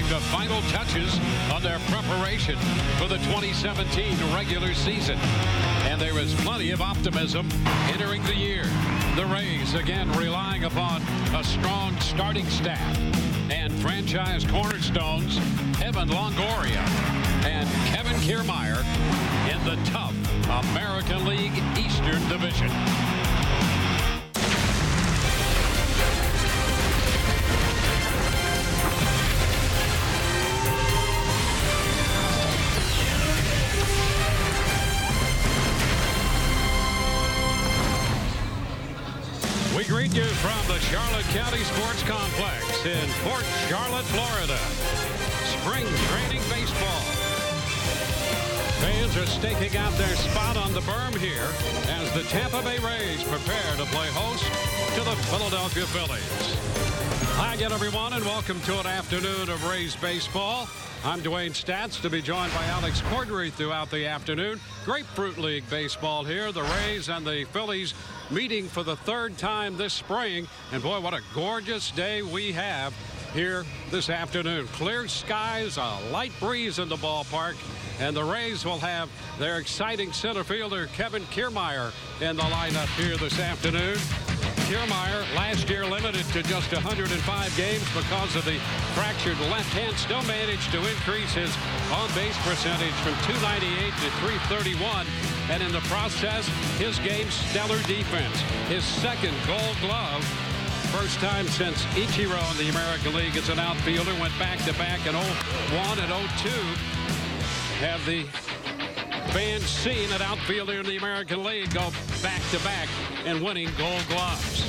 the final touches on their preparation for the 2017 regular season. And there is plenty of optimism entering the year. The Rays again relying upon a strong starting staff and franchise cornerstones Evan Longoria and Kevin Kiermaier in the tough American League Eastern Division. We greet you from the Charlotte County Sports Complex in Port Charlotte, Florida. Spring training baseball. Fans are staking out their spot on the berm here as the Tampa Bay Rays prepare to play host to the Philadelphia Phillies. Hi again, everyone, and welcome to an afternoon of Rays baseball. I'm Dwayne Statz, to be joined by Alex Cordry throughout the afternoon. Grapefruit League baseball here. The Rays and the Phillies meeting for the third time this spring. And boy, what a gorgeous day we have here this afternoon. Clear skies, a light breeze in the ballpark, and the Rays will have their exciting center fielder Kevin Kiermaier in the lineup here this afternoon. Kiermaier last year limited to just 105 games because of the fractured left hand, still managed to increase his on-base percentage from 298 to 331, and in the process his game's stellar defense, his second Gold Glove. First time since Ichiro in the American League as an outfielder, went back-to-back in 01 and 02. Have the fans seen an outfielder in the American League go back-to-back and winning Gold Gloves.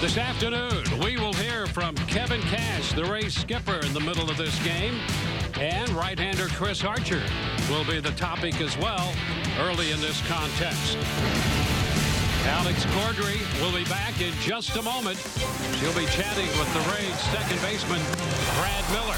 This afternoon, we will hear from Kevin Cash, the Rays skipper, in the middle of this game. And right-hander Chris Archer will be the topic as well early in this contest. Alex Cordry will be back in just a moment. She'll be chatting with the Rays second baseman Brad Miller.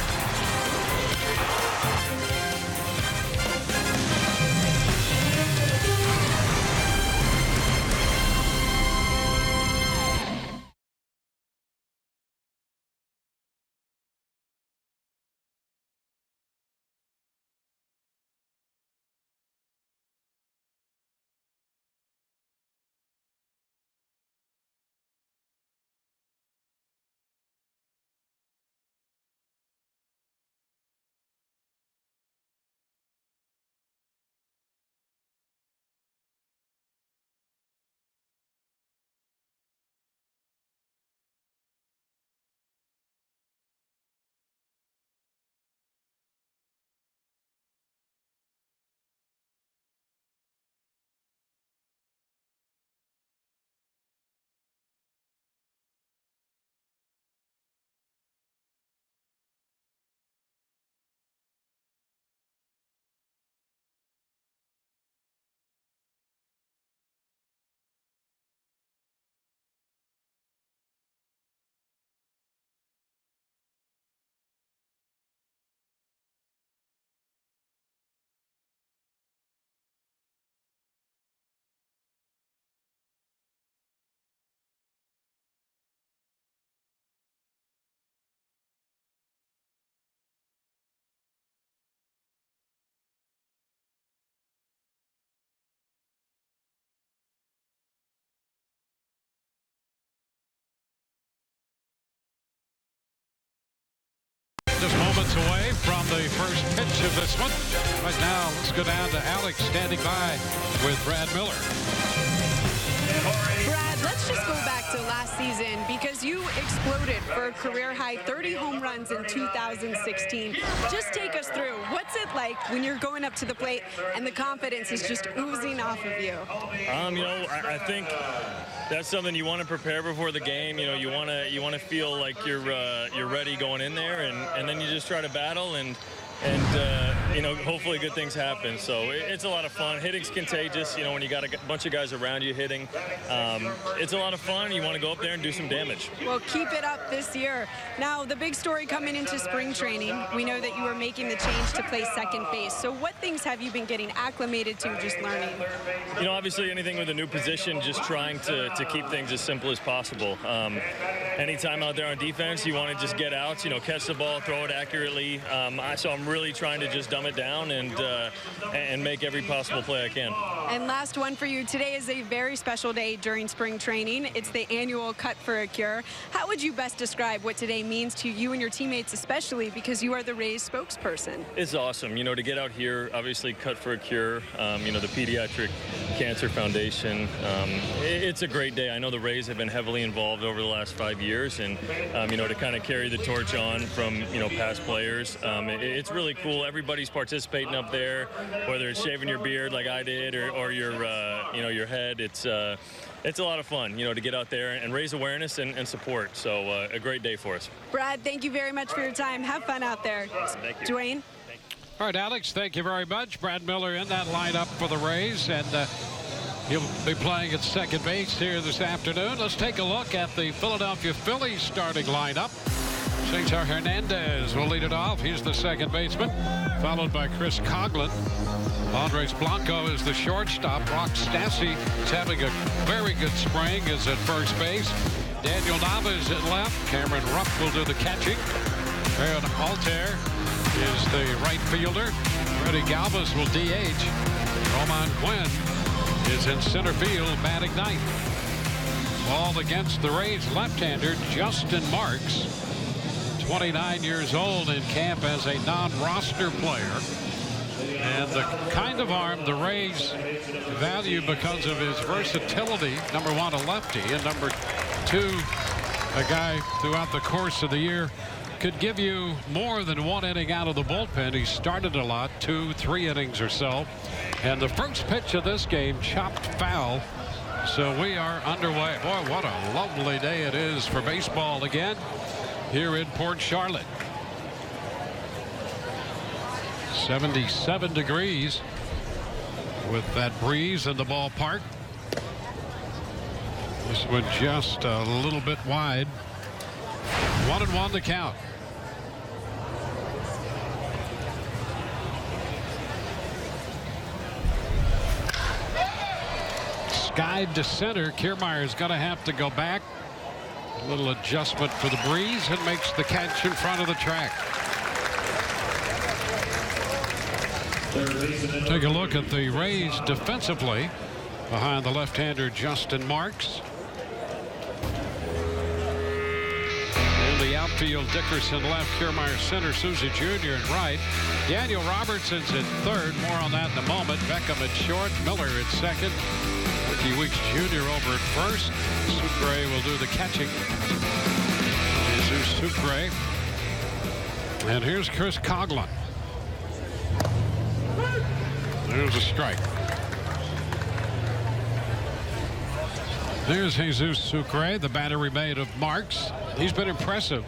Just moments away from the first pitch of this one. Right now, let's go down to Alex standing by with Brad Miller. Brad, let's just go back to last season because you exploded for a career-high 30 home runs in 2016. Just take us through. What's it like when you're going up to the plate and the confidence is just oozing off of you? I think that's something you want to prepare before the game. You want to feel like you're ready going in there, and then you just try to battle and hopefully good things happen. So it's a lot of fun. Hitting's contagious, when you got a bunch of guys around you hitting. It's a lot of fun. You want to go up there and do some damage. Well, keep it up this year. Now, the big story coming into spring training, we know that you were making the change to play second base. So what things have you been getting acclimated to, just learning? Obviously anything with a new position, just trying to keep things as simple as possible. anytime out there on defense, you want to just get outs, catch the ball, throw it accurately. So I'm really trying to just dumb it down and make every possible play I can. And last one for you. Today is a very special day during spring training. It's the annual Cut for a Cure. How would you best describe what today means to you and your teammates, especially because you are the Rays spokesperson? It's awesome, to get out here, obviously Cut for a Cure, the Pediatric Cancer Foundation. It's a great day. I know the Rays have been heavily involved over the last 5 years, and, to kind of carry the torch on from, past players. It's really cool. Everybody's participating up there, whether it's shaving your beard like I did or your head. It's a lot of fun, to get out there and raise awareness and support. So a great day for us. Brad, thank you very much for your time. Have fun out there. Thank you. Dwayne? All right, Alex, thank you very much. Brad Miller in that lineup for the Rays, and he'll be playing at second base here this afternoon. Let's take a look at the Philadelphia Phillies starting lineup. Cesar Hernandez will lead it off. He's the second baseman, followed by Chris Coghlan. Andres Blanco is the shortstop. Brock Stassi is having a very good spring, is at first base. Daniel Nava is at left. Cameron Rupp will do the catching. Aaron Altair is the right fielder. Freddie Galvis will DH. Roman Quinn is in center field, batting ninth. Ball against the Rays left-hander Justin Marks, 29 years old, in camp as a non-roster player. And the kind of arm the Rays value because of his versatility. Number one, a lefty, and number two, a guy throughout the course of the year could give you more than one inning out of the bullpen. He started a lot, 2-3 innings or so. And the first pitch of this game chopped foul. So we are underway. Boy, what a lovely day it is for baseball again here in Port Charlotte. 77 degrees with that breeze in the ballpark. This one just a little bit wide. 1-1 the count. Skied to center. Kiermaier's going to have to go back. A little adjustment for the breeze, and makes the catch in front of the track. Take a look at the Rays defensively behind the left-hander Justin Marks. In the outfield, Dickerson left, Kiermaier center, Souza Jr. in right. Daniel Robertson's at third. More on that in a moment. Beckham at short, Miller at second. Ricky Weeks Jr. over at first. Sucre will do the catching. Jesus Sucre. And here's Chris Coghlan. There's a strike. There's Jesus Sucre, the battery mate of Marks. He's been impressive.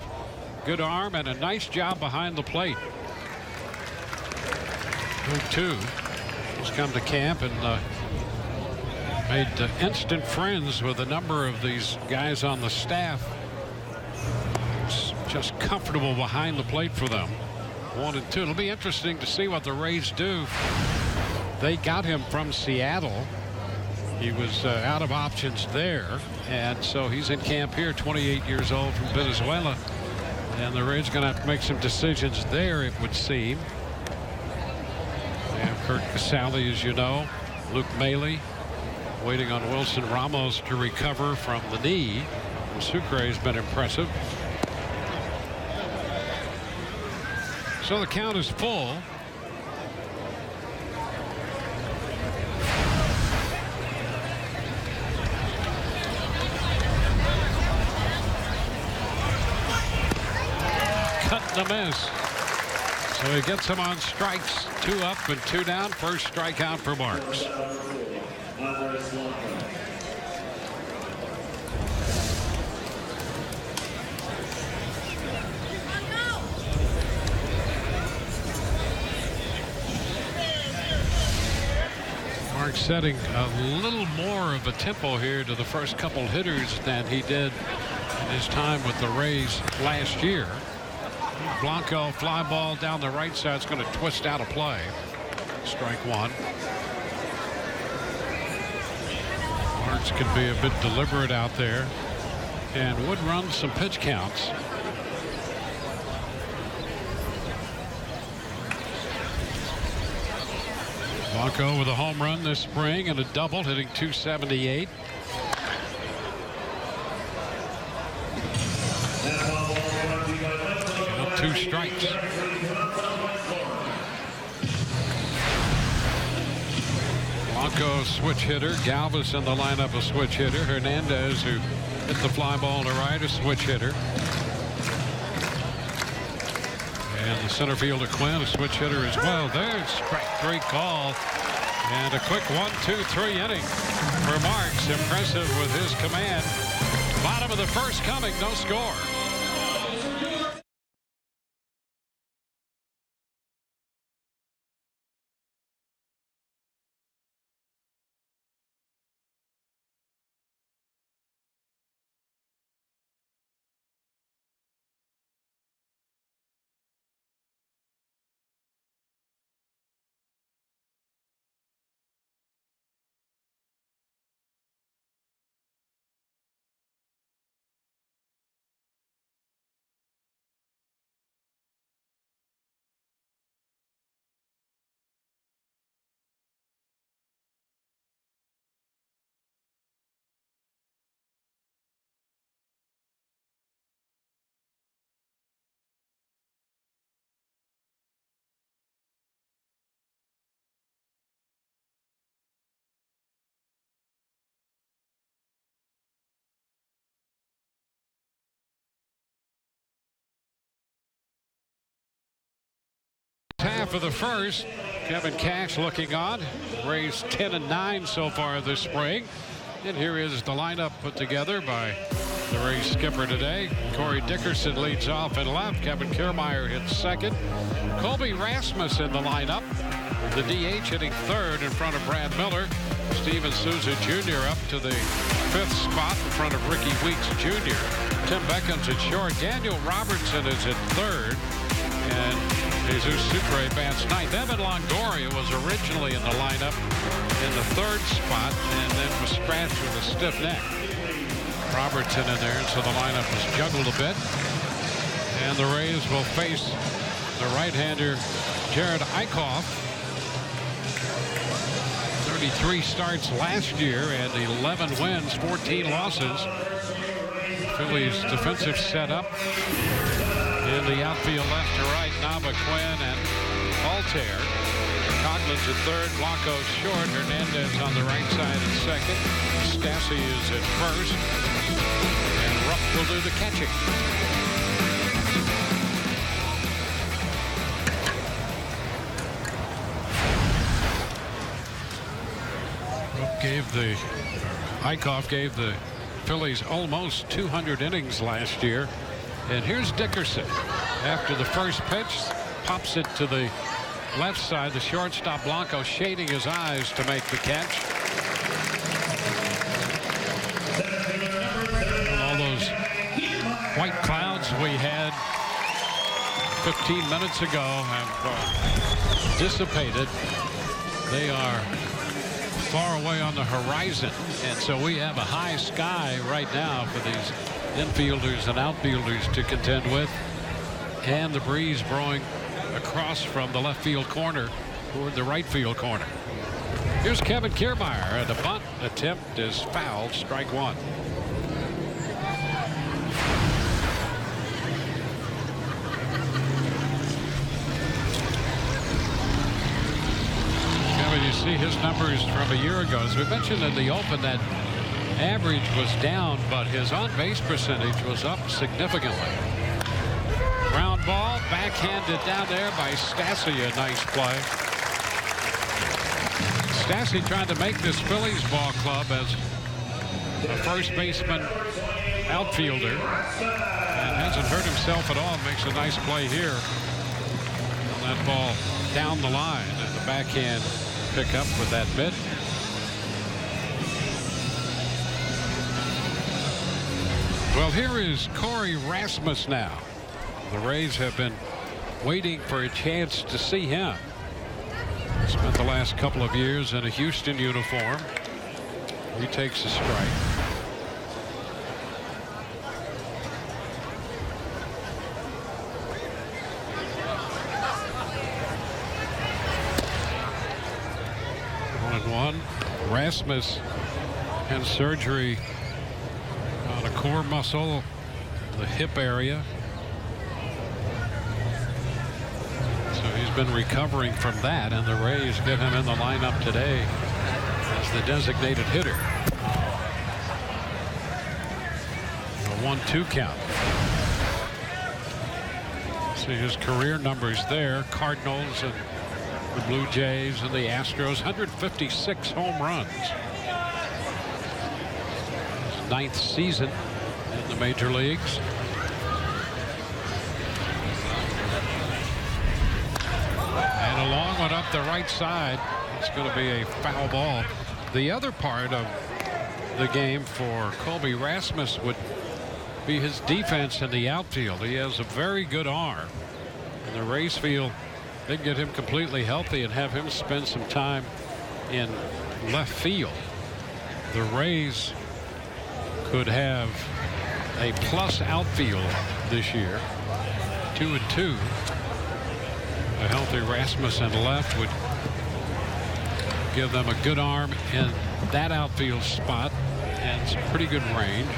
Good arm and a nice job behind the plate. 0-2. He's come to camp and made instant friends with a number of these guys on the staff. It's just comfortable behind the plate for them. 1-2. It'll be interesting to see what the Rays do. They got him from Seattle. He was out of options there, and so he's in camp here, 28 years old, from Venezuela. And the Rays going to have to make some decisions there, it would seem. They have Kurt Casale, as you know. Luke Maile waiting on Wilson Ramos to recover from the knee. And Sucre has been impressive. So the count is full. Cut and a miss. So he gets him on strikes. 2 up and 2 down. First strikeout for Marks. Marks setting a little more of a tempo here to the first couple hitters than he did in his time with the Rays last year. Blanco, fly ball down the right side. It's going to twist out of play. Strike one. Marks can be a bit deliberate out there. and would run some pitch counts. Blanco with a home run this spring and a double, hitting .278. And 2 strikes. Blanco switch hitter. Galvis in the lineup a switch hitter. Hernandez, who hit the fly ball to right, a switch hitter. And the center fielder Quinn, a switch hitter as well. There's strike 3 call. And a quick 1-2-3 inning for Marks. Impressive with his command. Bottom of the first coming, no score. Half of the first. Kevin Cash looking on. Rays 10-9 so far this spring. And here is the lineup put together by the Rays skipper today. Corey Dickerson leads off in left. Kevin Kiermaier hits second. Colby Rasmus in the lineup. The DH hitting third in front of Brad Miller. Steven Souza Jr. up to the 5th spot in front of Ricky Weeks Jr. Tim Beckham's at short. Daniel Robertson is at third. And Jesus Sucre bats 9th. Evan Longoria was originally in the lineup in the 3rd spot and then was scratched with a stiff neck. Robertson in there, and so the lineup was juggled a bit. And the Rays will face the right-hander Jared Eichhoff. 33 starts last year and 11 wins, 14 losses. Phillies defensive setup. In the outfield left to right, Nava, Quinn, and Altair. Coughlin's at third, Blanco short, Hernandez on the right side at second. Stassi is at first, and Rupp will do the catching. Eichhoff gave the Phillies almost 200 innings last year. And here's Dickerson. After the first pitch, pops it to the left side. The shortstop Blanco shading his eyes to make the catch. And all those white clouds we had 15 minutes ago have dissipated. They are far away on the horizon, and so we have a high sky right now for these infielders and outfielders to contend with, and the breeze blowing across from the left field corner toward the right field corner. Here's Kevin Kiermaier, and the bunt attempt is fouled, strike 1. Kevin, you see his numbers from a year ago. As we mentioned in the open, that average was down, but his on-base percentage was up significantly. Ground ball, backhanded down there by Stassi. A nice play. Stassi trying to make this Phillies ball club as a first baseman outfielder and hasn't hurt himself at all. Makes a nice play here. And that ball down the line, and the backhand pick up with that mitt. Well, here is Corey Rasmus now. The Rays have been waiting for a chance to see him. Spent the last couple of years in a Houston uniform. He takes a strike. son, Rasmus, had surgery on a core muscle, the hip area. So he's been recovering from that, and the Rays get him in the lineup today as the designated hitter. A 1-2 count. See his career numbers there. Cardinals and the Blue Jays and the Astros. 156 home runs. His 9th season in the major leagues. And a long one up the right side. It's going to be a foul ball. The other part of the game for Colby Rasmus would be his defense in the outfield. He has a very good arm. And the Rays feel they can get him completely healthy and have him spend some time in left field. The Rays could have a plus outfield this year. 2-2. A healthy Rasmus in left would give them a good arm in that outfield spot and some pretty good range.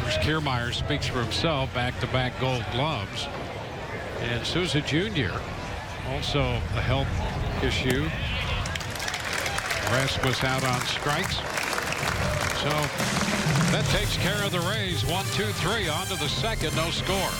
Bruce Kiermaier speaks for himself. Back-to-back Gold Gloves. And Souza Jr. also a health issue. Rasmus out on strikes. So that takes care of the Rays. 1-2-3 on to the second. No score.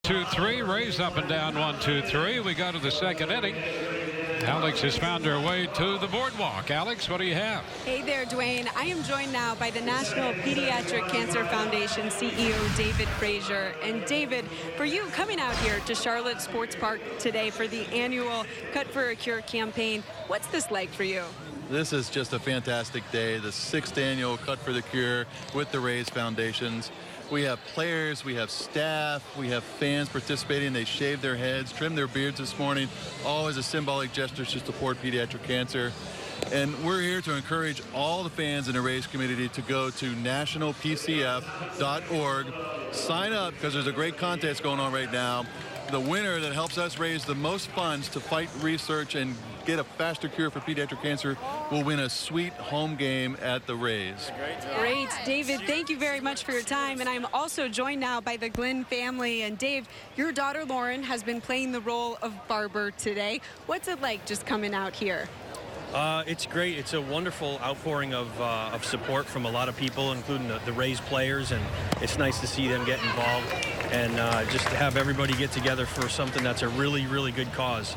Two, three. Rays up and down. 1-2-3. We go to the second inning. Alex has found her way to the boardwalk. Alex, what do you have? Hey there, Dwayne. I am joined now by the National Pediatric Cancer Foundation CEO, David Frazier. And David, for you coming out here to Charlotte Sports Park today for the annual Cut for a Cure campaign, what's this like for you? This is just a fantastic day. The 6th annual Cut for the Cure with the Rays Foundations. We have players, we have staff, we have fans participating. They shaved their heads, trimmed their beards this morning, all as a symbolic gesture to support pediatric cancer. And we're here to encourage all the fans in the Rays community to go to nationalpcf.org. Sign up because there's a great contest going on right now. The winner that helps us raise the most funds to fight research and get a faster cure for pediatric cancer will win a sweet home game at the Rays. Great. David, thank you very much for your time. And I'm also joined now by the Glenn family. And Dave, your daughter Lauren has been playing the role of barber today. What's it like just coming out here? It's great. It's a wonderful outpouring of support from a lot of people, including the Rays players, and it's nice to see them get involved and just to have everybody get together for something that's a really, really good cause.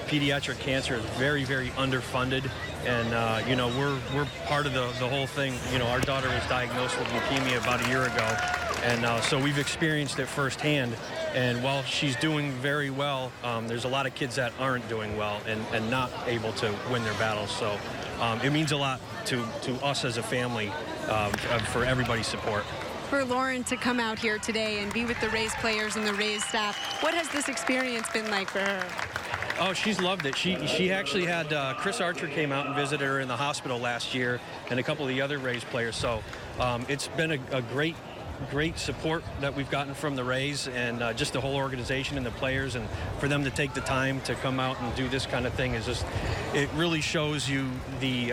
Pediatric cancer is very, very underfunded, and you know, we're part of the whole thing. You know, our daughter was diagnosed with leukemia about a year ago, and so we've experienced it firsthand. And while she's doing very well, there's a lot of kids that aren't doing well and not able to win their battles. So it means a lot to us as a family for everybody's support. For Lauren to come out here today and be with the Rays players and the Rays staff, what has this experience been like for her? Oh, she's loved it. She actually had Chris Archer came out and visited her in the hospital last year, and a couple of the other Rays players. So it's been a great support that we've gotten from the Rays and just the whole organization and the players, and for them to take the time to come out and do this kind of thing is just, it really shows you the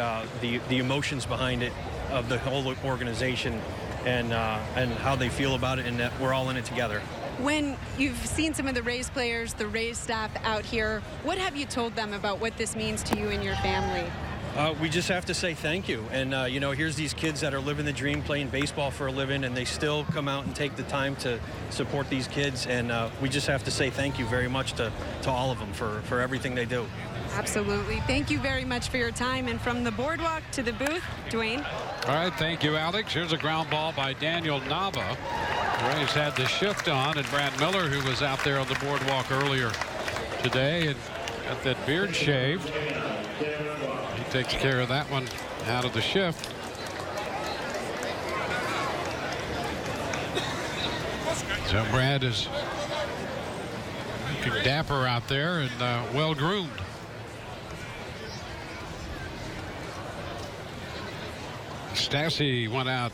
emotions behind it of the whole organization and how they feel about it, and that we're all in it together. When you've seen some of the Rays players, the Rays staff out here, what have you told them about what this means to you and your family? We just have to say thank you. And, here's these kids that are living the dream, playing baseball for a living, and they still come out and take the time to support these kids. And we just have to say thank you very much to all of them for everything they do. Absolutely. Thank you very much for your time. And from the boardwalk to the booth, Dwayne. All right, thank you, Alex. Here's a ground ball by Daniel Nava. The Rays had the shift on, and Brad Miller, who was out there on the boardwalk earlier today and got that beard shaved. He takes care of that one out of the shift. So Brad is looking dapper out there and well groomed. Stassi went out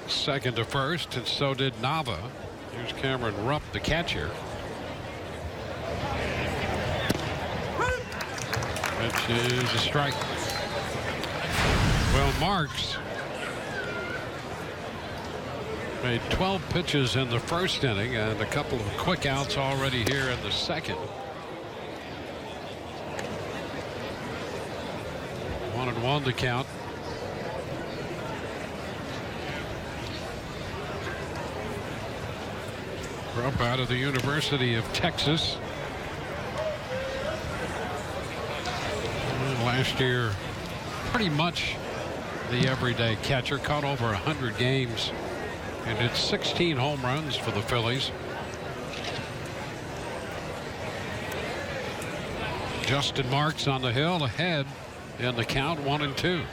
second to first, and so did Nava. Here's Cameron Rupp, the catcher. Which is a strike. Well, Marks made 12 pitches in the first inning and a couple of quick outs already here in the second. 1-1 to count. Rupp out of the University of Texas. And last year, pretty much the everyday catcher, caught over 100 games and hit 16 home runs for the Phillies. Justin Marks on the hill ahead in the count, 1-2.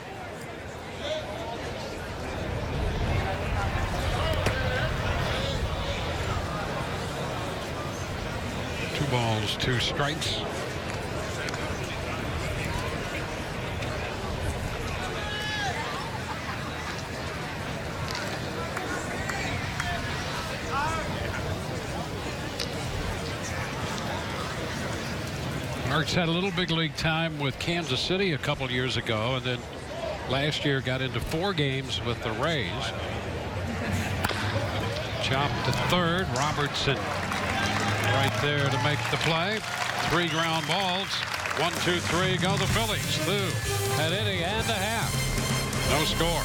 2 balls, 2 strikes. Marks had a little big league time with Kansas City a couple years ago, and then last year got into 4 games with the Rays. Chopped to third. Robertson right there to make the play. 3 ground balls. 1, 2, 3. Go the Phillies through an inning and a half. No score.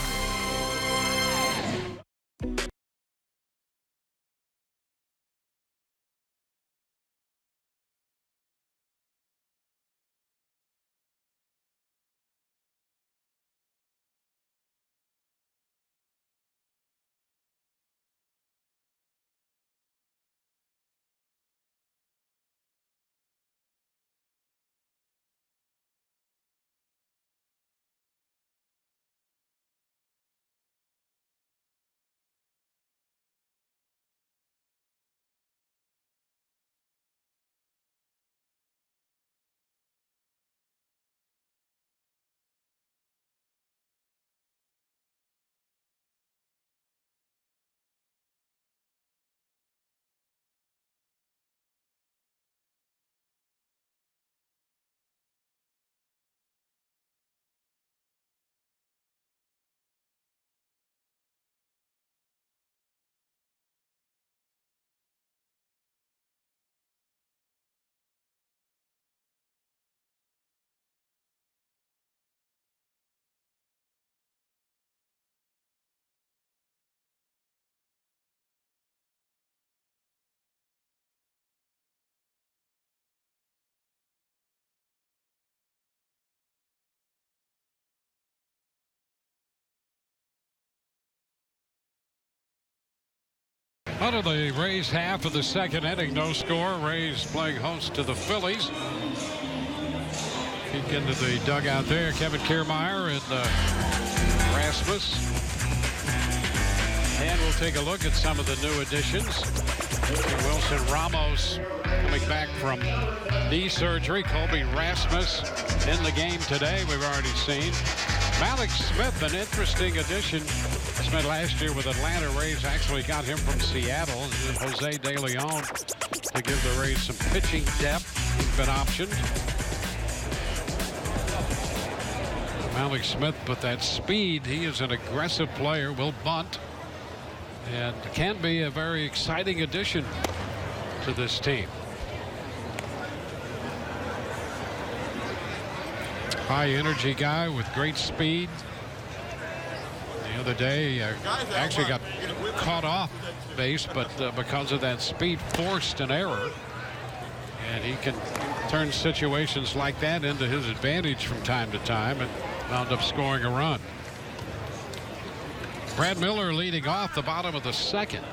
Out of the Rays half of the second inning, no score. Rays playing host to the Phillies. Peek into the dugout there. Kevin Kiermaier and Rasmus. And we'll take a look at some of the new additions. Wilson Ramos coming back from knee surgery. Colby Rasmus in the game today, we've already seen. Malik Smith, an interesting addition. Spent last year with Atlanta. Rays actually got him from Seattle. And Jose De Leon to give the Rays some pitching depth. He's been optioned. Malik Smith, with that speed, he is an aggressive player, will bunt, and can be a very exciting addition to this team. High energy guy with great speed. The other day actually got caught off base, but because of that speed forced an error, and he can turn situations like that into his advantage from time to time and wound up scoring a run. Brad Miller leading off the bottom of the second.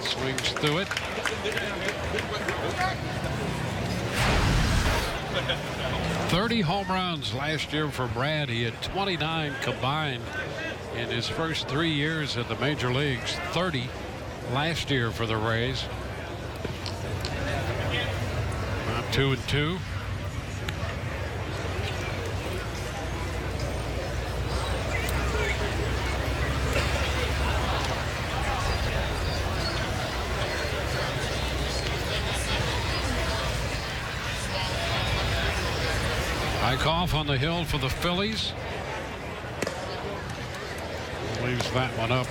Swings through it. "30 home runs last year for Brad. He had 29 combined in his first 3 years in the major leagues. 30 last year for the Rays. 2-2. Off on the hill for the Phillies. Leaves that one up.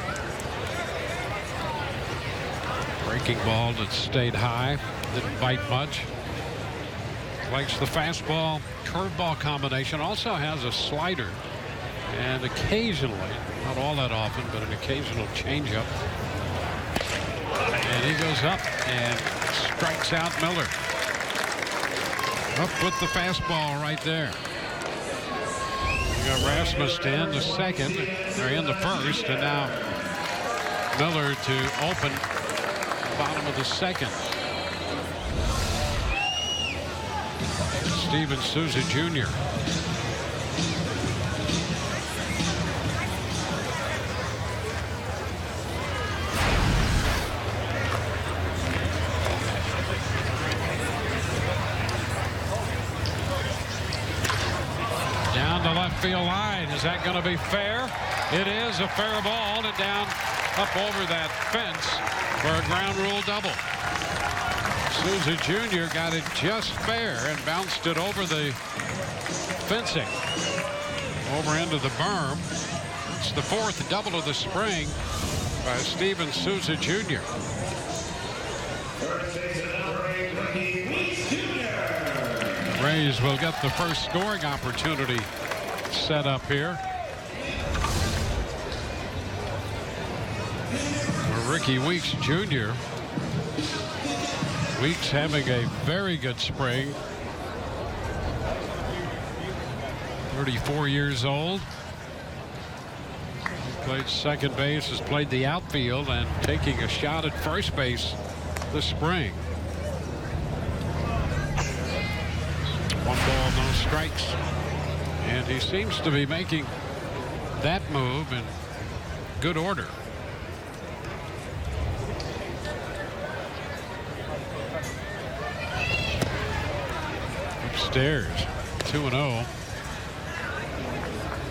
Breaking ball that stayed high. Didn't bite much. Likes the fastball curveball combination. Also has a slider. And occasionally, not all that often, but an occasional changeup. And he goes up and strikes out Miller. Up with the fastball right there. We got Rasmus to end the second, or in the first, and now Miller to open the bottom of the second. Steven Souza Jr. Field line. Is that going to be fair? It is a fair ball, and down up over that fence for a ground rule double. Souza Jr. got it just fair and bounced it over the fencing over into the berm. It's the fourth double of the spring by Steven Souza Jr. Rays will get the first scoring opportunity set up here. Ricky Weeks Jr. Weeks having a very good spring. 34 years old. Played second base, has played the outfield, and taking a shot at first base this spring. 1 ball, no strikes. And he seems to be making that move in good order. Upstairs, 2-0.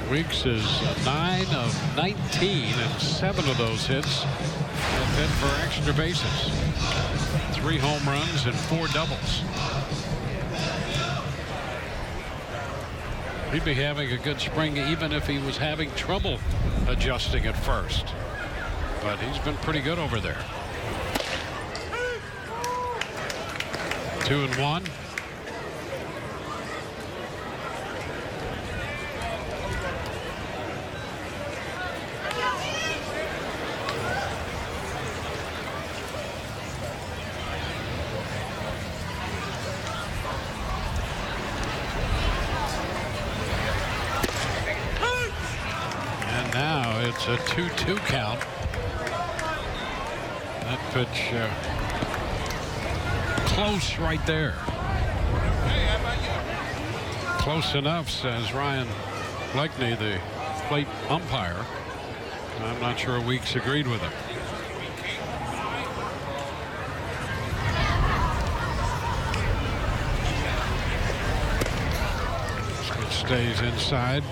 Weeks is 9 of 19, and 7 of those hits have been for extra bases. 3 home runs and 4 doubles. He'd be having a good spring even if he was having trouble adjusting at first. But he's been pretty good over there. 2-1. It's a 2-2 count. That pitch close right there. Close enough, says Ryan Bleckney, the plate umpire. I'm not sure Weeks agreed with him. It stays inside.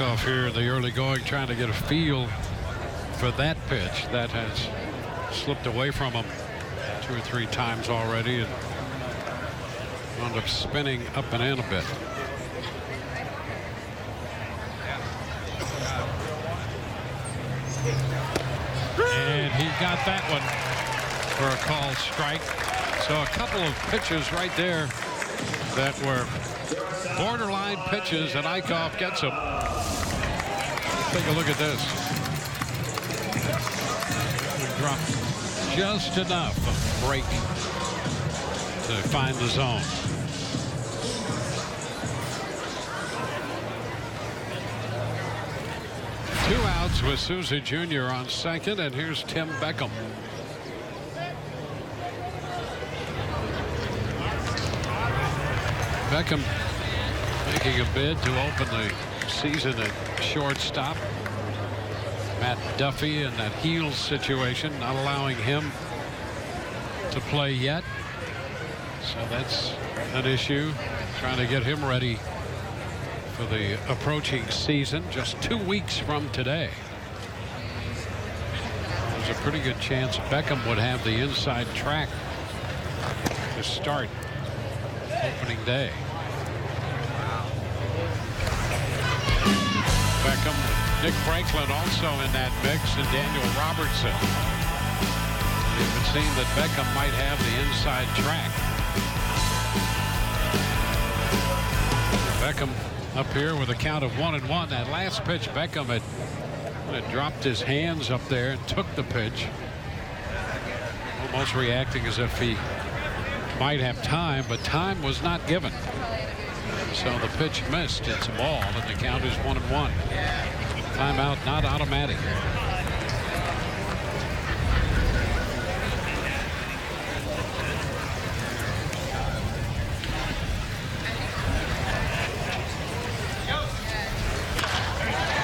Off here the early going, trying to get a feel for that pitch that has slipped away from him 2 or 3 times already and wound up spinning up and in a bit. he got that one for a called strike. So a couple of pitches right there that were borderline pitches, and Eichhoff gets them. Take a look at this. Dropped just enough of break to find the zone. Two outs with Souza Jr. on second, and here's Tim Beckham. Beckham making a bid to open the season at shortstop. Matt Duffy in that heels situation, not allowing him to play yet. So that's an issue. Trying to get him ready for the approaching season just 2 weeks from today. There's a pretty good chance Beckham would have the inside track to start opening day. Beckham, Nick Franklin also in that mix, and Daniel Robertson. It would seem that Beckham might have the inside track. Beckham up here with a count of 1-1. That last pitch, Beckham had dropped his hands up there and took the pitch, almost reacting as if he might have time, but time was not given. So the pitch missed. It's a ball, and the count is 1-1. Timeout not automatic.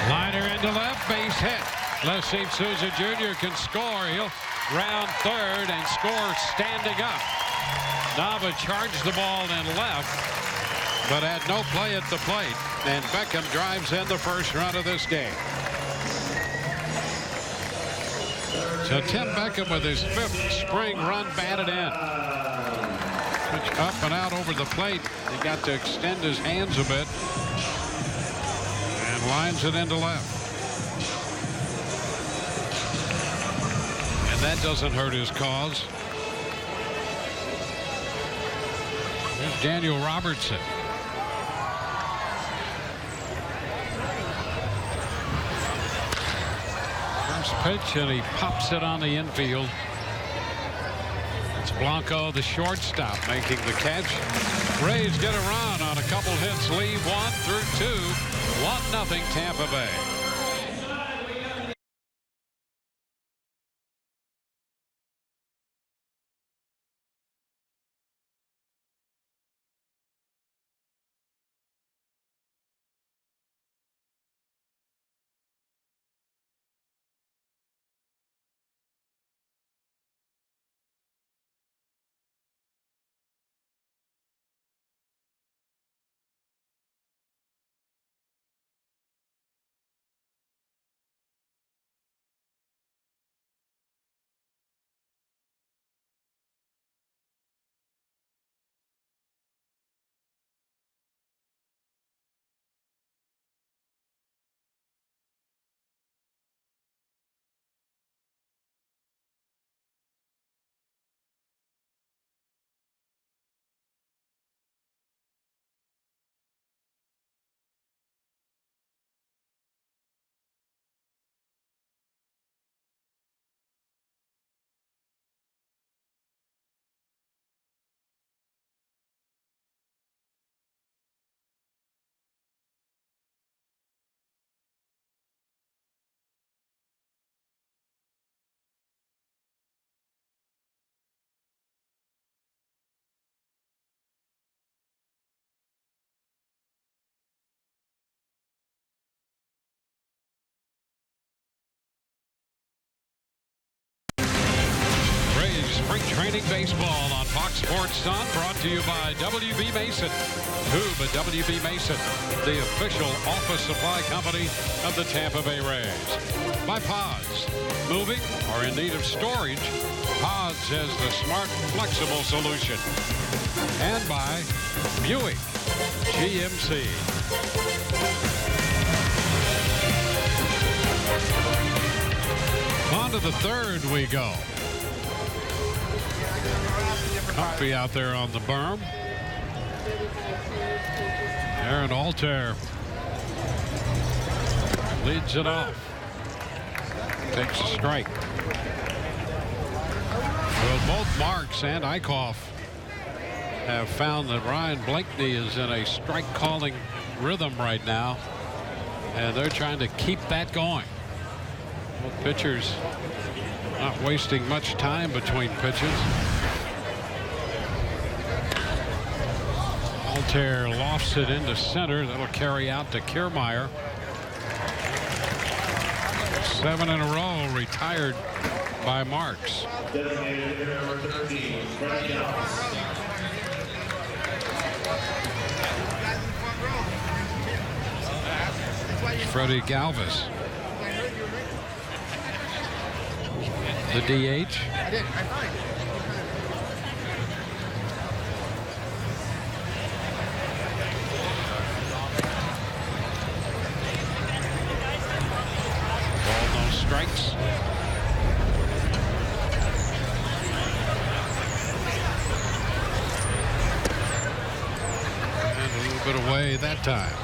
Liner into left, base hit. Let's see if Souza Jr. can score. He'll round third and score standing up. Nava charged the ball in left, but had no play at the plate, and Beckham drives in the first run of this game. So Tim Beckham with his 5th spring run batted in. Pitch up and out over the plate. He got to extend his hands a bit and lines it into left. And that doesn't hurt his cause. Here's Daniel Robertson. First pitch, and he pops it on the infield. It's Blanco, the shortstop, making the catch. Rays get a run on a couple hits, leave 1 through 2. 1-0 Tampa Bay. Spring training baseball on Fox Sports Sun, brought to you by W.B. Mason. Who but W.B. Mason, the official office supply company of the Tampa Bay Rays. By Pods. Moving or in need of storage, Pods has the smart, flexible solution. And by Buick GMC. On to the third we go. Comfy out there on the berm. Aaron Altair leads it off. Takes a strike. Well, both Marks and Eichhoff have found that Ryan Blakeney is in a strike calling rhythm right now, and they're trying to keep that going. Both pitchers not wasting much time between pitches. Altair lofts it into center. That'll carry out to Kiermaier. 7 in a row retired by Marks. Freddie Galvis, the DH. Ball, no strikes. And a little bit away that time.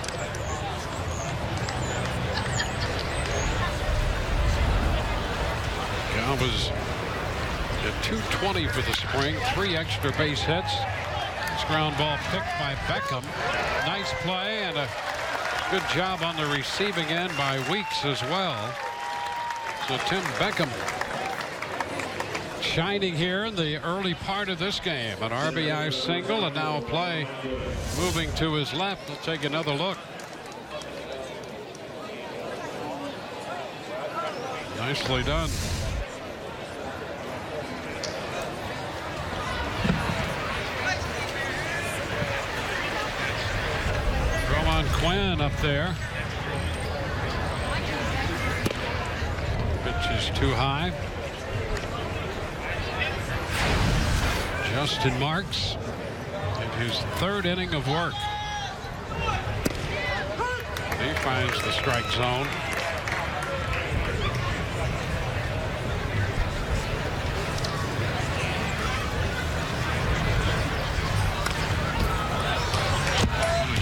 Was at 220 for the spring, 3 extra base hits. This ground ball picked by Beckham. Nice play and a good job on the receiving end by Weeks as well. So Tim Beckham shining here in the early part of this game. An RBI single and now a play moving to his left. We'll take another look. Nicely done. Quinn up there. Pitch is too high. Justin Marks in his third inning of work. He finds the strike zone.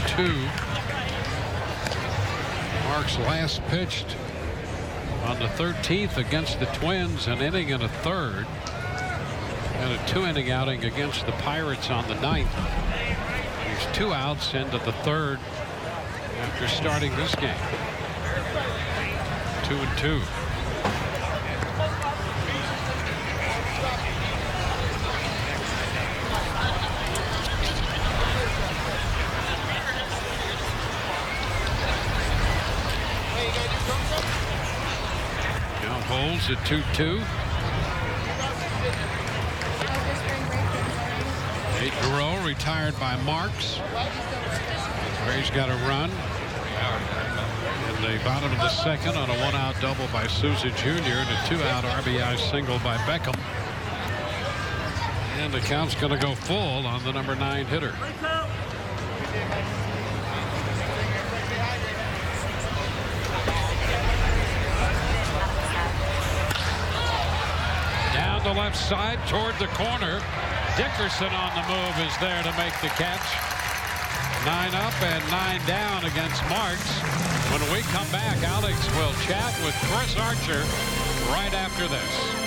Two. Marks last pitched on the 13th against the Twins, an inning and a third, and a 2-inning outing against the Pirates on the 9th. He's 2 outs into the third after starting this game. 2-2. Holds at 2-2. 8 in a row retired by Marks. Ray's got a run in the bottom of the second on a 1-out double by Souza Jr. and a 2-out RBI single by Beckham. And the count's going to go full on the number 9 hitter. The left side toward the corner. Dickerson on the move is there to make the catch. 9 up and 9 down against Marks. When we come back, Alex will chat with Chris Archer right after this.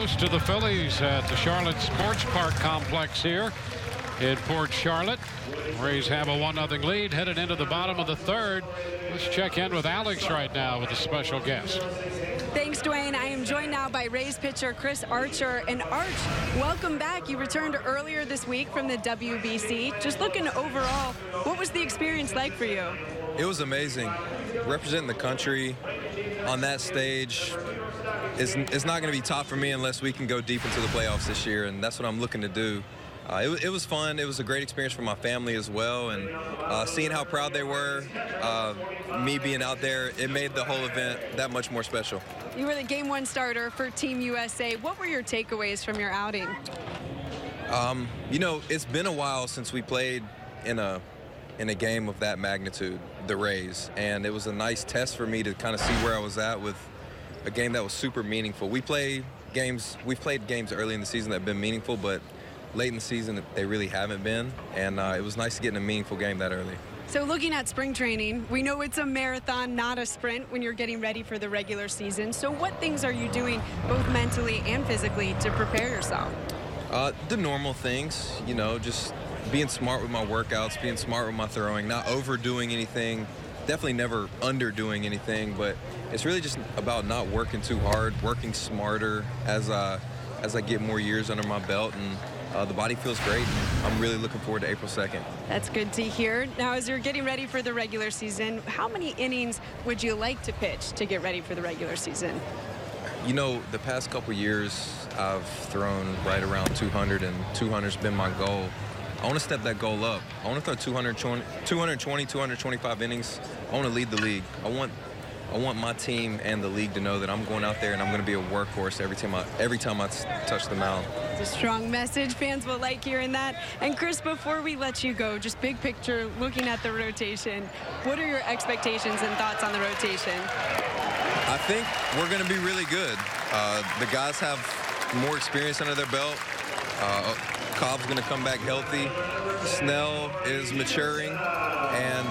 host to the Phillies at the Charlotte Sports Park Complex here in Port Charlotte. Rays have a 1-0 lead headed into the bottom of the third. Let's check in with Alex right now with a special guest. Thanks, Dwayne. I am joined now by Rays pitcher Chris Archer. And Arch, welcome back. You returned earlier this week from the WBC. Just looking overall, what was the experience like for you? It was amazing. Representing the country on that stage it's not going to be top for me unless we can go deep into the playoffs this year, and that's what I'm looking to do. It was fun. It was a great experience for my family as well, and seeing how proud they were, me being out there, it made the whole event that much more special. You were the Game 1 starter for Team USA. What were your takeaways from your outing? You know, it's been a while since we played in a game of that magnitude, the Rays, and it was a nice test for me to kind of see where I was at with a game that was super meaningful. We've played games early in the season that have been meaningful, but late in the season they really haven't been, and it was nice to get in a meaningful game that early. So looking at spring training, we know it's a marathon, not a sprint when you're getting ready for the regular season. So what things are you doing both mentally and physically to prepare yourself? The normal things, you know, just being smart with my workouts, being smart with my throwing, not overdoing anything, definitely never underdoing anything, but it's really just about not working too hard, working smarter as I get more years under my belt, and the body feels great, and I'm really looking forward to April 2nd. That's good to hear. Now, as you're getting ready for the regular season, how many innings would you like to pitch to get ready for the regular season? You know, the past couple years, I've thrown right around 200, and 200's been my goal. I want to step that goal up. I want to throw 220, 225 innings. I want to lead the league. I want my team and the league to know that I'm going out there and I'm going to be a workhorse every time I touch the mound. It's a strong message. Fans will like hearing that. And Chris, before we let you go, just big picture, looking at the rotation, what are your expectations and thoughts on the rotation? I think we're going to be really good. The guys have more experience under their belt. Cobb's going to come back healthy. Snell is maturing, and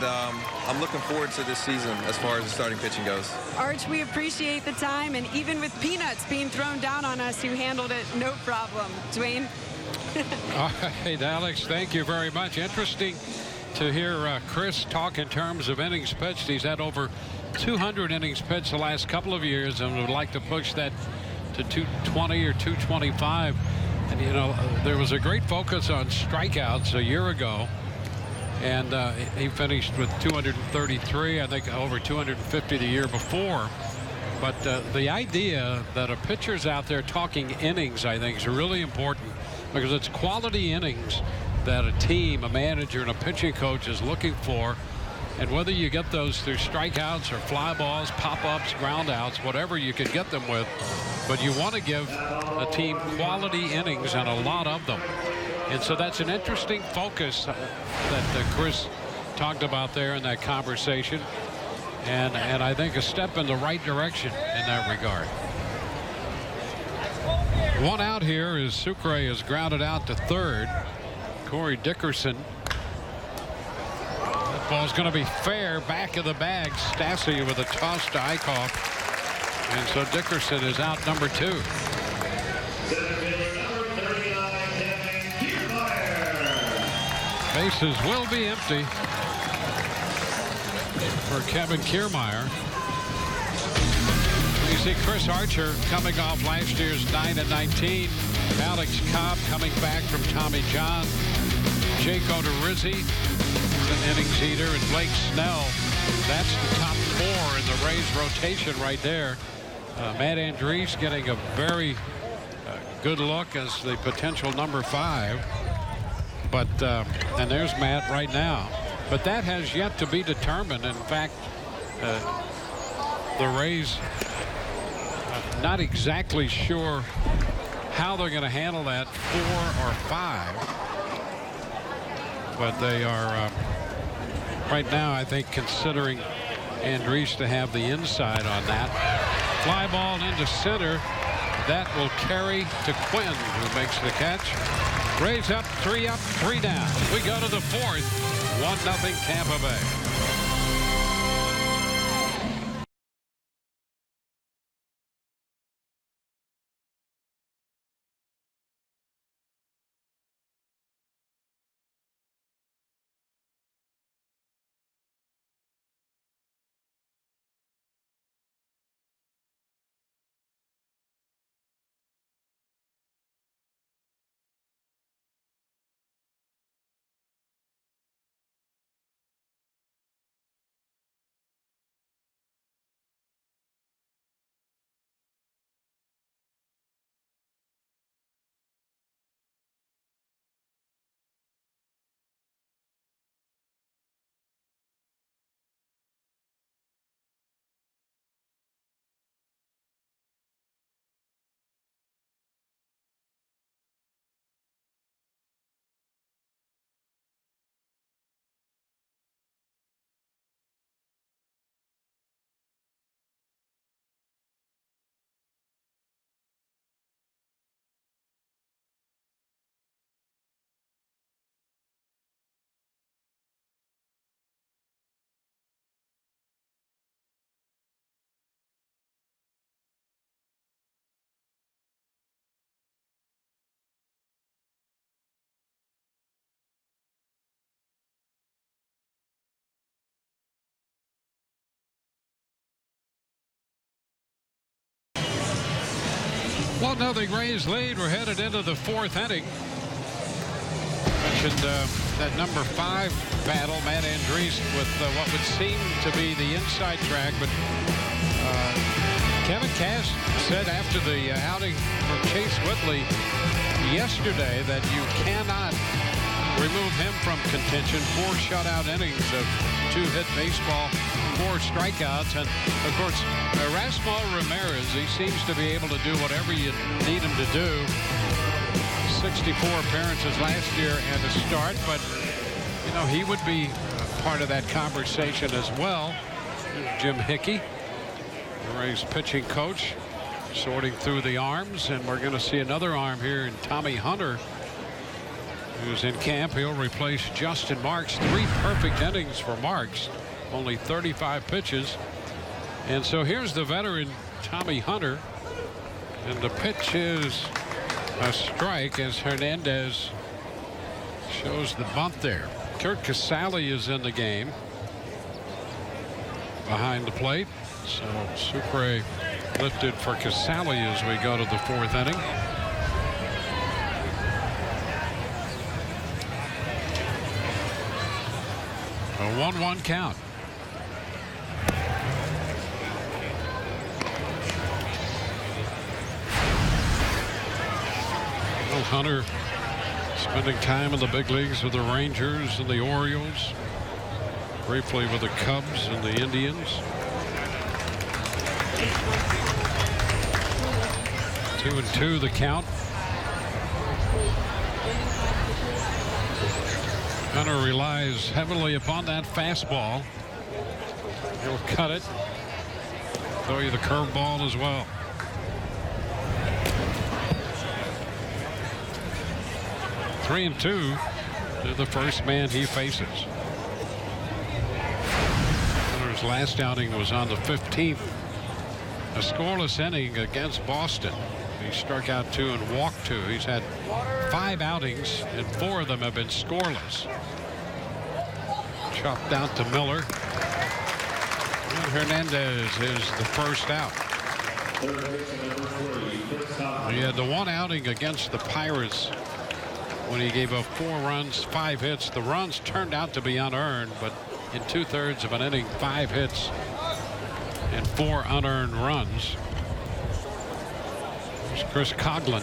I'm looking forward to this season as far as the starting pitching goes. Arch, we appreciate the time, and even with peanuts being thrown down on us, you handled it no problem. Dwayne? All right, Alex, thank you very much. Interesting to hear Chris talk in terms of innings pitched. He's had over 200 innings pitched the last couple of years and would like to push that to 220 or 225. And, you know, there was a great focus on strikeouts a year ago, and he finished with 233, I think over 250 the year before. But the idea that a pitcher's out there talking innings, I think, is really important, because it's quality innings that a team, a manager, and a pitching coach is looking for. And whether you get those through strikeouts or fly balls, pop-ups, ground-outs, whatever you can get them with, but you want to give a team quality innings and a lot of them. And so that's an interesting focus that Chris talked about there in that conversation, and I think a step in the right direction in that regard. One out here is Sucre is grounded out to third. Corey Dickerson. That ball's going to be fair, back of the bag. Stassi with a toss to Eichhoff. And so Dickerson is out number 2. Bases will be empty for Kevin Kiermaier. You see Chris Archer coming off last year's 9-19. Alex Cobb coming back from Tommy John. Jake Odorizzi, an innings eater, and Blake Snell. That's the top 4 in the Rays rotation right there. Matt Andriese getting a very good look as the potential number 5. But and there's Matt right now. But that has yet to be determined. In fact, the Rays not exactly sure how they're going to handle that 4 or 5. But they are right now, I think, considering Andriese to have the inside on that. Fly ball into center. That will carry to Quinn, who makes the catch. Rays up, 3 down. We go to the 4th. 1-0 Tampa Bay. 1-0 Rays lead. We're headed into the 4th inning. Mentioned that number 5 battle, Matt Andriese, with what would seem to be the inside track, but Kevin Cash said after the outing from Chase Whitley yesterday that you cannot remove him from contention. 4 shutout innings of 2-hit baseball, 4 strikeouts, and of course Erasmo Ramirez, he seems to be able to do whatever you need him to do. 64 appearances last year and a start, but you know he would be part of that conversation as well. Jim Hickey, the Rays pitching coach, sorting through the arms, and we're going to see another arm here in Tommy Hunter, who's in camp. He'll replace Justin Marks. 3 perfect innings for Marks, only 35 pitches. And so here's the veteran Tommy Hunter, and the pitch is a strike as Hernandez shows the bunt there. Kurt Casale is in the game behind the plate. So Sucre lifted for Casale as we go to the 4th inning. A 1-1 count. Well, Hunter spending time in the big leagues with the Rangers and the Orioles, briefly with the Cubs and the Indians. 2-2 the count. Hunter relies heavily upon that fastball. He'll cut it. Throw you the curveball as well. Three and 2 to the first man he faces. Hunter's last outing was on the 15th. A scoreless inning against Boston. He struck out 2 and walked 2. He's had 5 outings, and 4 of them have been scoreless. Chopped out to Miller. And Hernandez is the first out. He had the 1 outing against the Pirates when he gave up 4 runs, 5 hits. The runs turned out to be unearned, but in 2/3 of an inning, 5 hits and 4 unearned runs. There's Chris Coghlan.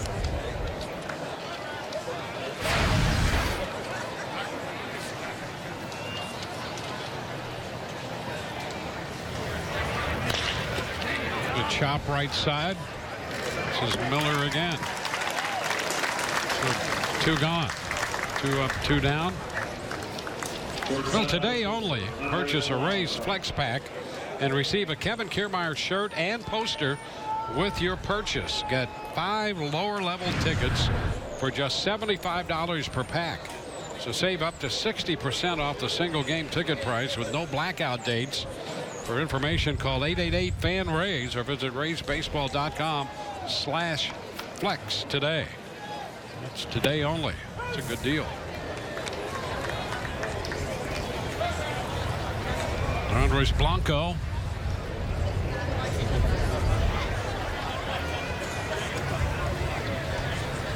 The chop right side. This is Miller again. So 2 gone. 2 up, 2 down. Well, today only, purchase a Rays Flex Pack and receive a Kevin Kiermaier shirt and poster with your purchase. Get 5 lower level tickets for just $75 per pack. So save up to 60% off the single game ticket price with no blackout dates. For information, call 888-FAN-RAYS or visit raysbaseball.com/flex today. That's today only. It's a good deal. Andres Blanco.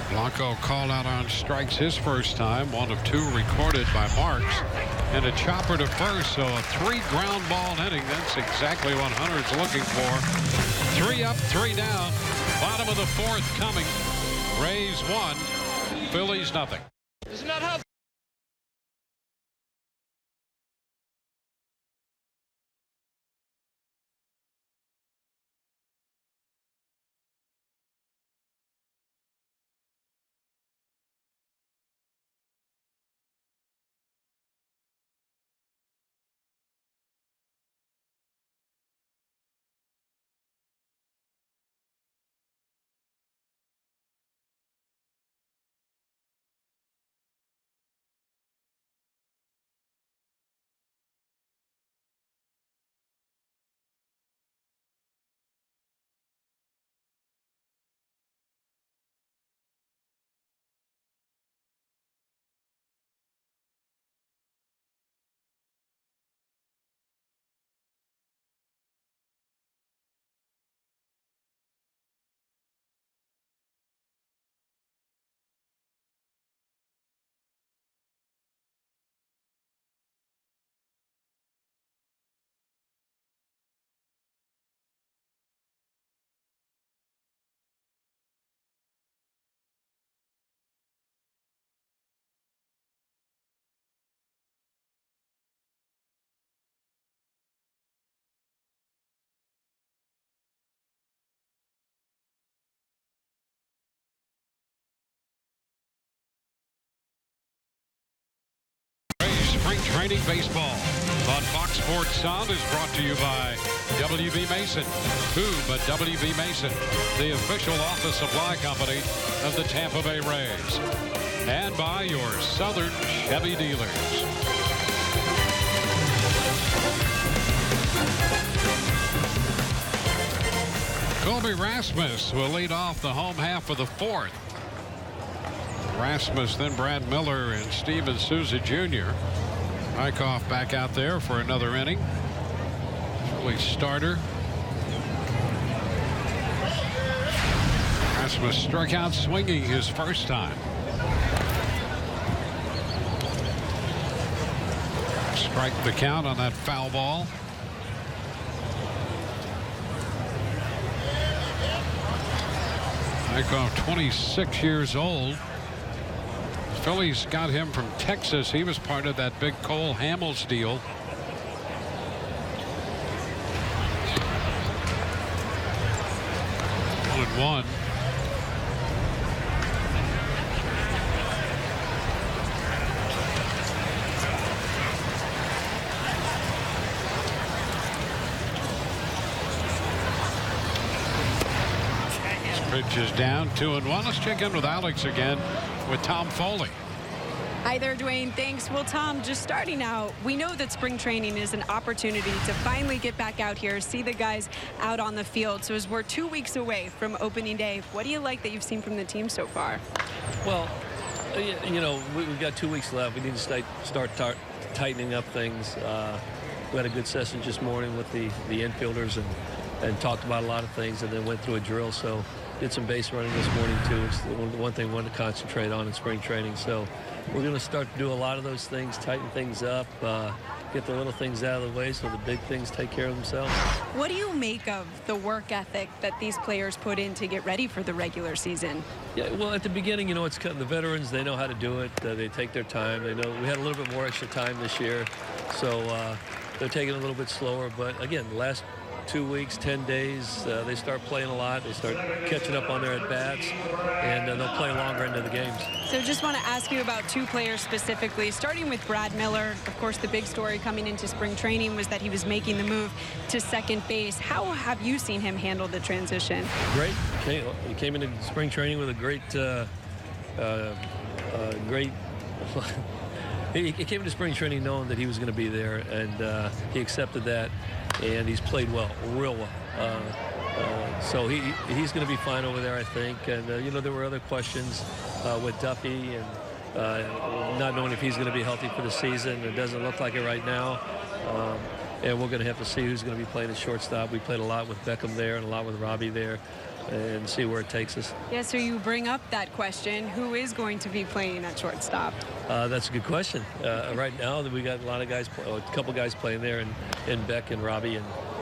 Blanco called out on strikes his first time, 1 of 2 recorded by Marks, and a chopper to first. So a 3 ground ball inning. That's exactly what Hunter's looking for. 3 up, 3 down. Bottom of the 4th coming. Rays 1, Phillies nothing. Isn't that how Training Baseball on Fox Sports Sound is brought to you by W.B. Mason. Who but W.B. Mason, the official office supply company of the Tampa Bay Rays. And by your Southern Chevy dealers. Colby Rasmus will lead off the home half of the fourth. Rasmus, then Brad Miller and Steven Souza Jr. Eichhoff back out there for another inning. Phillies starter. Rasmus struck out swinging his first time. Strike the count on that foul ball. Eichhoff, 26 years old. Phillies got him from Texas. He was part of that big Cole Hamels deal. One. Pitch is down, 2-1. Let's check in with Alex again with Tom Foley. Hi there, Dwayne. Thanks. Well, Tom, just starting out, we know that spring training is an opportunity to finally get back out here, see the guys out on the field. So as we're 2 weeks away from opening day, what do you like that you've seen from the team so far? Well, you know, we've got 2 weeks left. We need to start tightening up things. We had a good session this morning with the infielders and talked about a lot of things, and then went through a drill. So did some base running this morning too. It's the one thing we want to concentrate on in spring training. So we're going to start to do a lot of those things, tighten things up, get the little things out of the way so the big things take care of themselves. What do you make of the work ethic that these players put in to get ready for the regular season? Yeah, well, at the beginning, you know, it's kind of the veterans. They know how to do it. They take their time. They know we had a little bit more extra time this year, so they're taking it a little bit slower. But again, the last 2 weeks, 10 days, they start playing a lot. They start catching up on their at-bats, and they'll play longer into the games. So just want to ask you about two players specifically, starting with Brad Miller. Of course, the big story coming into spring training was that he was making the move to second base. How have you seen him handle the transition? Great. He came into spring training with a great he came into spring training knowing that he was going to be there, and he accepted that, and he's played well, real well. So he's going to be fine over there, I think. And, you know, there were other questions with Duffy and not knowing if he's going to be healthy for the season. It doesn't look like it right now. And we're going to have to see who's going to be playing at shortstop. We played a lot with Beckham there and a lot with Robbie there, and see where it takes us. Yeah, so you bring up that question. Who is going to be playing at shortstop? That's a good question. Right now, we got a lot of guys, a couple guys playing there, and Beck and Robbie,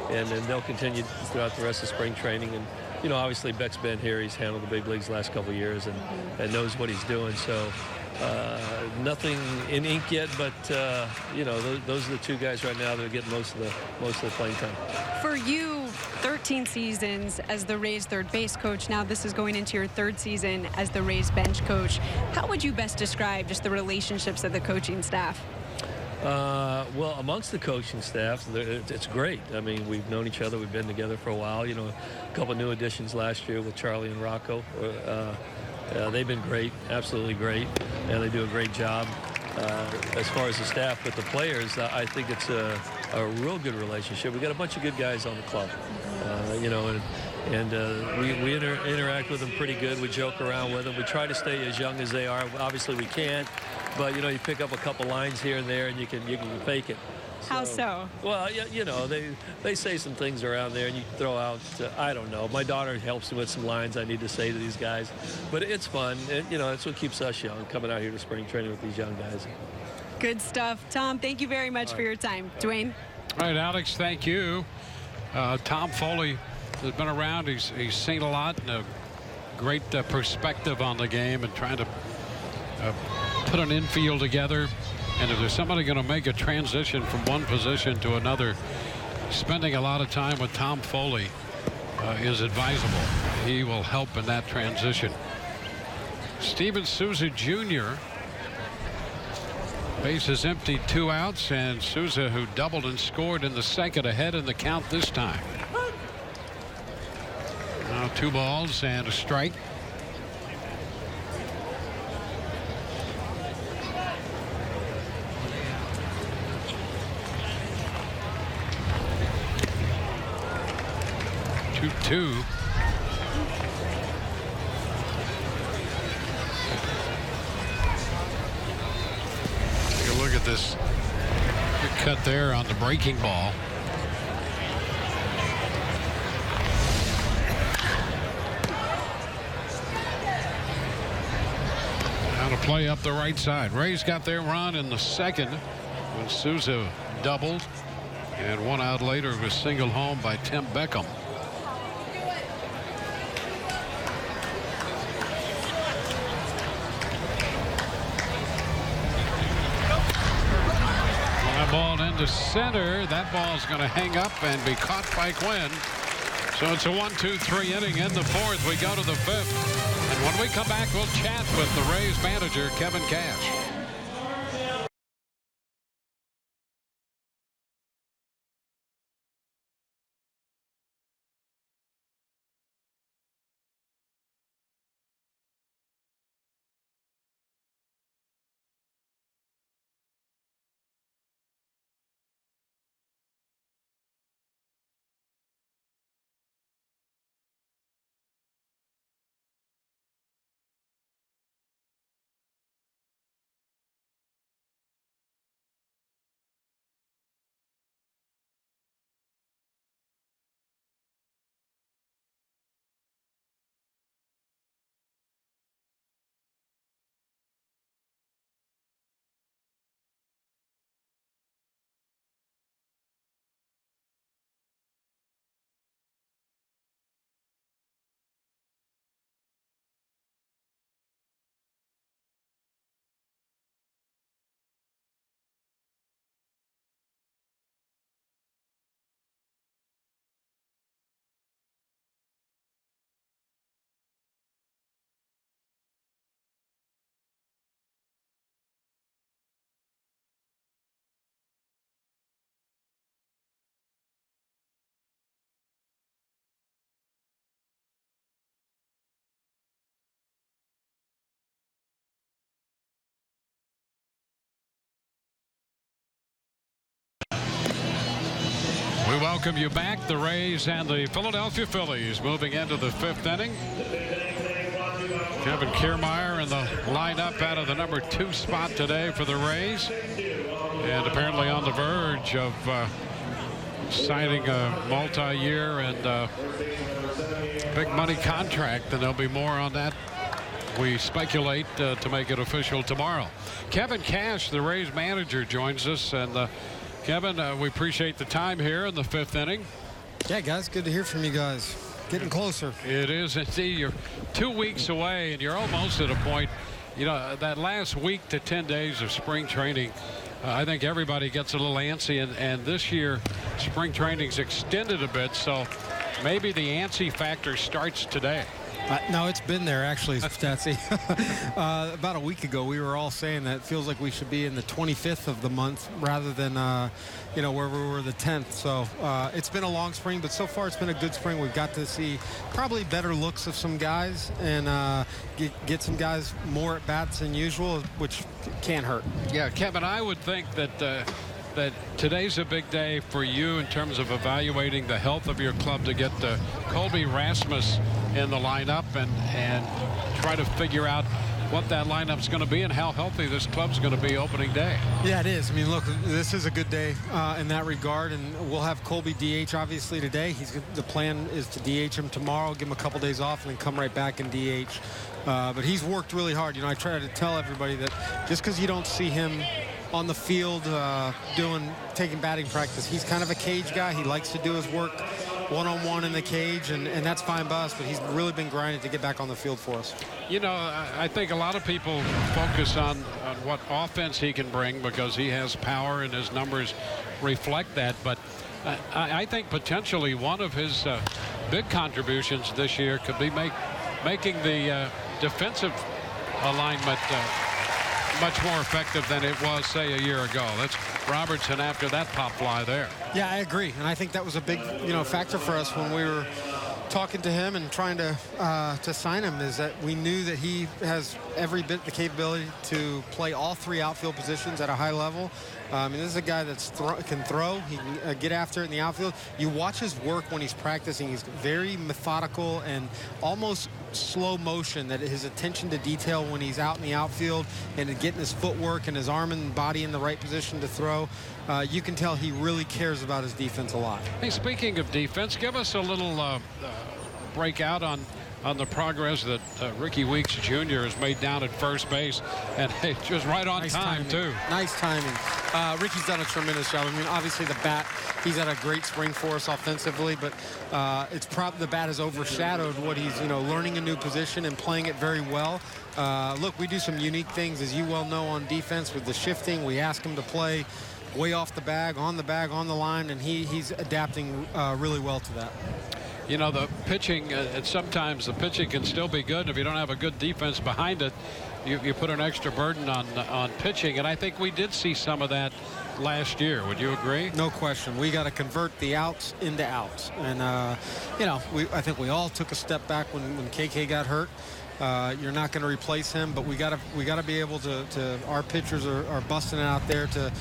and they'll continue throughout the rest of spring training. And, you know, obviously Beck's been here. He's handled the big leagues the last couple of years and knows what he's doing. So nothing in ink yet, but, you know, those are the two guys right now that are getting most of the playing time. For you, 13 seasons as the Rays third base coach. Now this is going into your third season as the Rays bench coach. How would you best describe just the relationships of the coaching staff? Well, amongst the coaching staff, it's great. I mean, we've known each other. We've been together for a while. You know, a couple new additions last year with Charlie and Rocco. They've been great, absolutely great, and they do a great job. As far as the staff, but the players, I think it's a real good relationship. We got a bunch of good guys on the club, you know, and we interact with them pretty good. We joke around with them. We try to stay as young as they are. Obviously, we can't, but you know, you pick up a couple lines here and there, and you can fake it. How so? Well, you know, they say some things around there, and you throw out, I don't know. My daughter helps me with some lines I need to say to these guys. But it's fun, and, you know, that's what keeps us young, coming out here to spring training with these young guys. Good stuff. Tom, thank you very much for your time. Dwayne? All right, Alex, thank you. Tom Foley has been around. He's seen a lot and a great perspective on the game and trying to put an infield together. And if there's somebody going to make a transition from one position to another, spending a lot of time with Tom Foley is advisable. He will help in that transition. Steven Souza Jr. Bases empty, 2 outs, and Souza, who doubled and scored in the second, ahead in the count this time. Now 2 balls and a strike. Two. Take a look at this good cut there on the breaking ball. Now to play up the right side. Rays got their run in the second when Souza doubled, and 1 out later was singled home by Tim Beckham. Ball into center. That ball's going to hang up and be caught by Quinn. So it's a 1-2-3 inning in the 4th. We go to the 5th. And when we come back, we'll chat with the Rays manager, Kevin Cash. We welcome you back. The Rays and the Philadelphia Phillies moving into the 5th inning. Kevin Kiermaier in the lineup out of the number 2 spot today for the Rays, and apparently on the verge of signing a multi-year and big money contract, and there'll be more on that, we speculate, to make it official tomorrow. Kevin Cash, the Rays manager, joins us. And Kevin, we appreciate the time here in the 5th inning. Yeah, guys, good to hear from you guys. Getting closer. It is indeed. You're 2 weeks away, and you're almost at a point, you know, that last week to 10 days of spring training, I think everybody gets a little antsy, and this year spring training's extended a bit, so maybe the antsy factor starts today. No, it's been there, actually, Statsy. About a week ago, we were all saying that it feels like we should be in the 25th of the month rather than, you know, where we were the 10th. So it's been a long spring, but so far it's been a good spring. We've got to see probably better looks of some guys and get some guys more at bats than usual, which can't hurt. Yeah, Kevin, I would think that that today's a big day for you in terms of evaluating the health of your club to get Colby Rasmus in the lineup and try to figure out what that lineup's going to be and how healthy this club's going to be opening day. Yeah, it is. I mean, look, this is a good day in that regard, and we'll have Colby DH obviously today. The plan is to DH him tomorrow, give him a couple days off, and then come right back and DH. But he's worked really hard. You know, I try to tell everybody that just because you don't see him on the field taking batting practice, he's kind of a cage guy. He likes to do his work one-on-one in the cage, and that's fine by us, but he's really been grinding to get back on the field for us. You know, I think a lot of people focus on what offense he can bring because he has power and his numbers reflect that, but I think potentially one of his big contributions this year could be making the defensive alignment much more effective than it was, say, a year ago. That's Robertson after that pop fly there. Yeah, I agree. And I think that was a big, factor for us when we were talking to him and trying to sign him, is that we knew that he has every bit the capability to play all three outfield positions at a high level. This is a guy that can throw. He can get after it in the outfield. You watch his work when he's practicing. He's very methodical and almost slow motion, that his attention to detail when he's out in the outfield and getting his footwork and his arm and body in the right position to throw. You can tell he really cares about his defense a lot. Hey, speaking of defense, give us a little breakout on the progress that Ricky Weeks Jr. has made down at first base, and just right on time too. Nice timing. Ricky's done a tremendous job. I mean, obviously the bat, he's had a great spring for us offensively, but it's probably the bat has overshadowed what he's learning a new position and playing it very well. Look, we do some unique things, as you well know, on defense with the shifting. We ask him to play way off the bag, on the line, and he's adapting really well to that. The pitching, sometimes the pitching can still be good. If you don't have a good defense behind it, you put an extra burden on pitching. And I think we did see some of that last year. Would you agree? No question. We got to convert the outs into outs. And, I think we all took a step back when KK got hurt. You're not going to replace him, but we got to be able to our pitchers are busting it out there to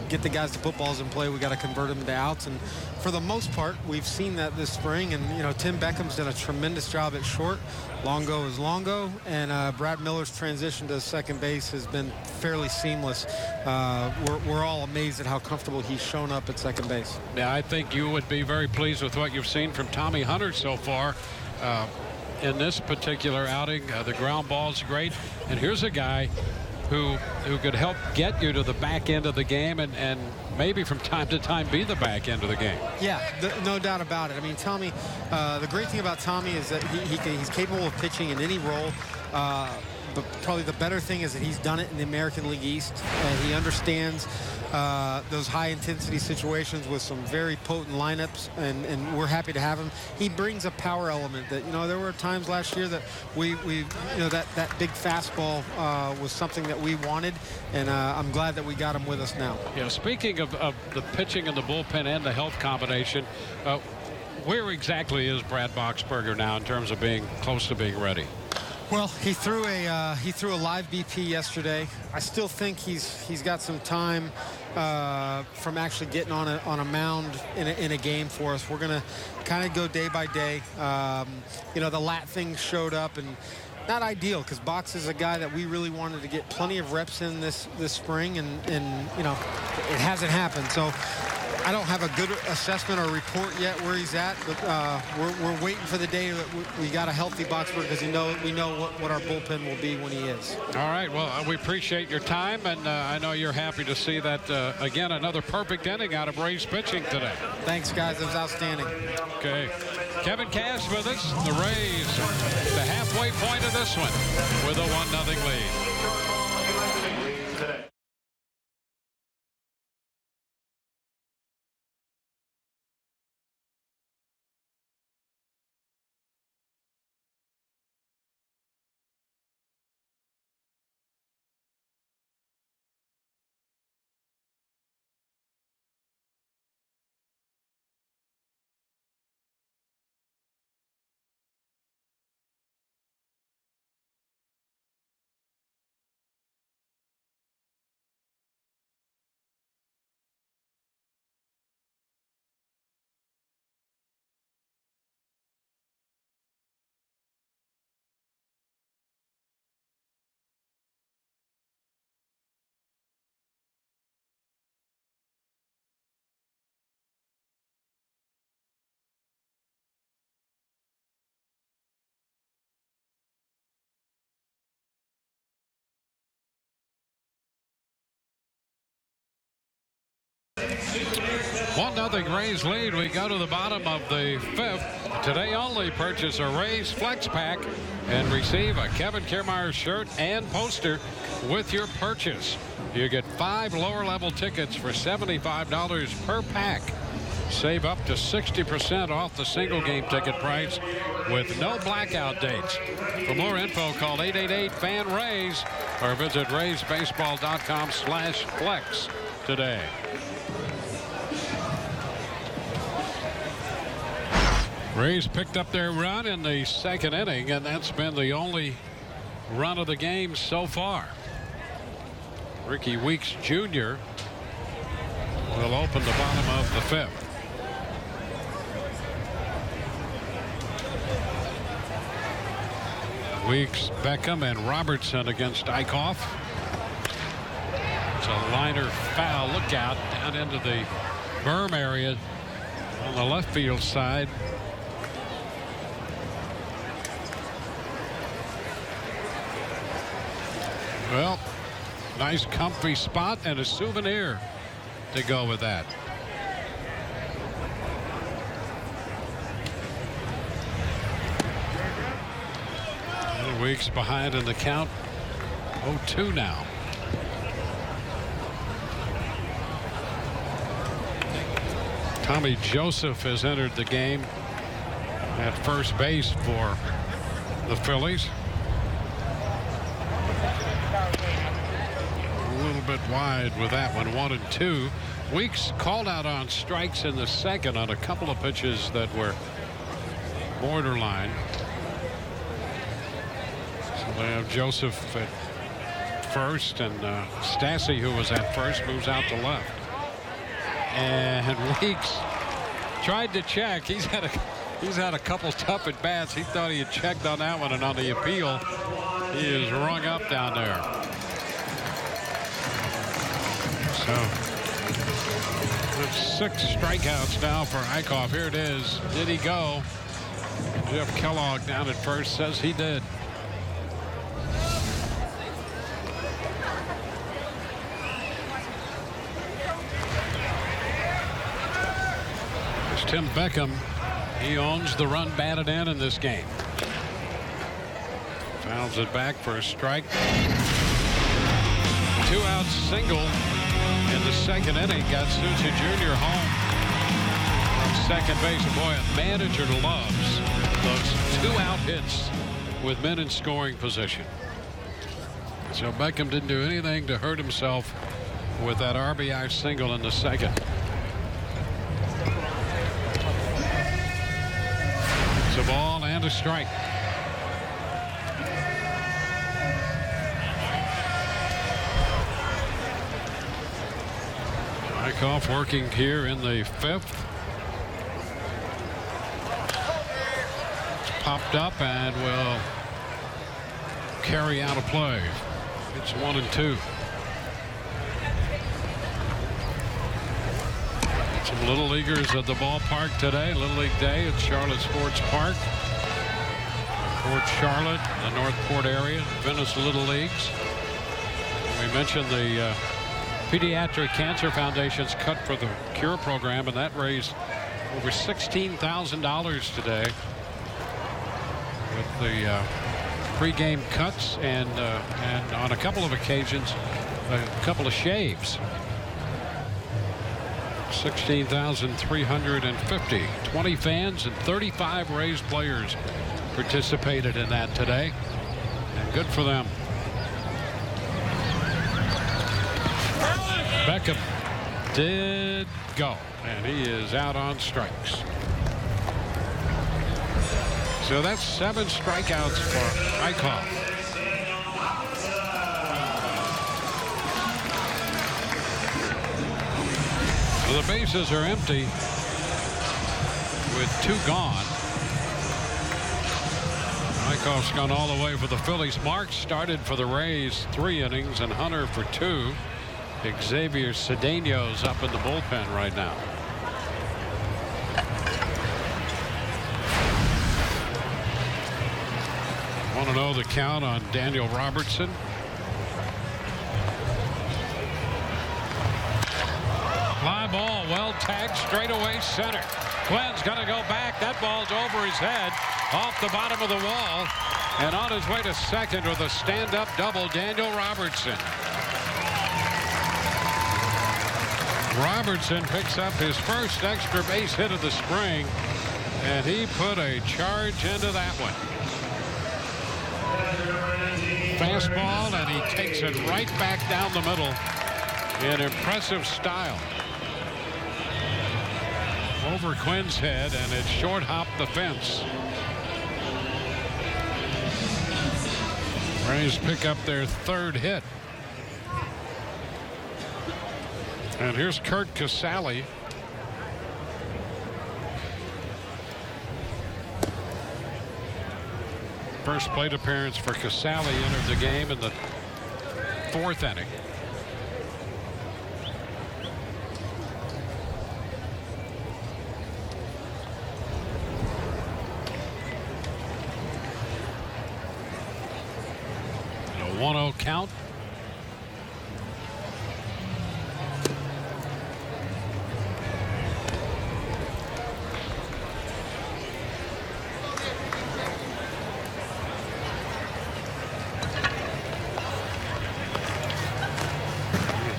get the guys to put balls in play. We got to convert them into outs, and for the most part we've seen that this spring. And Tim Beckham's done a tremendous job at short. Longo is Longo, and Brad Miller's transition to second base has been fairly seamless. We're all amazed at how comfortable he's shown up at second base. Yeah, I think you would be very pleased with what you've seen from Tommy Hunter so far. In this particular outing, the ground ball's great, and here's a guy who could help get you to the back end of the game and maybe from time to time be the back end of the game. Yeah, no doubt about it. I mean, Tommy, the great thing about Tommy is that he's capable of pitching in any role. But probably the better thing is that he's done it in the American League East, and he understands those high-intensity situations with some very potent lineups, and we're happy to have him. He brings a power element that, there were times last year that we that big fastball was something that we wanted, and I'm glad that we got him with us now. Yeah, speaking of the pitching and the bullpen and the health combination, where exactly is Brad Boxberger now in terms of being close to being ready? Well, he threw a live BP yesterday. I still think he's got some time from actually getting on a mound in a game for us. We're gonna kind of go day by day. The lat thing showed up, and not ideal because Box is a guy that we really wanted to get plenty of reps in this spring, and it hasn't happened. So I don't have a good assessment or report yet where he's at, but we're waiting for the day that we got a healthy Boxberger, because we know what our bullpen will be when he is. All right, well, we appreciate your time, and I know you're happy to see that, again, another perfect inning out of Rays pitching today. Thanks, guys. It was outstanding. Okay. Kevin Cash with us. The Rays, the halfway point of this one with a 1-0 lead. One nothing Rays lead. We go to the bottom of the fifth. Today only, purchase a Rays Flex Pack and receive a Kevin Kiermaier shirt and poster with your purchase. You get 5 lower level tickets for $75 per pack. Save up to 60% off the single game ticket price with no blackout dates. For more info, call 888-FAN-RAYS or visit RaysBaseball.com/flex today. Rays picked up their run in the second inning, and that's been the only run of the game so far. Ricky Weeks Jr. will open the bottom of the fifth. Weeks, Beckham, and Robertson against Eichhoff. It's a liner foul. Look out down into the berm area on the left field side. Well, nice comfy spot and a souvenir to go with that. Weeks behind in the count. 0-2 now. Tommy Joseph has entered the game at first base for the Phillies. A little bit wide with that one. 1-2. Weeks called out on strikes in the second on a couple of pitches that were borderline. They have Joseph at first, and Stassi, who was at first, moves out to left. And Weeks tried to check. He's had a couple tough at bats. He thought he had checked on that one, and on the appeal, he is rung up down there. So that's 6 strikeouts now for Eichhoff. Here it is. Did he go? Jeff Kellogg down at first says he did. Tim Beckham, he owns the run batted in this game. Fouls it back for a strike. 2-out single in the second inning got Sousa Jr. home from second base. Boy, a manager loves those 2-out hits with men in scoring position. So Beckham didn't do anything to hurt himself with that RBI single in the second. It's a ball and a strike. Eichhoff working here in the fifth. It's popped up and will carry out a play. It's 1-2. Some Little Leaguers at the ballpark today. Little League Day at Charlotte Sports Park. Port Charlotte, the Northport area, Venice Little Leagues. We mentioned the Pediatric Cancer Foundation's Cut for the Cure program, and that raised over $16,000 today with the pregame cuts and on a couple of occasions a couple of shaves. 16,350. 20 fans and 35 Rays players participated in that today, and good for them. Beckham did go, and he is out on strikes. So that's 7 strikeouts for Eichhoff. The bases are empty with 2 gone. Eichhoff's gone all the way for the Phillies. Marks started for the Rays 3 innings, and Hunter for 2. Xavier Cedeno's up in the bullpen right now. Want to know the count on Daniel Robertson? Fly ball, well tagged, straightaway center. Glenn's going to go back. That ball's over his head, off the bottom of the wall, and on his way to second with a stand-up double, Daniel Robertson. Robertson picks up his first extra base hit of the spring, and he put a charge into that one. Fastball, and he takes it right back down the middle in impressive style. Over Quinn's head, and it short hopped the fence. Rays pick up their 3rd hit. And here's Curt Casale. First plate appearance for Casale entered the game in the 4th inning. A 1-0 count.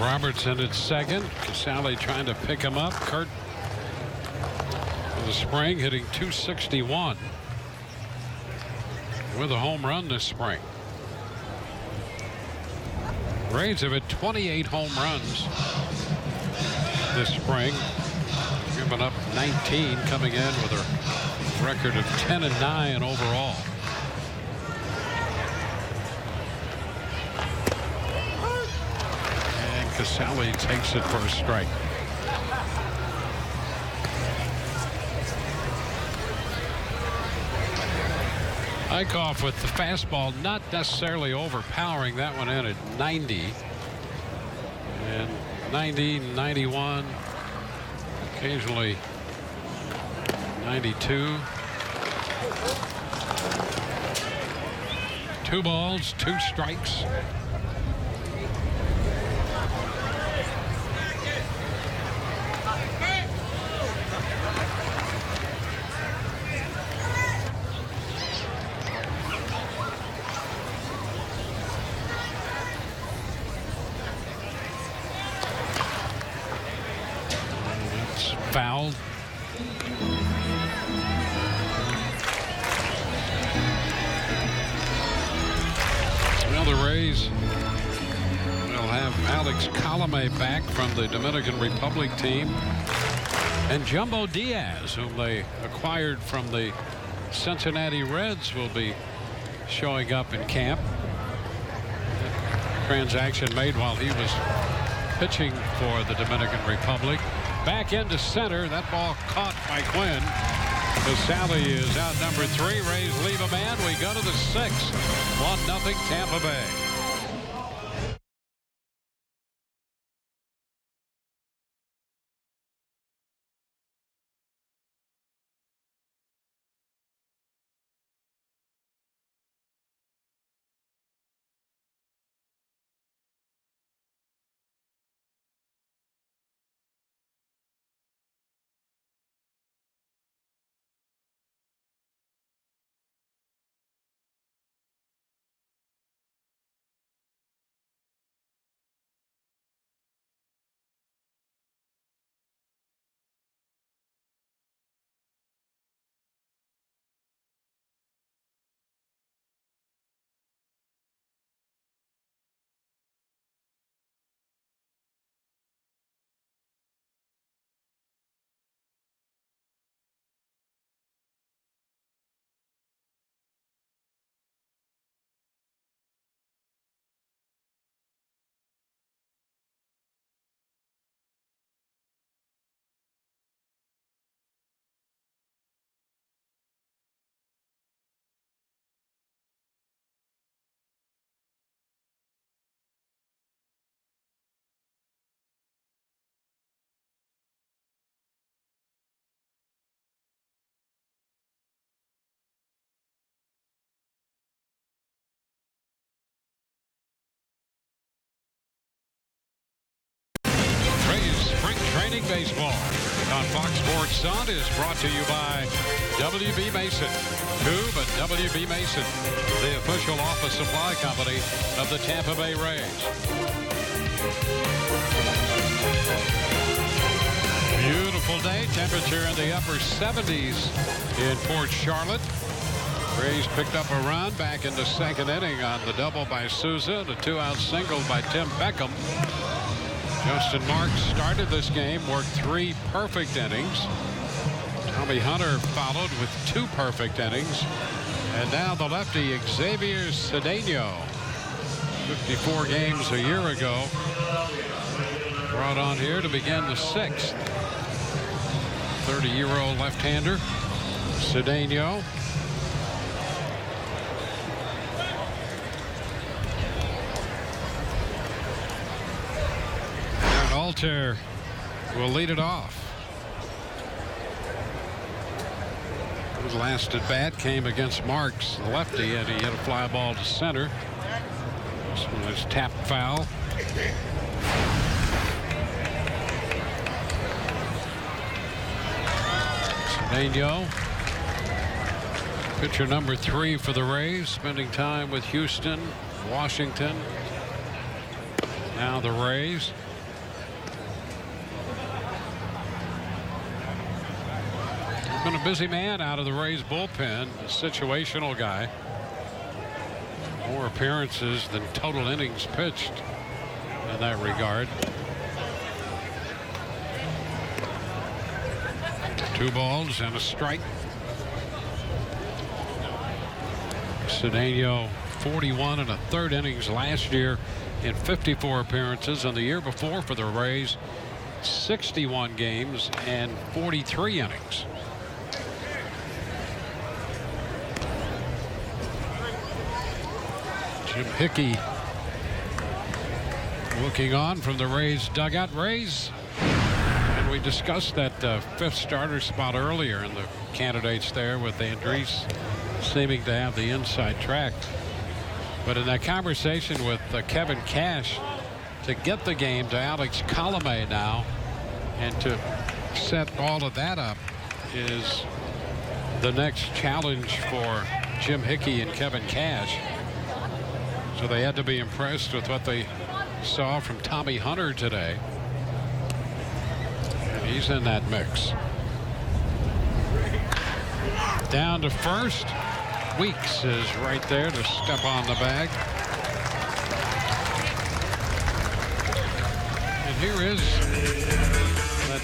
Robertson at second. Casale trying to pick him up. Curt with a spring, hitting .261 with a home run this spring. Rays have hit 28 home runs this spring, giving up 19, coming in with a record of 10-9 overall. Casale takes it for a strike. Eichhoff with the fastball, not necessarily overpowering. That one in at 90. And 90, 91, occasionally 92. 2 balls, 2 strikes. Fouled. Well, the Rays will have Alex Colomé back from the Dominican Republic team, and Jumbo Diaz, whom they acquired from the Cincinnati Reds, will be showing up in camp. Transaction made while he was pitching for the Dominican Republic. Back into center. That ball caught by Quinn. Casale is out number 3. Rays leave a man. We go to the 6th. 1-0 Tampa Bay. Training baseball on Fox Sports Sun is brought to you by W.B. Mason. Who but W.B. Mason, the official office supply company of the Tampa Bay Rays. Beautiful day. Temperature in the upper 70s in Port Charlotte. Rays picked up a run back in the second inning on the double by Souza, the 2-out single by Tim Beckham. Justin Marks started this game, worked 3 perfect innings. Tommy Hunter followed with 2 perfect innings. And now the lefty Xavier Cedeno, 54 games a year ago, brought on here to begin the 6th. 30-year-old left-hander Cedeno. Altair will lead it off. His last at bat came against Marks, the lefty, and he hit a fly ball to center. This one was tapped foul. Cedeno, pitcher number 3 for the Rays, spending time with Houston, Washington, now the Rays. Been a busy man out of the Rays bullpen, a situational guy. More appearances than total innings pitched in that regard. 2 balls and a strike. Cedeno 41 1/3 innings last year in 54 appearances, and the year before for the Rays 61 games and 43 innings. Jim Hickey looking on from the Rays dugout. Rays, and we discussed that 5th starter spot earlier in the candidates there, with Andres seeming to have the inside track. But in that conversation with Kevin Cash, to get the game to Alex Colomé now and to set all of that up is the next challenge for Jim Hickey and Kevin Cash. So they had to be impressed with what they saw from Tommy Hunter today. And he's in that mix. Down to first. Weeks is right there to step on the bag. And here is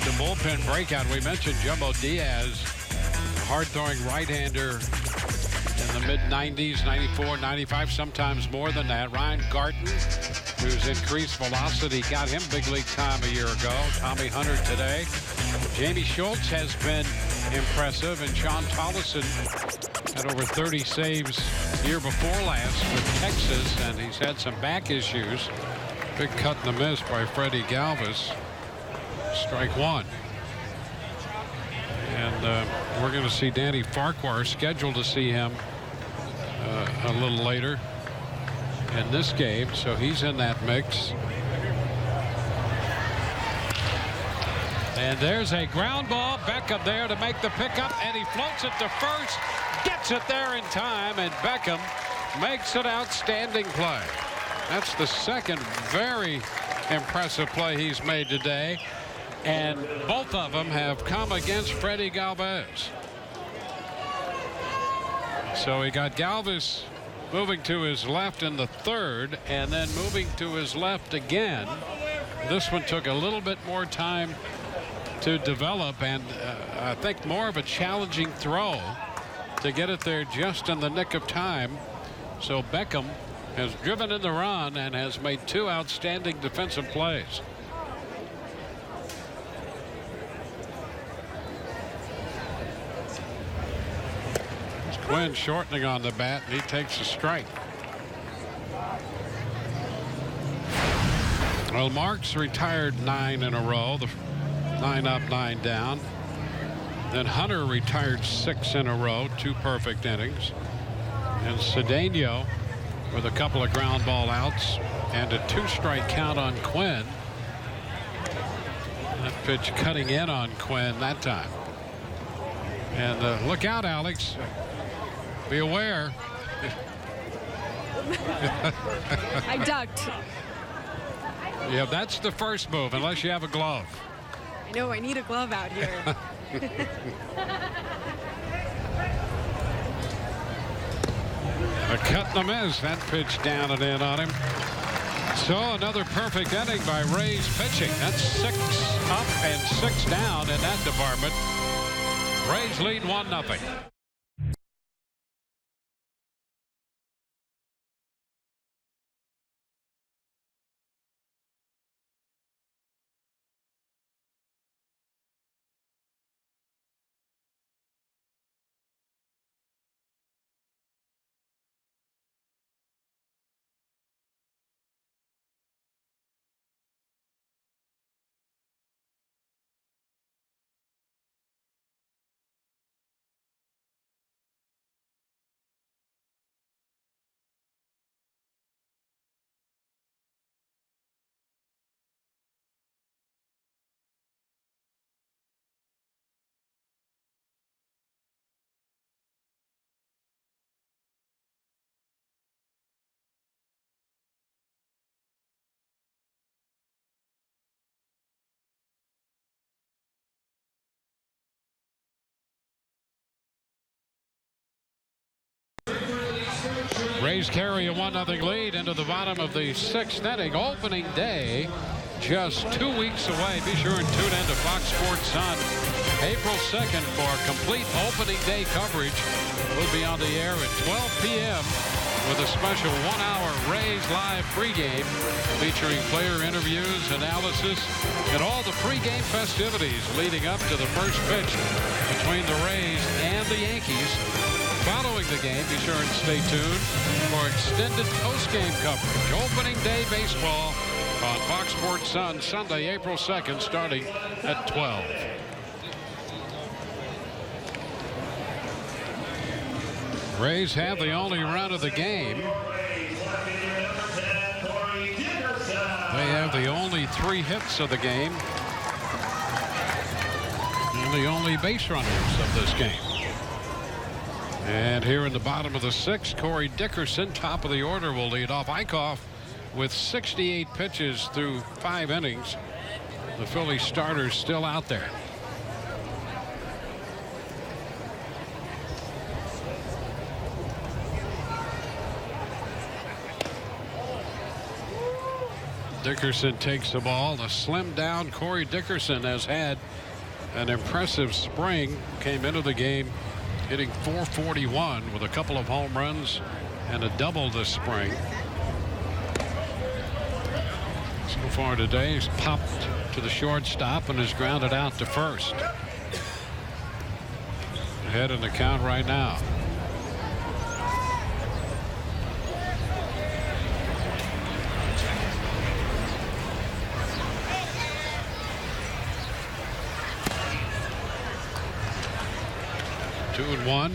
the bullpen breakout. We mentioned Jumbo Diaz, hard-throwing right-hander in the mid-90s, 94, 95, sometimes more than that. Ryan Garten, whose increased velocity got him big league time a year ago. Tommy Hunter today. Jamie Schultz has been impressive, and Sean Tollison had over 30 saves year before last with Texas, and he's had some back issues. Big cut and a miss by Freddie Galvis. Strike 1. And we're going to see Danny Farquhar, scheduled to see him a little later in this game, so he's in that mix. And there's a ground ball. Beckham there to make the pickup, and he floats it to first, gets it there in time, and Beckham makes an outstanding play. That's the second very impressive play he's made today, and both of them have come against Freddie Galvis. So he got Galvis moving to his left in the third, and then moving to his left again. This one took a little bit more time to develop, and I think more of a challenging throw to get it there just in the nick of time. So Beckham has driven in the run and has made 2 outstanding defensive plays. Quinn shortening on the bat, and he takes a strike. Well, Marks retired 9 in a row, the 9 up, 9 down. Then Hunter retired 6 in a row, 2 perfect innings. And Cedeno with a couple of ground ball outs and a 2-strike count on Quinn. That pitch cutting in on Quinn that time. And look out, Alex. Be aware. I ducked. Yeah, that's the first move, unless you have a glove. I know, I need a glove out here. A cut and a miss. That pitch down and in on him. So another perfect inning by Rays pitching. That's 6 up and 6 down in that department. Rays lead 1-0. Rays carry a 1-0 lead into the bottom of the 6th inning. Opening day just 2 weeks away. Be sure and tune in to Fox Sports Sun April 2nd for complete opening day coverage. We'll be on the air at 12 p.m. with a special 1-hour Rays live pregame featuring player interviews, analysis, and all the pregame festivities leading up to the first pitch between the Rays and the Yankees. Following the game, be sure and stay tuned for extended post-game coverage. Opening day baseball on Fox Sports Sun Sunday, April 2nd, starting at 12. Rays have the only run of the game. They have the only 3 hits of the game and the only base runners of this game. And here in the bottom of the 6th, Corey Dickerson, top of the order, will lead off. Eichhoff with 68 pitches through 5 innings. The Phillies starters still out there. Dickerson takes the ball. The slimmed down Corey Dickerson has had an impressive spring. Came into the game hitting .441 with a couple of home runs and a double this spring. So far today, he's popped to the shortstop and is grounded out to first. Ahead in the count right now. Two and one.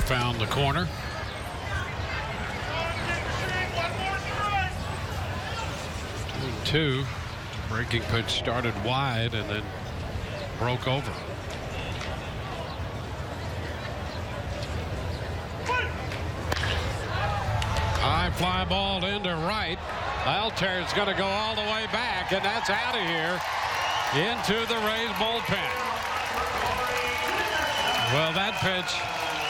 Found the corner. Two. Breaking pitch started wide and then broke over. High fly ball into right. Alter's going to go all the way back, and that's out of here into the Rays bullpen. Well, that pitch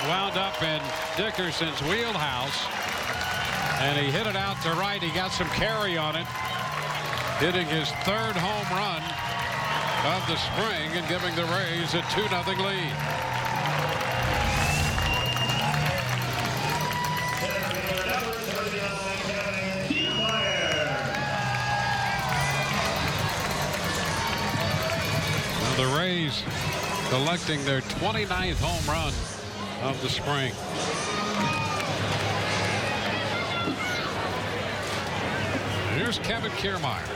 wound up in Dickerson's wheelhouse, and he hit it out to right. He got some carry on it, hitting his 3rd home run of the spring and giving the Rays a 2-0 lead. Now the Rays collecting their 29th home run of the spring. Here's Kevin Kiermaier.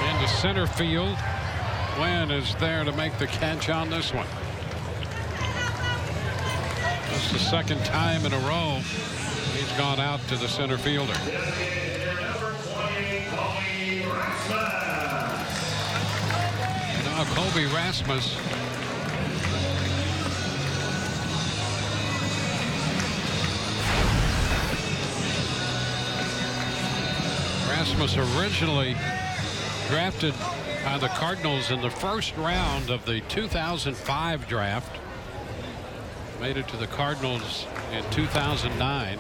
Into center field. Wynn is there to make the catch on this one. That's the 2nd time in a row he's gone out to the center fielder. And now Colby Rasmus. Rasmus originally drafted by the Cardinals in the first round of the 2005 draft. Made it to the Cardinals in 2009.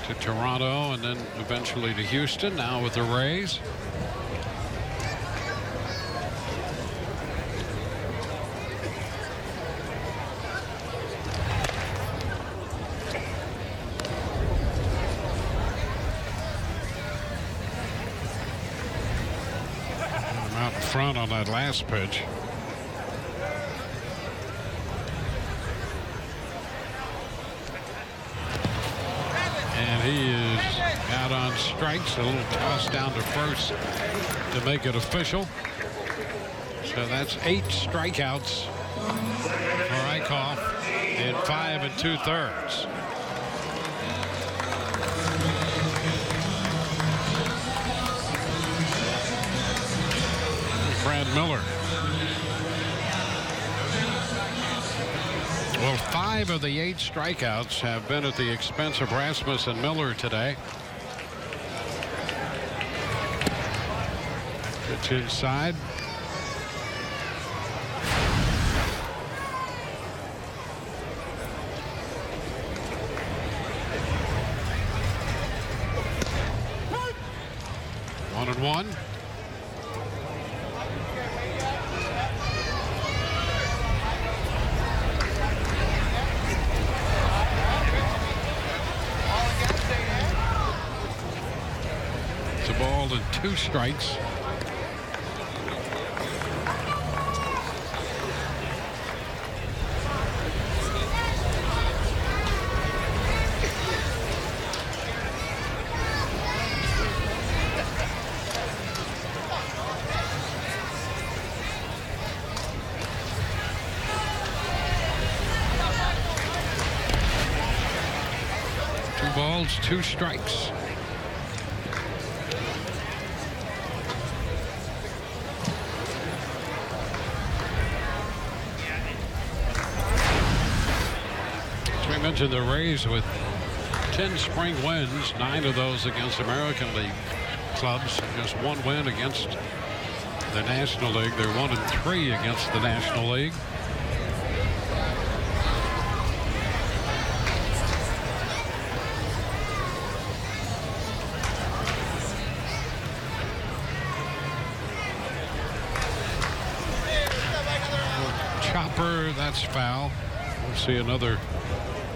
To Toronto and then eventually to Houston, now with the Rays. Out in front on that last pitch. And he is out on strikes. A little toss down to first to make it official. So that's 8 strikeouts for Eichhoff in 5 2/3. Brad Miller. Well, 5 of the 8 strikeouts have been at the expense of Rasmus and Miller today. Pitch inside. One and one. Ball and 2 strikes. Two balls, 2 strikes. Mentioned the Rays with 10 spring wins, 9 of those against American League clubs, just 1 win against the National League. They're 1 and 3 against the National League. Chopper, that's foul. We'll see another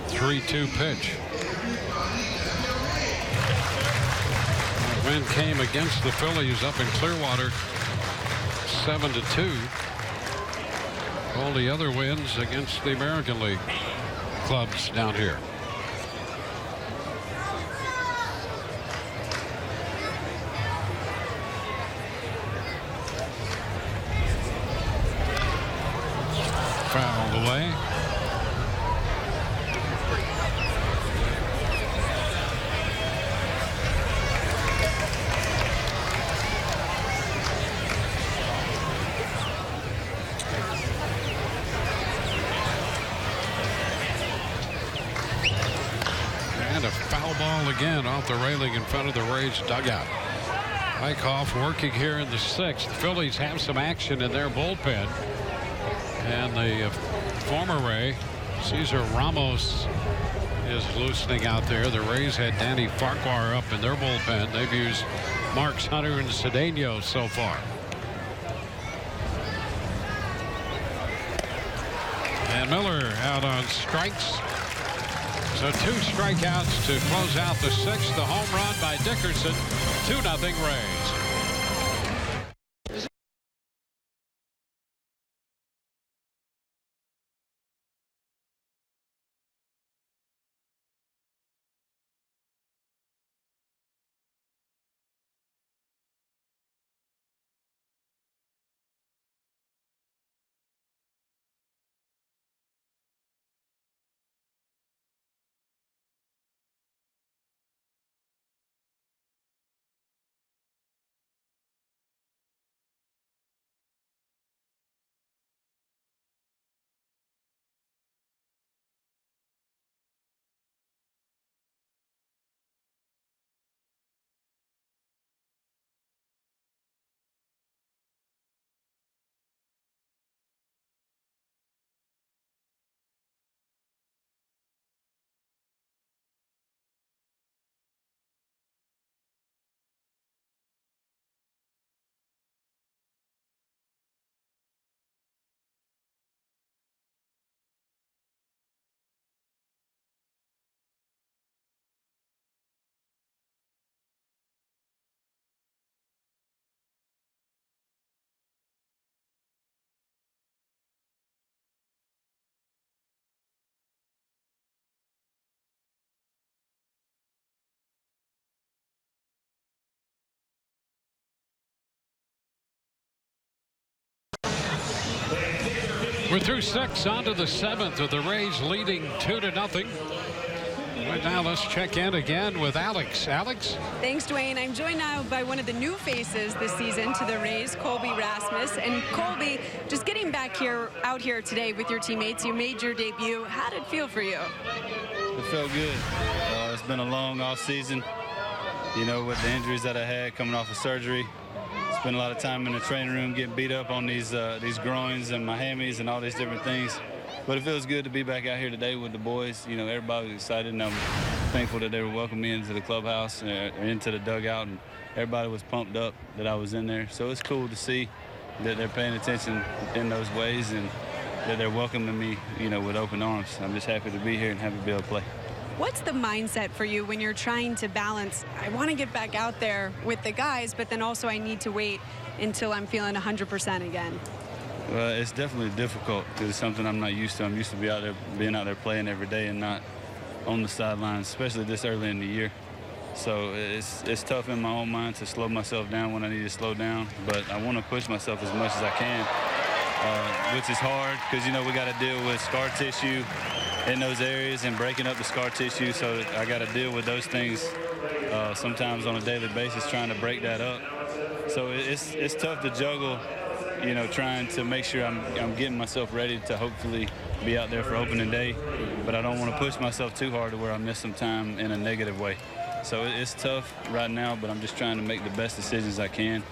3-2 pitch. The win came against the Phillies up in Clearwater, 7-2. All the other wins against the American League clubs down here. Fouled away. Again off the railing in front of the Rays dugout. Eichhoff working here in the 6th. The Phillies have some action in their bullpen. And the former Ray, Cesar Ramos, is loosening out there. The Rays had Danny Farquhar up in their bullpen. They've used Marks, Hunter, and Cedeno so far. And Miller out on strikes. So 2 strikeouts to close out the 6th. The home run by Dickerson. 2-0 Rays. We're through 6, on to the 7th with the Rays leading 2-0. Right now, let's check in again with Alex. Alex? Thanks, Dwayne. I'm joined now by one of the new faces this season to the Rays, Colby Rasmus. And Colby, just getting back out here today with your teammates, you made your debut. How did it feel for you? It felt good. It's been a long off season, you know, with the injuries that I had coming off of surgery. Spent a lot of time in the training room getting beat up on these groins and my hammies and all these different things. But it feels good to be back out here today with the boys. You know, everybody was excited, and I'm thankful that they were welcoming me into the clubhouse or into the dugout, and everybody was pumped up that I was in there. So it's cool to see that they're paying attention in those ways and that they're welcoming me, you know, with open arms. I'm just happy to be here and happy to be able to play. What's the mindset for you when you're trying to balance, I want to get back out there with the guys, but then also I need to wait until I'm feeling 100% again? Well, it's definitely difficult because it's something I'm not used to. I'm used to being out there playing every day and not on the sidelines, especially this early in the year. So it's tough in my own mind to slow myself down when I need to slow down, but I want to push myself as much as I can, which is hard because, you know, we got to deal with scar tissue in those areas and breaking up the scar tissue. So I got to deal with those things sometimes on a daily basis, trying to break that up. So it's tough to juggle, you know, trying to make sure I'm getting myself ready to hopefully be out there for opening day, but I don't want to push myself too hard to where I miss some time in a negative way. So it's tough right now, but I'm just trying to make the best decisions I can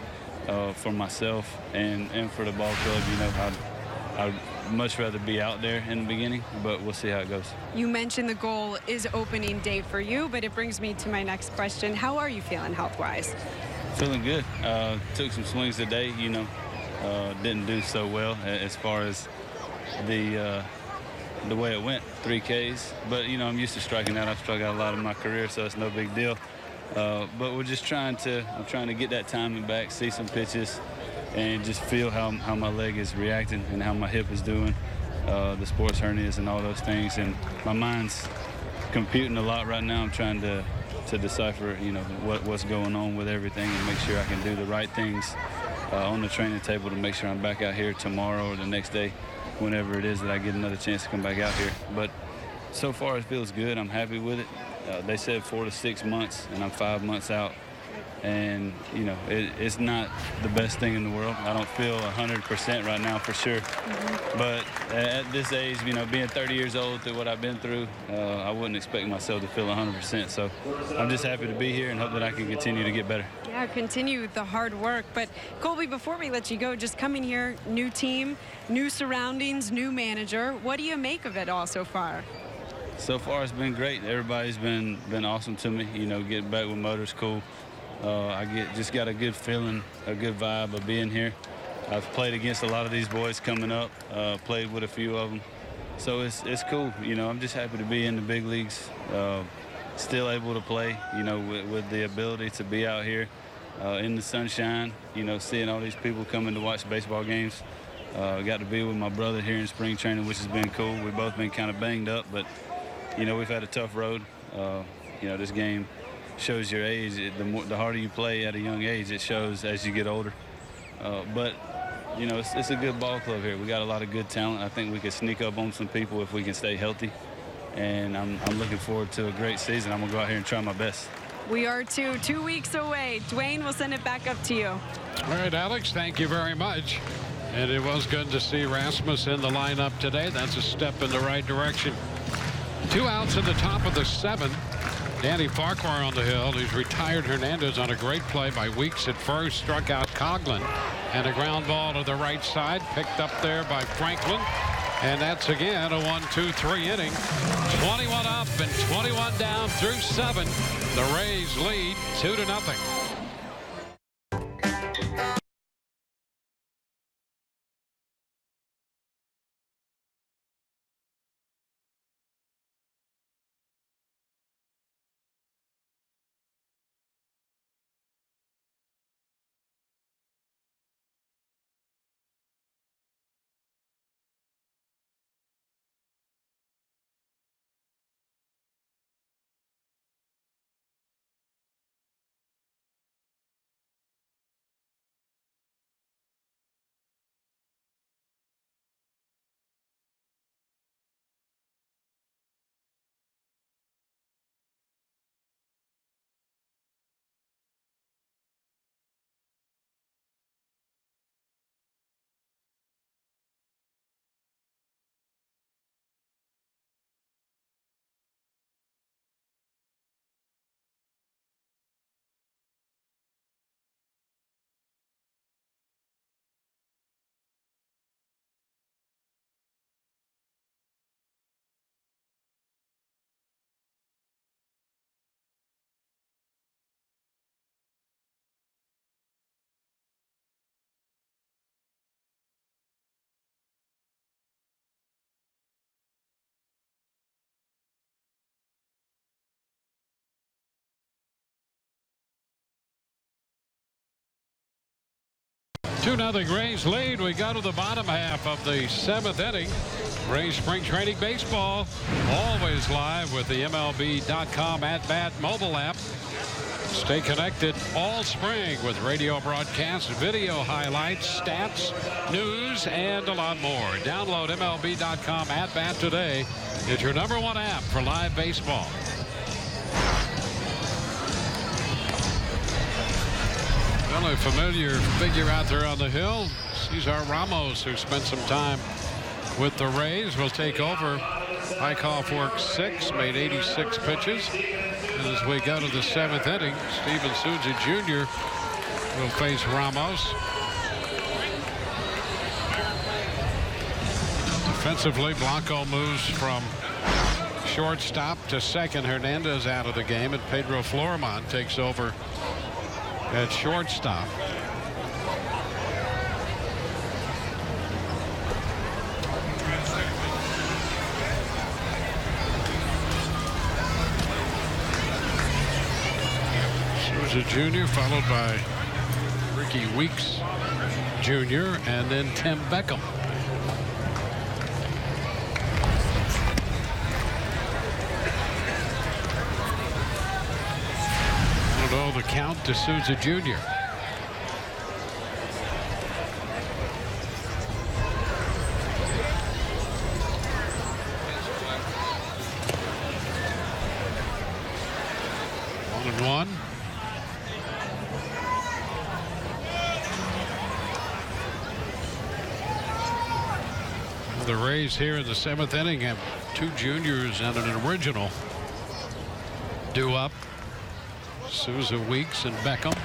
for myself and for the ball club. You know, I'd much rather be out there in the beginning, but we'll see how it goes. You mentioned the goal is opening day for you, but it brings me to my next question. How are you feeling health-wise? Feeling good. Took some swings today, you know. Didn't do so well as far as the way it went, 3 Ks. But, you know, I'm used to striking out. I've struck out a lot in my career, so it's no big deal. But we're just I'm trying to get that timing back, see some pitches, and just feel how my leg is reacting and how my hip is doing, the sports hernias and all those things. And my mind's computing a lot right now. I'm trying to decipher, you know, what's going on with everything and make sure I can do the right things on the training table to make sure I'm back out here tomorrow or the next day, whenever it is that I get another chance to come back out here. But so far it feels good. I'm happy with it. They said 4 to 6 months, and I'm 5 months out. And, you know, it's not the best thing in the world. I don't feel 100% right now for sure. But at this age, you know, being 30 years old through what I've been through, I wouldn't expect myself to feel 100%. So I'm just happy to be here and hope that I can continue to get better. Yeah, continue the hard work. But, Colby, before we let you go, just coming here, new team, new surroundings, new manager. What do you make of it all so far? So far, it's been great. Everybody's been awesome to me. You know, getting back with Motor's cool. I just got a good feeling, a good vibe of being here. I've played against a lot of these boys coming up, played with a few of them. So it's cool. You know, I'm just happy to be in the big leagues, still able to play, you know, with the ability to be out here in the sunshine, you know, seeing all these people coming to watch baseball games. Got to be with my brother here in spring training, which has been cool. We've both been kind of banged up, but, you know, we've had a tough road. You know, this game shows your age. The harder you play at a young age, it shows as you get older. But, you know, it's a good ball club here. We got a lot of good talent. I think we could sneak up on some people if we can stay healthy. And I'm looking forward to a great season. I'm going to go out here and try my best. We are too. 2 weeks away. Dwayne, we'll send it back up to you. All right, Alex, thank you very much. And it was good to see Rasmus in the lineup today. That's a step in the right direction. 2 outs in the top of the 7th. Danny Farquhar on the hill. He's retired Hernandez on a great play by Weeks at first. Struck out Coughlin. And a ground ball to the right side. Picked up there by Franklin. And that's again a 1-2-3 inning. 21 up and 21 down through 7. The Rays lead 2-0. 2-0 Rays lead. We go to the bottom half of the 7th inning. Rays spring training baseball always live with the MLB.com at-bat mobile app. Stay connected all spring with radio broadcasts, video highlights, stats, news, and a lot more. Download MLB.com at-bat today. It's your #1 app for live baseball. Well, a familiar figure out there on the hill, Cesar Ramos, who spent some time with the Rays, will take over. Eichhoff worked 6, made 86 pitches. And as we go to the 7th inning, Steven Souza Jr. will face Ramos. Defensively, Blanco moves from shortstop to second. Hernandez out of the game, and Pedro Florimon takes over at shortstop. Souza Jr. followed by Ricky Weeks Jr. and then Tim Beckham. The count to Souza Jr. One and one. The Rays here in the 7th inning have 2 juniors and an original due up. Souza, Weeks, and Beckham.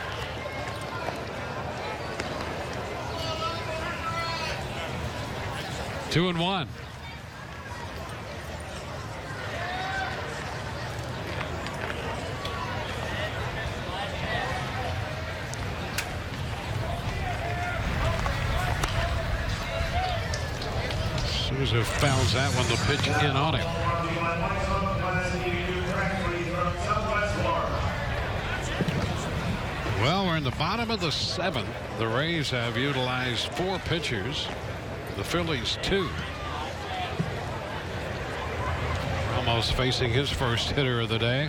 Two and one. Souza fouls that one. The pitch in on him. Well, we're in the bottom of the 7th. The Rays have utilized 4 pitchers. The Phillies 2. Ramos facing his first hitter of the day.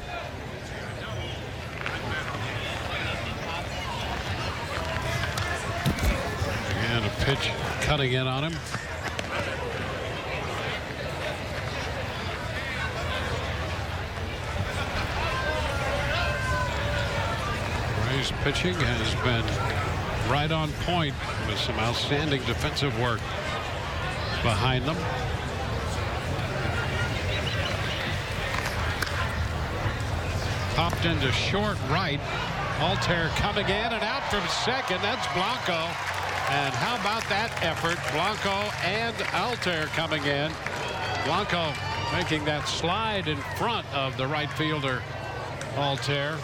And a pitch cutting in on him. Pitching has been right on point with some outstanding defensive work behind them. Popped into short right. Altair coming in and out from second. That's Blanco. And how about that effort? Blanco and Altair coming in. Blanco making that slide in front of the right fielder, Altair.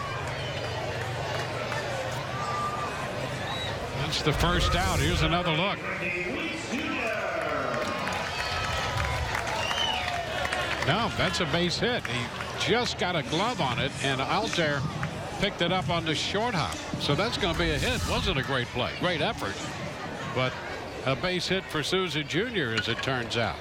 That's the first out. Here's another look. No, that's a base hit. He just got a glove on it, and Altair picked it up on the short hop. So that's going to be a hit. Wasn't a great play. Great effort. But a base hit for Souza Jr. as it turns out.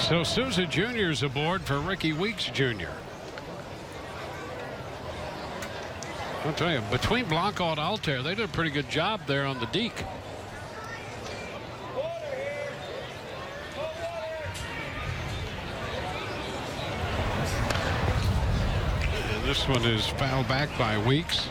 So Souza Jr. is aboard for Ricky Weeks Jr. I'll tell you, between Blanco and Altair, they did a pretty good job there on the deke. And this one is fouled back by Weeks.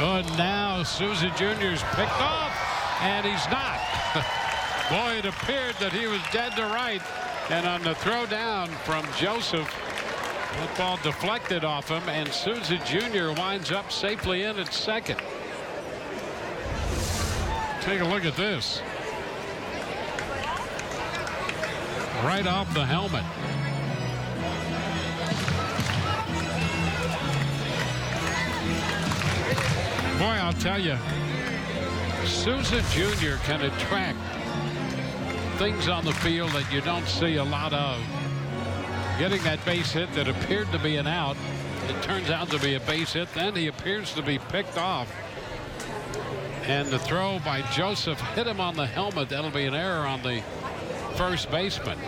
Oh, now Souza Jr.'s picked off, and he's not. Boy, it appeared that he was dead to right, and on the throw down from Joseph, that ball deflected off him, and Souza Jr. winds up safely in at second. Take a look at this. Right off the helmet. Boy, I'll tell you, Souza Jr. can attract things on the field that you don't see a lot of. Getting that base hit that appeared to be an out, it turns out to be a base hit. Then he appears to be picked off. And the throw by Joseph hit him on the helmet. That'll be an error on the first baseman.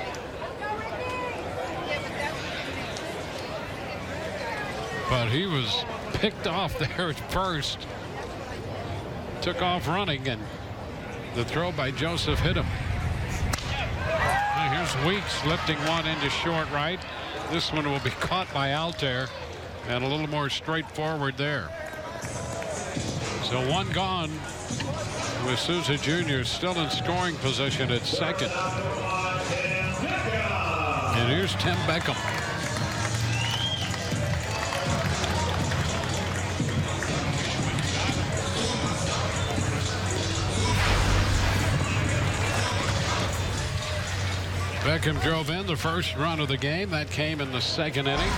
But he was picked off there at first. Took off running, and the throw by Joseph hit him. Now here's Weeks lifting one into short right. This one will be caught by Altair, and a little more straightforward there. So one gone with Souza Jr. still in scoring position at second. And here's Tim Beckham. Beckham drove in the first run of the game. That came in the second inning.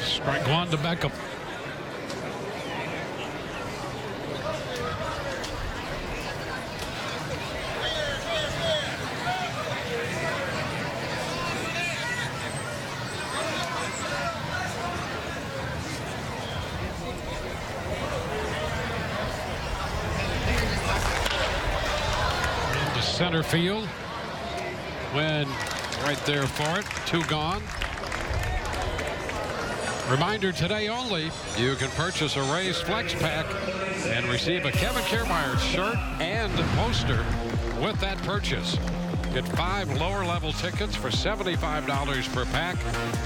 Strike one to Beckham. Into center field. Wynn right there for it. Two gone. Reminder today only, you can purchase a Rays Flex Pack and receive a Kevin Kiermaier shirt and poster with that purchase. Get 5 lower level tickets for $75 per pack.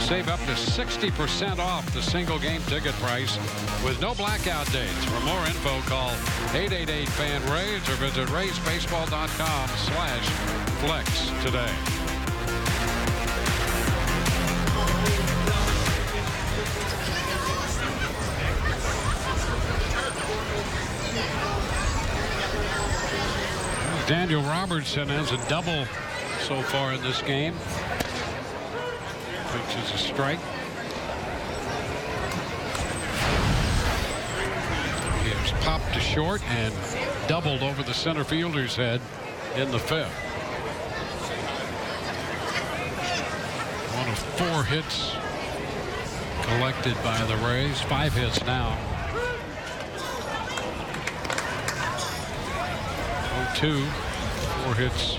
Save up to 60% off the single game ticket price with no blackout dates. For more info, call 888-FAN-RAYS or visit raysbaseball.com/flex today. Daniel Robertson has a double so far in this game. Which is a strike. He was popped to short and doubled over the center fielder's head in the fifth. One of 4 hits collected by the Rays. 5 hits now. 0-2. 4 hits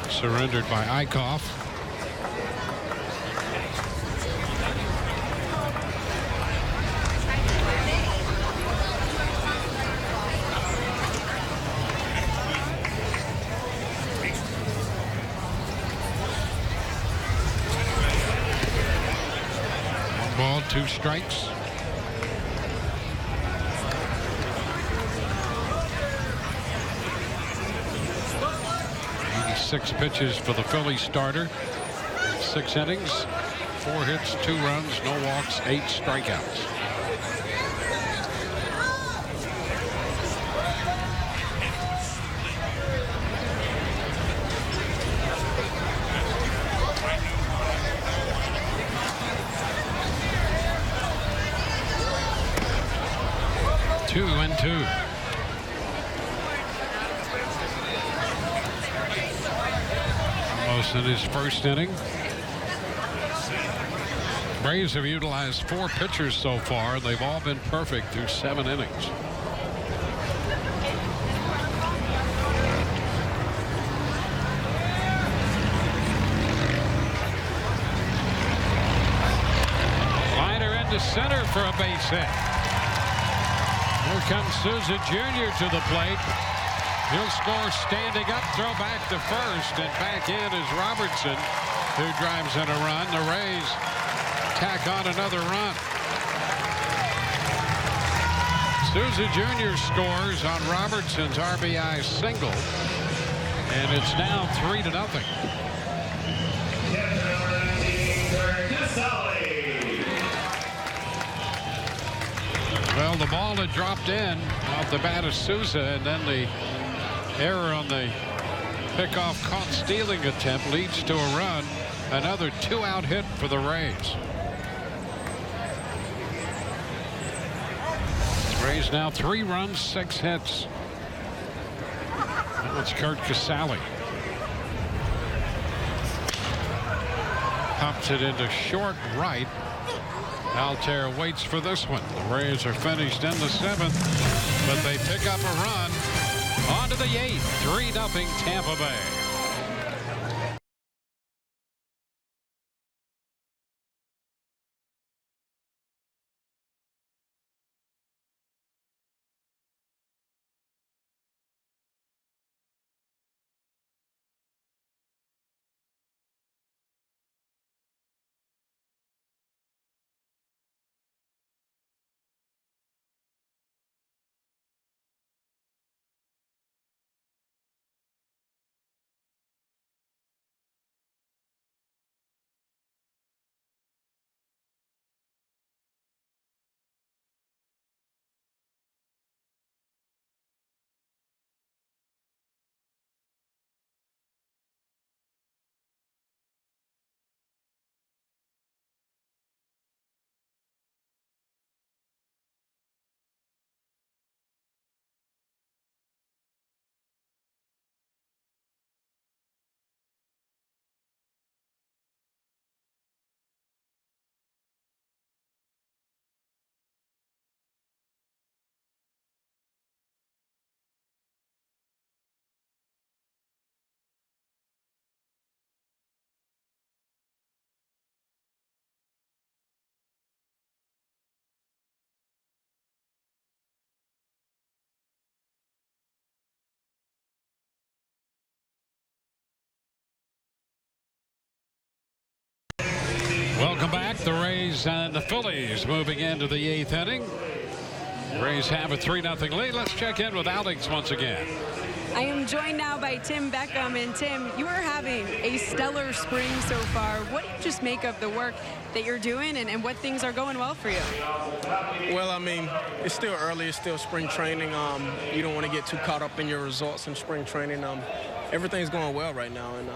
surrendered by Eichhoff. One ball, 2 strikes. 6 pitches for the Phillies starter. 6 innings, 4 hits, 2 runs, no walks, 8 strikeouts. Two and two. In his first inning. Braves have utilized 4 pitchers so far. They've all been perfect through 7 innings. center for a base hit. Here comes Souza Jr. to the plate. He'll score standing up, throw back to first, and back in is Robertson, who drives in a run. The Rays tack on another run. Souza Jr. scores on Robertson's RBI single, and it's now 3-0. Well, the ball had dropped in off the bat of Souza, and then the error on the pickoff caught stealing attempt leads to a run. Another 2-out hit for the Rays. Rays now 3 runs, 6 hits. Now it's Kurt Casale. Pops it into short right. Altair waits for this one. The Rays are finished in the 7th, but they pick up a run. On to the 8th, 3-0 Tampa Bay. Welcome back. The Rays and the Phillies moving into the 8th inning. Rays have a 3-0 lead. Let's check in with Alex once again. I am joined now by Tim Beckham. And Tim, you are having a stellar spring so far. What do you just make of the work that you're doing and what things are going well for you? Well, I mean, it's still early. It's still spring training. You don't want to get too caught up in your results in spring training. Everything's going well right now. And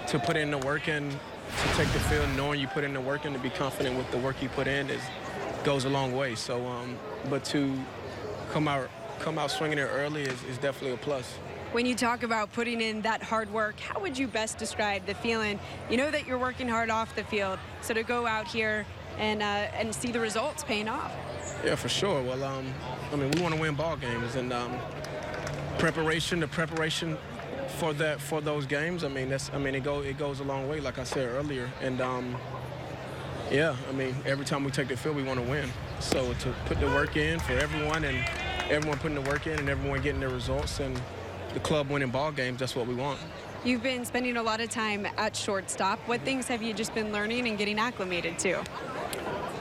to put in the work and to take the field, knowing you put in the work and to be confident with the work you put in goes a long way. So, but to come out swinging it early is definitely a plus. When you talk about putting in that hard work, how would you best describe the feeling? You know that you're working hard off the field, so to go out here and see the results paying off. Yeah, for sure. Well, I mean, we want to win ball games, and the preparation for those games. I mean, it goes a long way, like I said earlier. And yeah, I mean, every time we take the field, we want to win. So to put the work in for everyone, and everyone putting the work in, and everyone getting their results, and the club winning ball games, that's what we want. You've been spending a lot of time at shortstop. What things have you just been learning and getting acclimated to?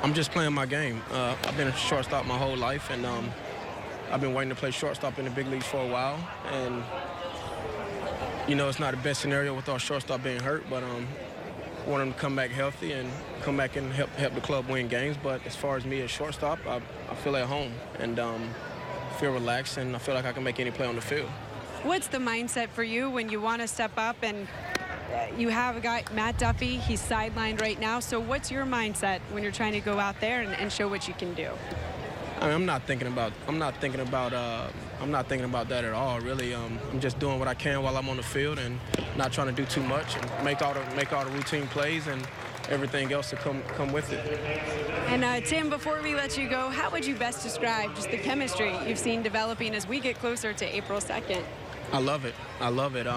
I'm just playing my game. I've been a shortstop my whole life, and I've been waiting to play shortstop in the big leagues for a while. And you know, it's not the best scenario with our shortstop being hurt, but I want him to come back healthy and come back and help the club win games. But as far as me as shortstop, I feel at home and feel relaxed, and I feel like I can make any play on the field. What's the mindset for you when you want to step up and you have a guy, Matt Duffy, he's sidelined right now. So what's your mindset when you're trying to go out there and show what you can do? I mean, I'm not thinking about that at all, really. I'm just doing what I can while I'm on the field and not trying to do too much and make all the routine plays and everything else to come with it. And Tim, before we let you go, how would you best describe just the chemistry you've seen developing as we get closer to April 2nd? I love it. I love it.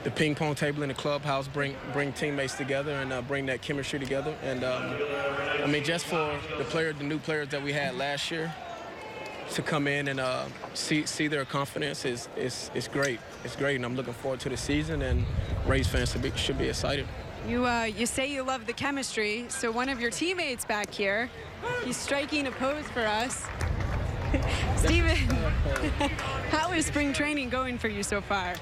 the ping pong table in the clubhouse, bring teammates together and bring that chemistry together. And I mean, just for the new players that we had last year to come in and see their confidence is great. It's great, and I'm looking forward to the season. And Rays fans should be excited. You say you love the chemistry, so one of your teammates back here, he's striking a pose for us. Steven, how is spring training going for you so far?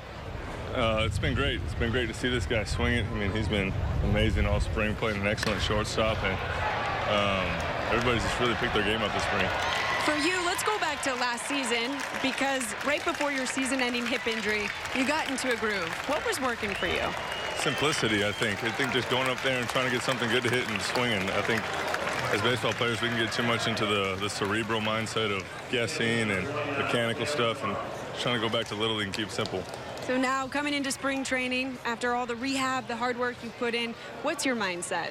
It's been great. It's been great to see this guy swing it. I mean, he's been amazing all spring, playing an excellent shortstop, and everybody's just really picked their game up this spring. For you, let's go back to last season, because right before your season-ending hip injury, you got into a groove. What was working for you? Simplicity, I think. I think just going up there and trying to get something good to hit and swinging. I think as baseball players, we can get too much into the cerebral mindset of guessing and mechanical stuff, and trying to go back to Little League and keep it simple. So now, coming into spring training, after all the rehab, the hard work you put in, what's your mindset?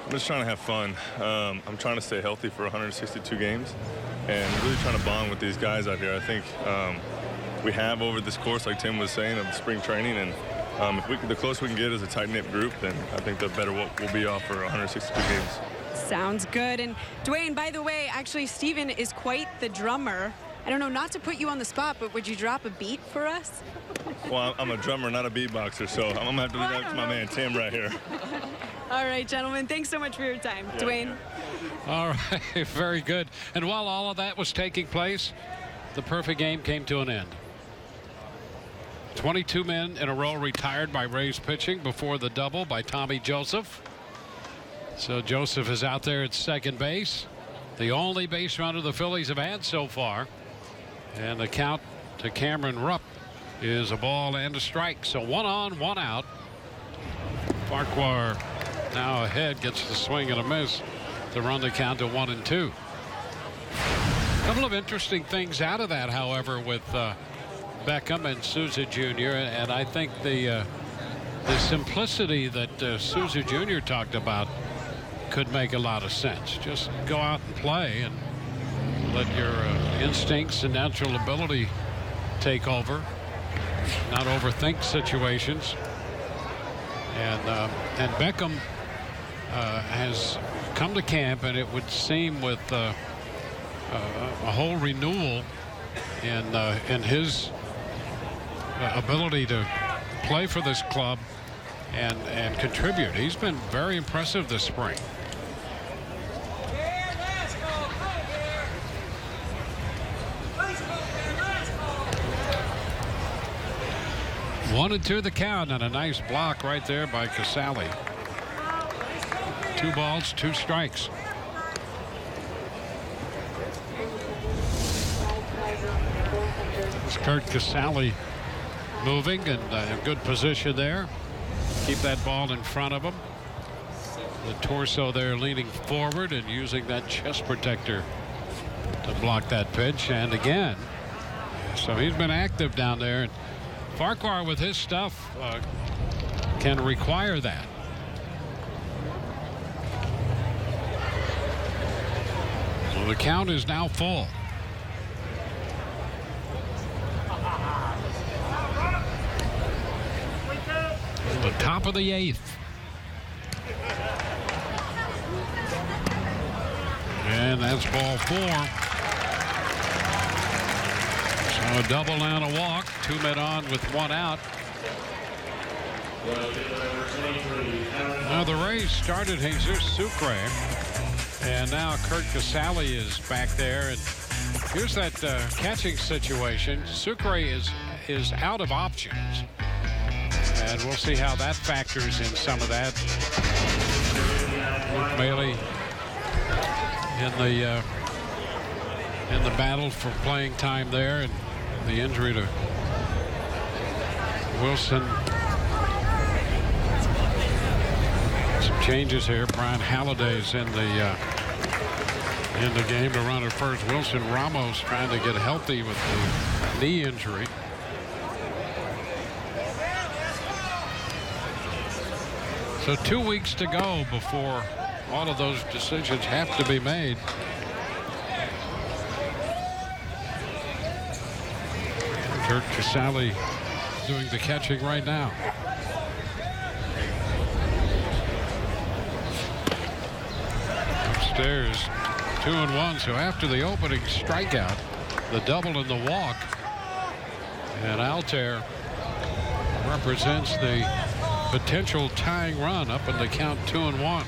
I'm just trying to have fun. I'm trying to stay healthy for 162 games and really trying to bond with these guys out here. I think we have over this course, like Tim was saying, of spring training, and if the closer we can get as a tight-knit group, then I think the better we'll be off for 162 games. Sounds good. And Dwayne, by the way, actually, Steven is quite the drummer. I don't know, not to put you on the spot, but would you drop a beat for us? Well, I'm a drummer, not a beatboxer, so I'm going to have to leave that to my man Tim right here. All right, gentlemen, thanks so much for your time. Yeah. Dwayne. All right, very good. And while all of that was taking place, the perfect game came to an end. 22 men in a row retired by Rays pitching before the double by Tommy Joseph. So Joseph is out there at second base, the only base runner the Phillies have had so far. And the count to Cameron Rupp is a ball and a strike. So 1 on, 1 out. Farquhar now ahead, gets the swing and a miss to run the count to 1-2. A couple of interesting things out of that, however, with Beckham and Souza Jr. And I think the simplicity that Souza Jr. talked about could make a lot of sense. Just go out and play and let your instincts and natural ability take over. Not overthink situations. And Beckham has come to camp, and it would seem with a whole renewal in his ability to play for this club and contribute. He's been very impressive this spring. One and 2 the count, and a nice block right there by Casale. 2 balls, 2 strikes. It's Kurt Casale moving and in good position there. Keep that ball in front of him. The torso there leaning forward and using that chest protector to block that pitch. And again, so he's been active down there. And Farquhar with his stuff can require that. So the count is now full. The top of the 8th. And that's ball 4. So a double and a walk. 2 men on with 1 out. Now the Rays started Jesus Sucre, and now Kurt Casale is back there. And here's that catching situation. Sucre is out of options, and we'll see how that factors in some of that. Luke Bailey in the battle for playing time there, and the injury to Wilson. Some changes here. Brian Halliday's in the game to run at first. Wilson Ramos trying to get healthy with the knee injury. So 2 weeks to go before all of those decisions have to be made. Kurt Casale doing the catching right now. Upstairs, 2-1. So after the opening strikeout, the double and the walk, and Altair represents the potential tying run up in the count 2-1.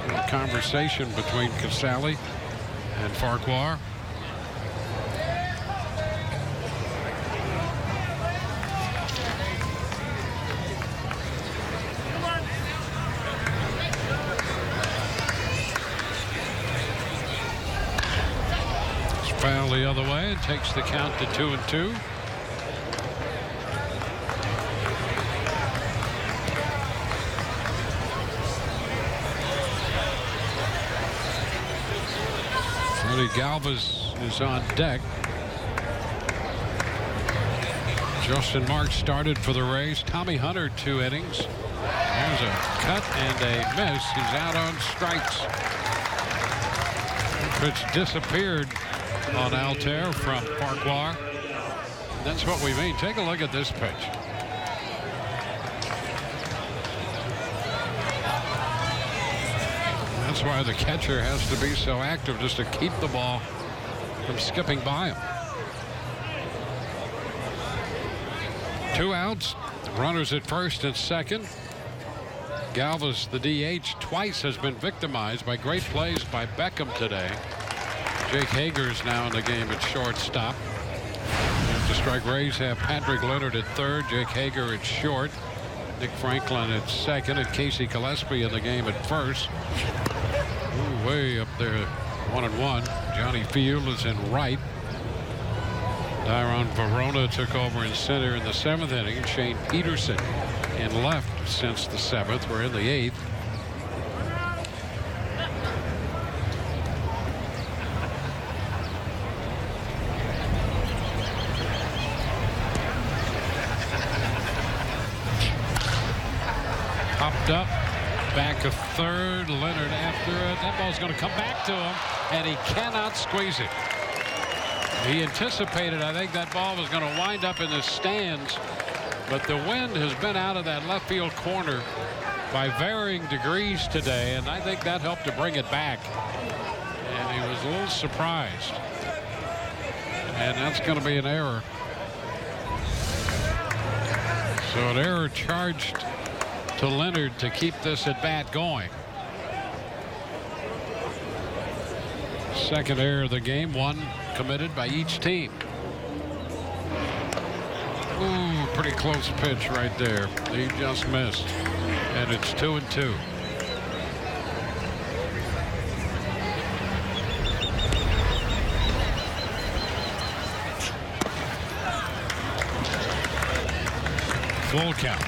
A conversation between Casale and Farquhar. Foul the other way and takes the count to 2-2. Freddie Galvis is on deck. Justin Marks started for the Rays. Tommy Hunter 2 innings. There's a cut and a miss. He's out on strikes. Pitch disappeared on Altair from Farquhar. That's what we mean. Take a look at this pitch. That's why the catcher has to be so active, just to keep the ball from skipping by him. 2 outs. Runners at first and second. Galvis, the DH, twice has been victimized by great plays by Beckham today. Jake Hager's now in the game at shortstop. To strike Rays have Patrick Leonard at third, Jake Hager at short, Nick Franklin at second, and Casey Gillespie in the game at first. Ooh, way up there, 1-1. Johnny Field is in right. Dairon Verona took over in center in the 7th inning. Shane Peterson in left since the 7th. We're in the 8th. Popped up, back of third. Leonard after it. That ball's going to come back to him, and he cannot squeeze it. He anticipated, I think, that ball was going to wind up in the stands, but the wind has been out of that left field corner by varying degrees today, and I think that helped to bring it back. And he was a little surprised. And that's going to be an error. So an error charged to Leonard to keep this at bat going. Second error of the game, one committed by each team. Ooh, pretty close pitch right there. He just missed. And it's 2-2. Full count.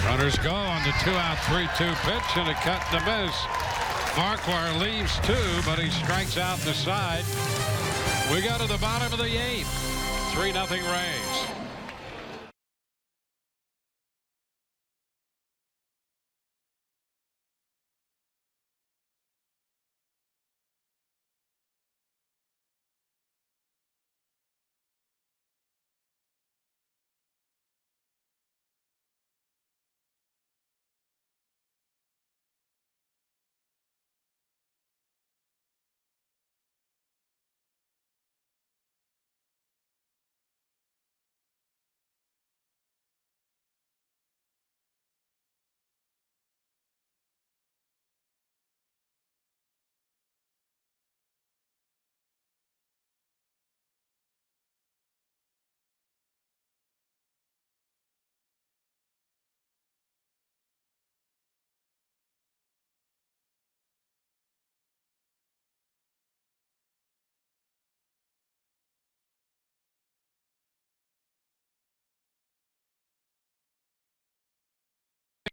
Runners go on the 2-out 3-2 pitch, and a cut and a miss. Farquhar leaves 2, but he strikes out the side. We go to the bottom of the 8th. 3-0 Rays.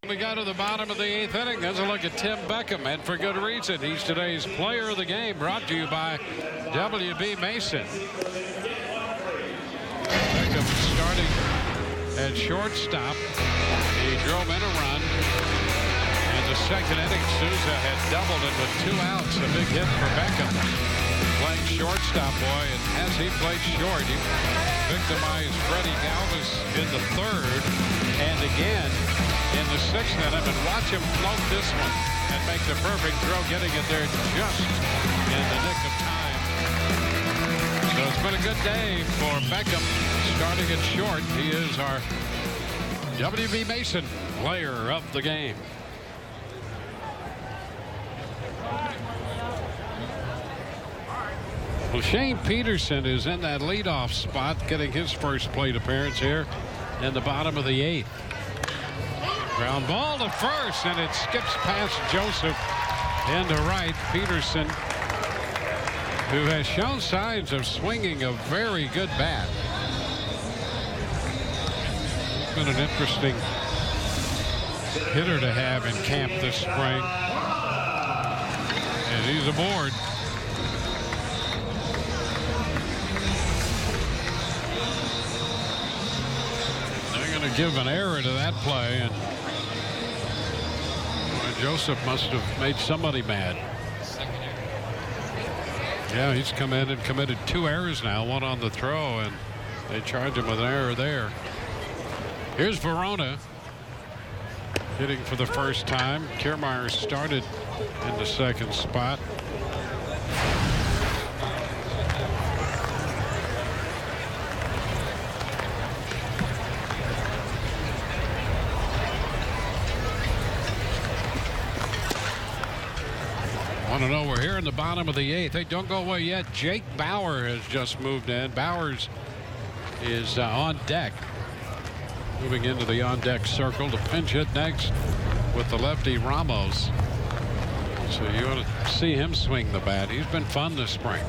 We go to the bottom of the 8th inning. There's a look at Tim Beckham, and for good reason. He's today's player of the game, brought to you by W.B. Mason. Beckham starting at shortstop. He drove in a run. In the 2nd inning, Souza had doubled it with 2 outs. A big hit for Beckham. playing shortstop, boy, and as he played short, he victimized Freddie Galvis in the third and again in the sixth inning. And watch him float this one and make the perfect throw, getting it there just in the nick of time. So it's been a good day for Beckham, starting at short. He is our W.B. Mason player of the game. Well, Shane Peterson is in that leadoff spot, getting his first plate appearance here in the bottom of the eighth. Ground ball to first, and it skips past Joseph into right. Peterson, who has shown signs of swinging a very good bat. Been an interesting hitter to have in camp this spring. And he's aboard. They're going to give an error to that play, and Joseph must have made somebody mad. Yeah, he's come in and committed 2 errors now, 1 on the throw, and they charge him with an error there. Here's Verona hitting for the first time. Kiermaier started in the second spot. Want to know, we're here in the bottom of the eighth. Hey, don't go away yet. Jake Bauer has just moved in. Bowers is on deck. Moving into the on-deck circle to pinch hit next with the lefty Ramos. So you want to see him swing the bat. He's been fun this spring.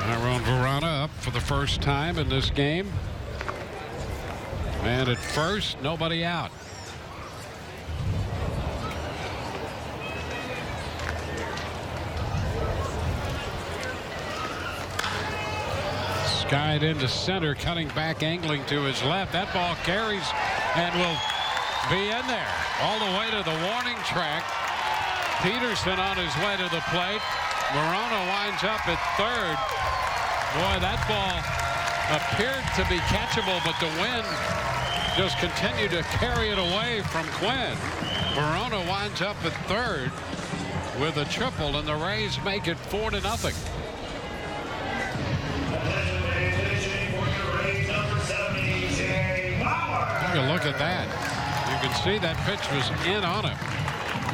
Tyrone Verona up for the first time in this game. And at first, nobody out. Skied into center, cutting back, angling to his left. That ball carries and will be in there all the way to the warning track. Peterson on his way to the plate. Verona winds up at third. Boy, that ball appeared to be catchable, but the wind just continued to carry it away from Quinn. Verona winds up at third with a triple, and the Rays make it 4-0. Take a look at that. You can see that pitch was in on him,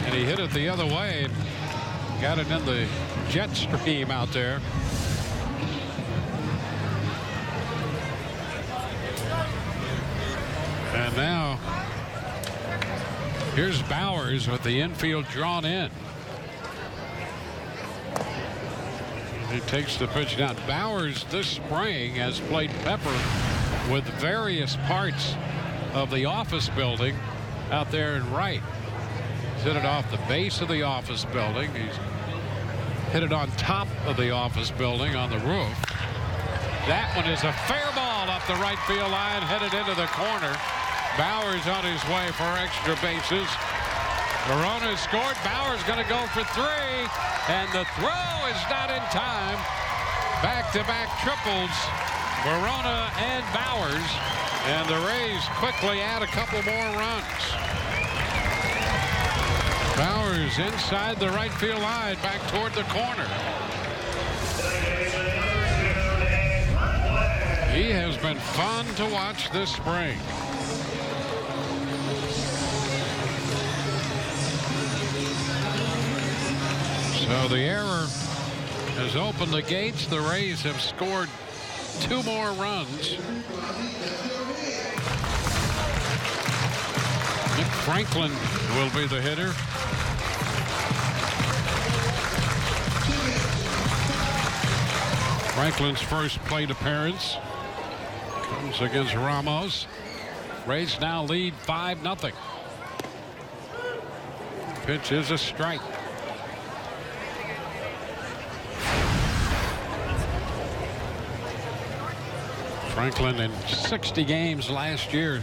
and he hit it the other way and got it in the jet stream out there. And now here's Bowers with the infield drawn in. He takes the pitch down. Bowers this spring has played pepper with various parts of the office building out there in right. He's hit it off the base of the office building. He's hit it on top of the office building on the roof. That one is a fair ball up the right field line, headed into the corner. Bowers on his way for extra bases. Verona scored. Bowers going to go for 3, and the throw is not in time. Back-to-back triples, Verona and Bowers, and the Rays quickly add a couple more runs. Bowers inside the right field line, back toward the corner. He has been fun to watch this spring. So the error has opened the gates. The Rays have scored 2 more runs. Nick Franklin will be the hitter. Franklin's first plate appearance comes against Ramos. Rays now lead 5-0. Pitch is a strike. Franklin in 60 games last year,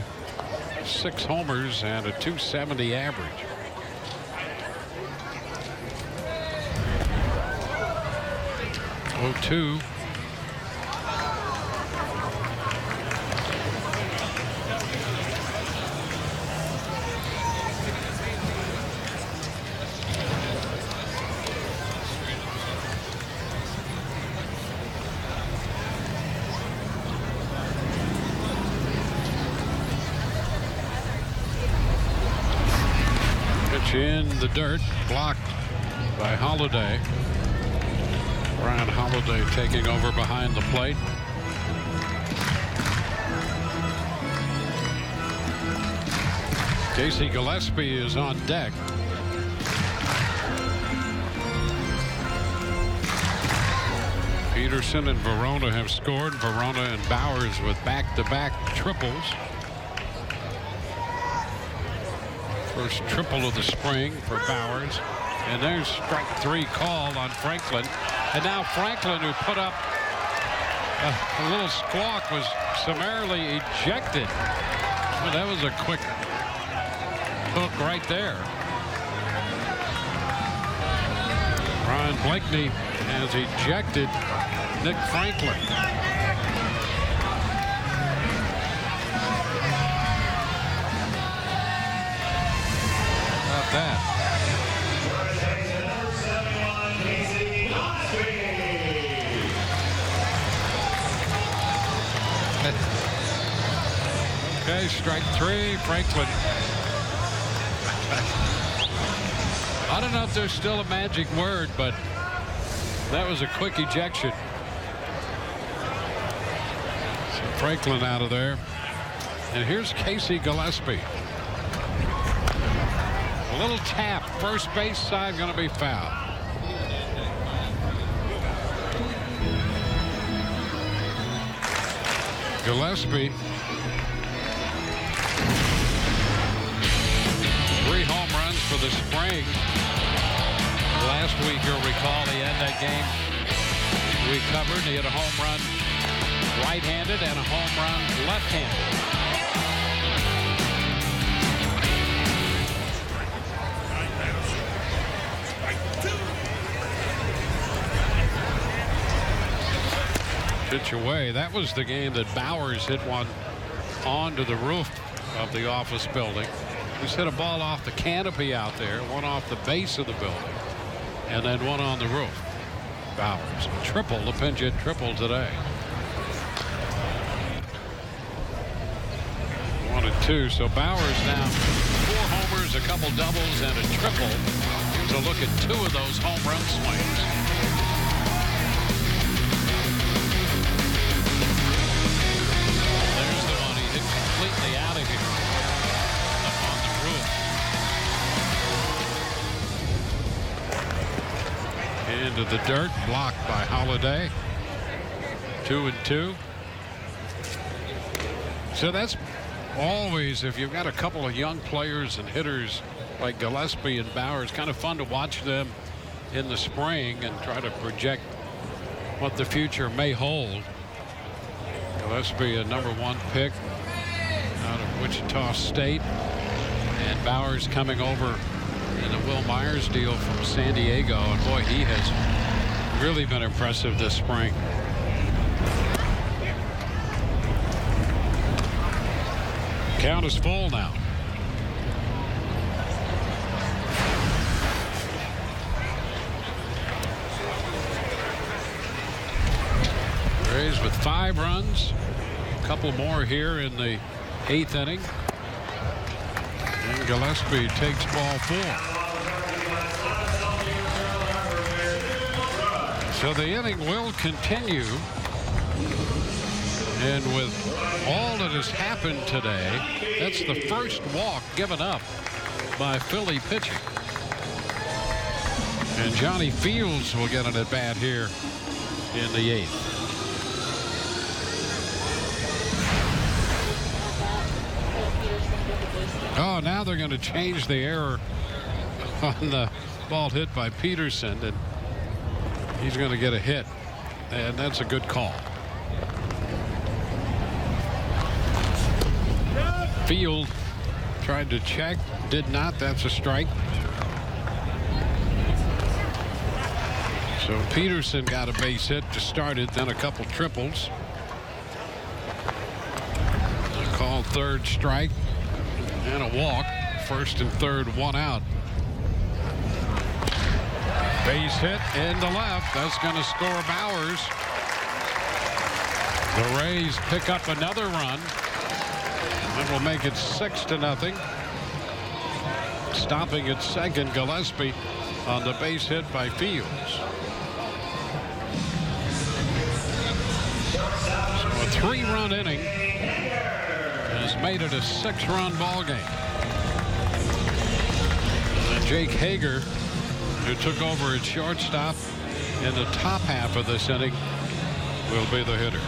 6 homers and a .270 average. Oh, 2. In the dirt, blocked by Holiday. Ryan Holiday taking over behind the plate. Casey Gillespie is on deck. Peterson and Verona have scored. Verona and Bowers with back-to-back triples. First triple of the spring for Bowers. And there's strike 3 called on Franklin. And now Franklin, who put up a little squawk, was summarily ejected. Well, that was a quick hook right there. Ron Blakeney has ejected Nick Franklin. That. Okay, strike 3, Franklin. I don't know if there's still a magic word, but that was a quick ejection. So Franklin out of there. And here's Casey Gillespie. A little tap, first base side, going to be foul. Gillespie, 3 home runs for the spring. Last week, you'll recall, the end of that game we covered. He had a home run right-handed and a home run left-handed. Away. That was the game that Bowers hit one onto the roof of the office building. He hit a ball off the canopy out there, one off the base of the building, and then one on the roof. Bowers triple, the pinch hit triple today. 1-2. So Bowers now 4 homers, a couple doubles, and a triple. Here's a look at 2 of those home run swings. Completely out of here up on the roof. Into the dirt, blocked by Holiday. 2-2. So that's always, if you've got a couple of young players and hitters like Gillespie and Bowers, kind of fun to watch them in the spring and try to project what the future may hold. Gillespie, a #1 pick out of Wichita State, and Bowers coming over in the Will Myers deal from San Diego, and boy, he has really been impressive this spring. Count is full now. Rays with 5 runs, a couple more here in the 8th inning. And Gillespie takes ball 4. So the inning will continue. And with all that has happened today, that's the first walk given up by Philly pitching. And Johnny Fields will get an at bat here in the 8th. Oh, now they're going to change the error on the ball hit by Peterson, and he's going to get a hit, and that's a good call. Field tried to check, did not. That's a strike. So Peterson got a base hit to start it, then a couple triples. Called third strike and a walk. First and third, one out. Base hit into left. That's going to score Bowers. The Rays pick up another run. That will make it 6-0. Stopping at second, Gillespie on the base hit by Fields. So a 3-run inning has made it a 6-run ball game. And Jake Hager, who took over at shortstop in the top half of this inning, will be the hitter.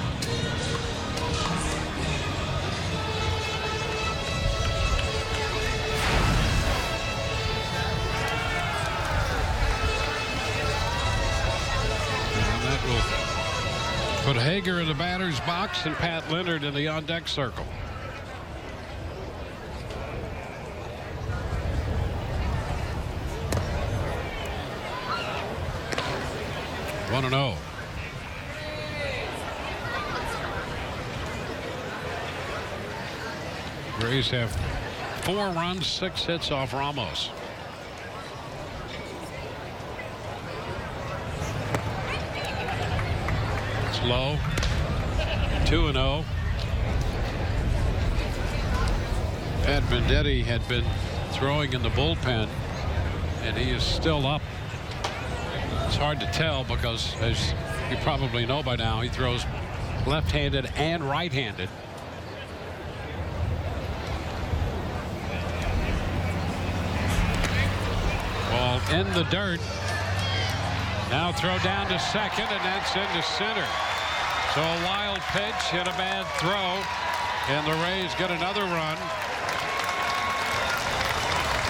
And that will put Hager in the batter's box and Pat Leonard in the on-deck circle. One and 0. Rays have 4 runs, 6 hits off Ramos. It's low. 2-0. Pat Venditti had been throwing in the bullpen, and he is still up. It's hard to tell because, as you probably know by now, he throws left-handed and right-handed. Ball in the dirt. Now throw down to second, and that's into center. So a wild pitch and a bad throw, and the Rays get another run.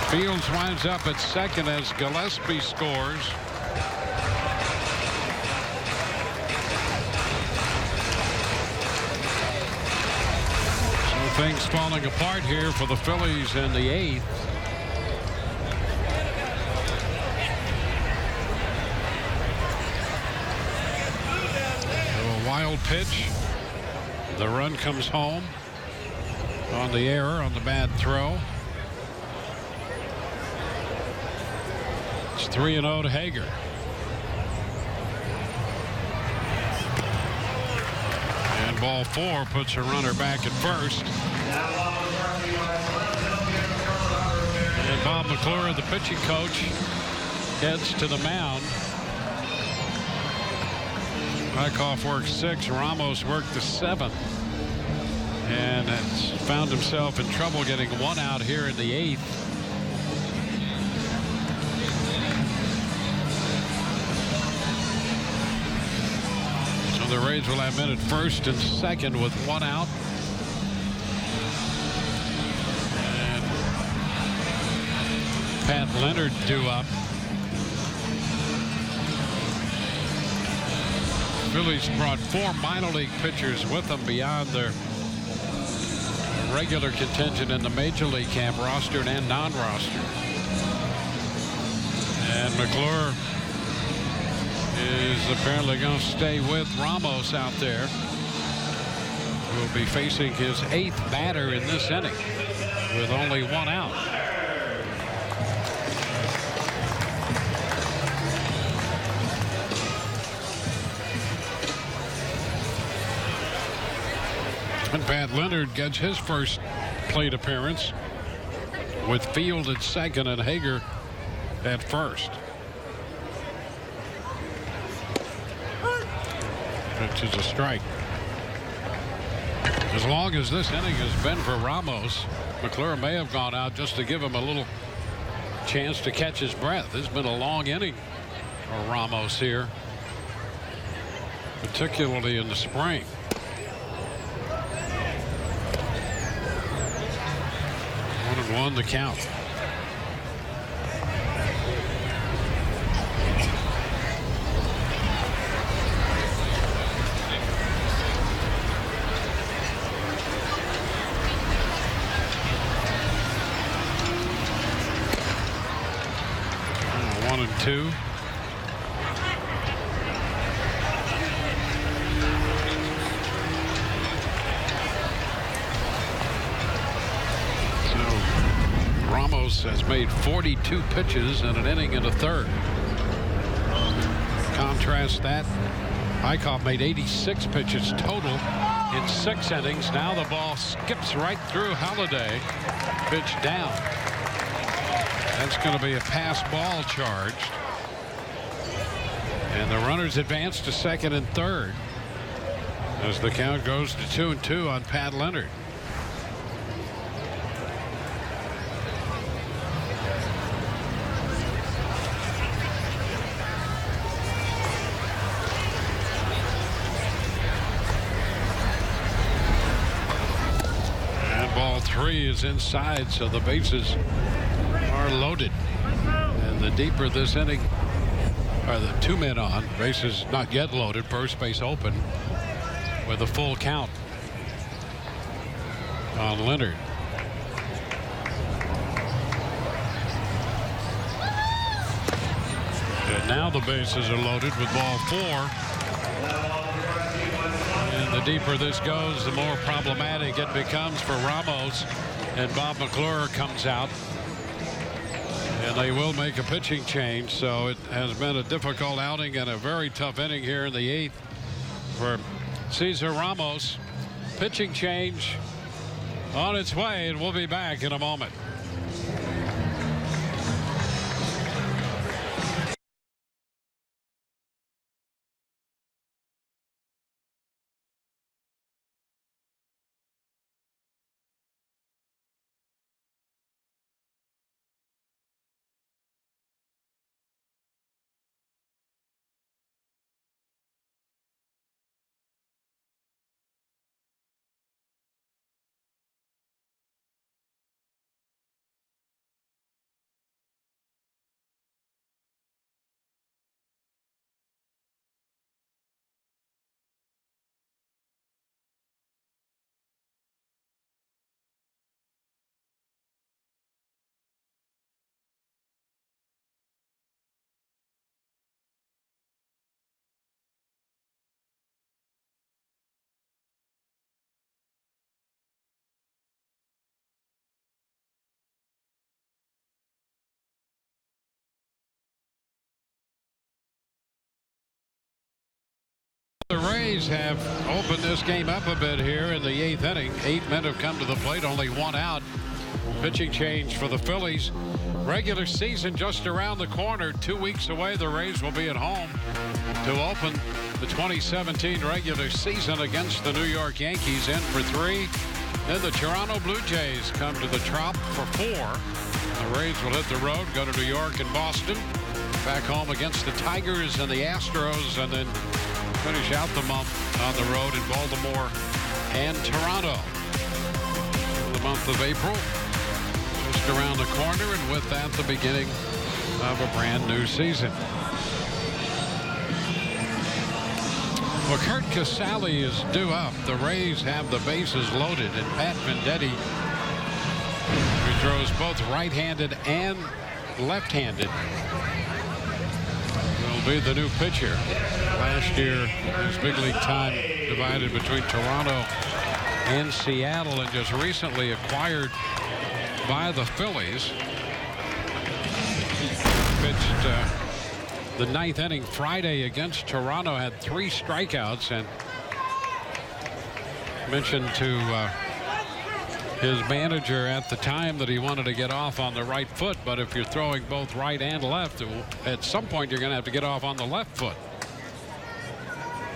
Fields winds up at second as Gillespie scores. Things falling apart here for the Phillies in the 8th. So a wild pitch. The run comes home on the error, on the bad throw. It's 3-0 to Hager. And ball 4 puts a runner back at first. And Bob McClure, the pitching coach, heads to the mound. Wyckoff worked 6, Ramos worked the 7th, and has found himself in trouble getting 1 out here in the 8th. So the Rays will have men at first and second with 1 out. Pat Leonard due up. Phillies brought 4 minor league pitchers with them beyond their regular contingent in the major league camp, rostered and non-rostered. And McClure is apparently going to stay with Ramos out there, who will be facing his 8th batter in this inning with only 1 out. And Pat Leonard gets his first plate appearance with Field at second and Hager at first. Which is a strike. As long as this inning has been for Ramos, McClure may have gone out just to give him a little chance to catch his breath. It's been a long inning for Ramos here, particularly in the spring. 1-1 the count. 2. So Ramos has made 42 pitches in an inning and a third. Contrast that, Eichhoff made 86 pitches total in 6 innings. Now the ball skips right through Halladay. Pitch down. That's going to be a pass ball charged. And the runners advance to second and third as the count goes to 2-2 on Pat Leonard. Ball 3 is inside, so the bases are loaded. And the deeper this inning, or the 2 men on, bases not yet loaded, first base open with a full count on Leonard. And now the bases are loaded with ball 4. The deeper this goes, the more problematic it becomes for Ramos. And Bob McClure comes out. And they will make a pitching change. So it has been a difficult outing and a very tough inning here in the 8th for Cesar Ramos. Pitching change on its way, and we'll be back in a moment. The Rays have opened this game up a bit here in the 8th inning. 8 men have come to the plate, only 1 out. Pitching change for the Phillies. Regular season just around the corner. 2 weeks away, the Rays will be at home to open the 2017 regular season against the New York Yankees. In for 3. Then the Toronto Blue Jays come to the Trop for 4. The Rays will hit the road, go to New York and Boston. Back home against the Tigers and the Astros, and then finish out the month on the road in Baltimore and Toronto. The month of April just around the corner, and with that the beginning of a brand new season. Well, Kurt Casale is due up. The Rays have the bases loaded, and Pat Venditti, who throws both right-handed and left-handed, will be the new pitcher. Last year, his big league time divided between Toronto and Seattle, and just recently acquired by the Phillies. Pitched the 9th inning Friday against Toronto, had 3 strikeouts, and mentioned to his manager at the time that he wanted to get off on the right foot, but if you're throwing both right and left, at some point you're going to have to get off on the left foot.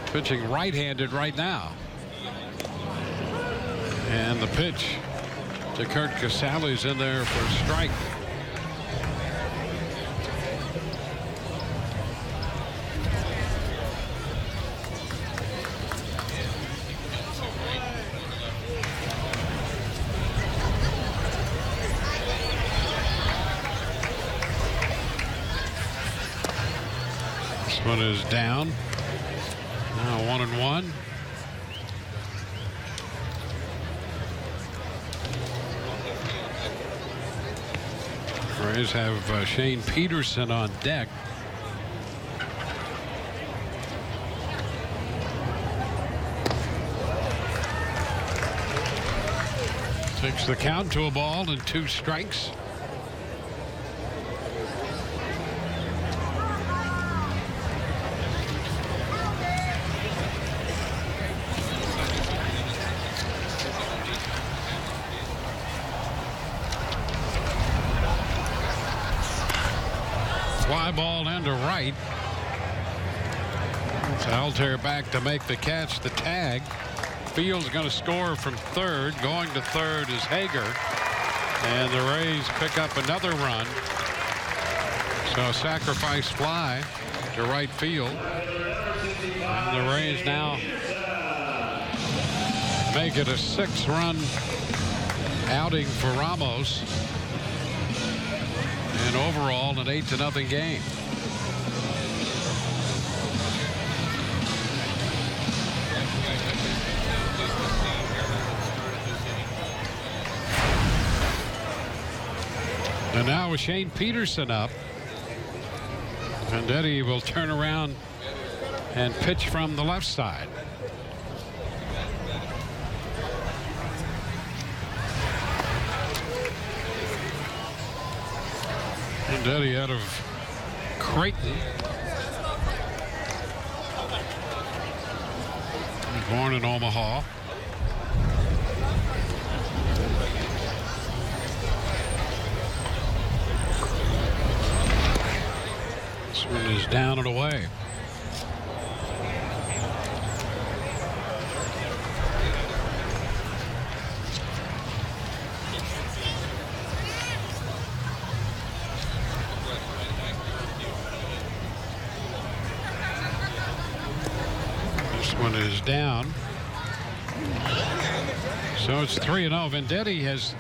Pitching right-handed right now. And the pitch to Kurt Casale's in there for a strike. This one is down. Now 1-1. Rays have Shane Peterson on deck. Works the count to a ball and 2 strikes. Fly ball into right. Altair back to make the catch. The tag. Fields going to score from third. Going to third is Hager. And the Rays pick up another run. So sacrifice fly to right field. And the Rays now make it a 6-run outing for Ramos. And overall an 8-0 game. And now with Shane Peterson up, Venditti will turn around and pitch from the left side. Venditti out of Creighton. Born in Omaha. This one is down and away. This one is down. So it's 3-0. Venditti has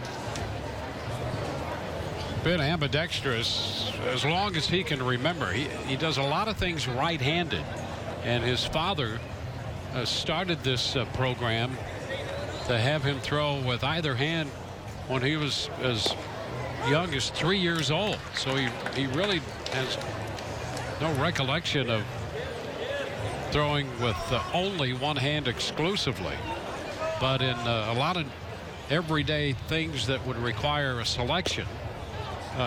been ambidextrous as long as he can remember. He does a lot of things right-handed, and his father started this program to have him throw with either hand when he was as young as 3 years old. So he really has no recollection of throwing with only one hand exclusively. But in a lot of everyday things that would require a selection,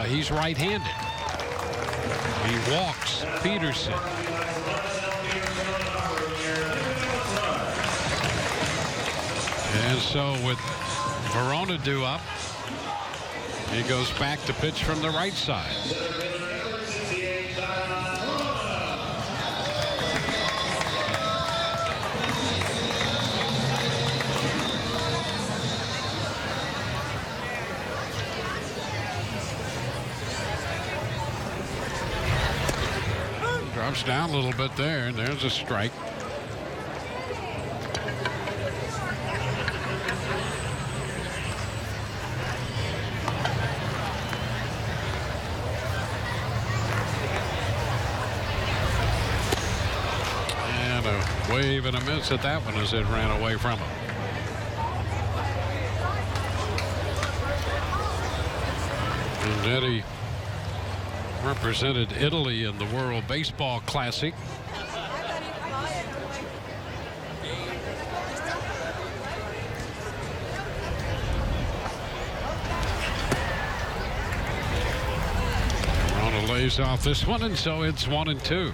he's right-handed. He walks Peterson. And so with Verona due up, he goes back to pitch from the right side. Drops down a little bit there, and there's a strike. And a wave and a miss at that one as it ran away from him. Venditti represented Italy in the World Baseball Classic. Verona lays off this one, and so it's 1-2.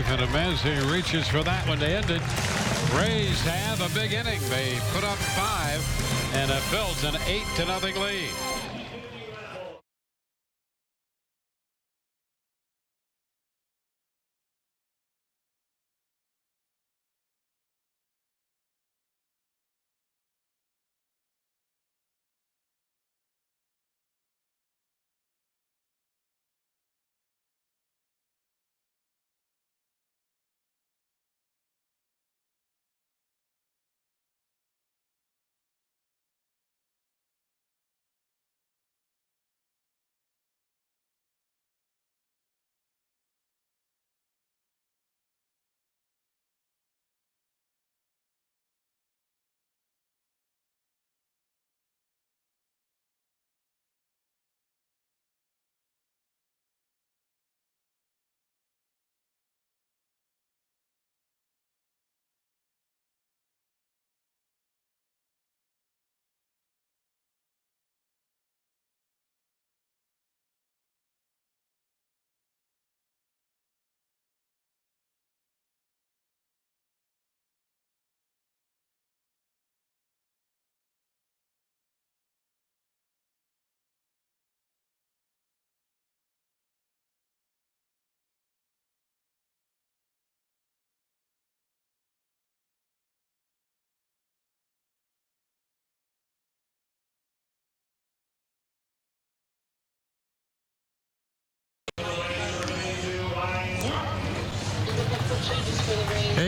And Amezzi reaches for that one to end it. Rays have a big inning. They put up 5 and have built an 8-0 lead.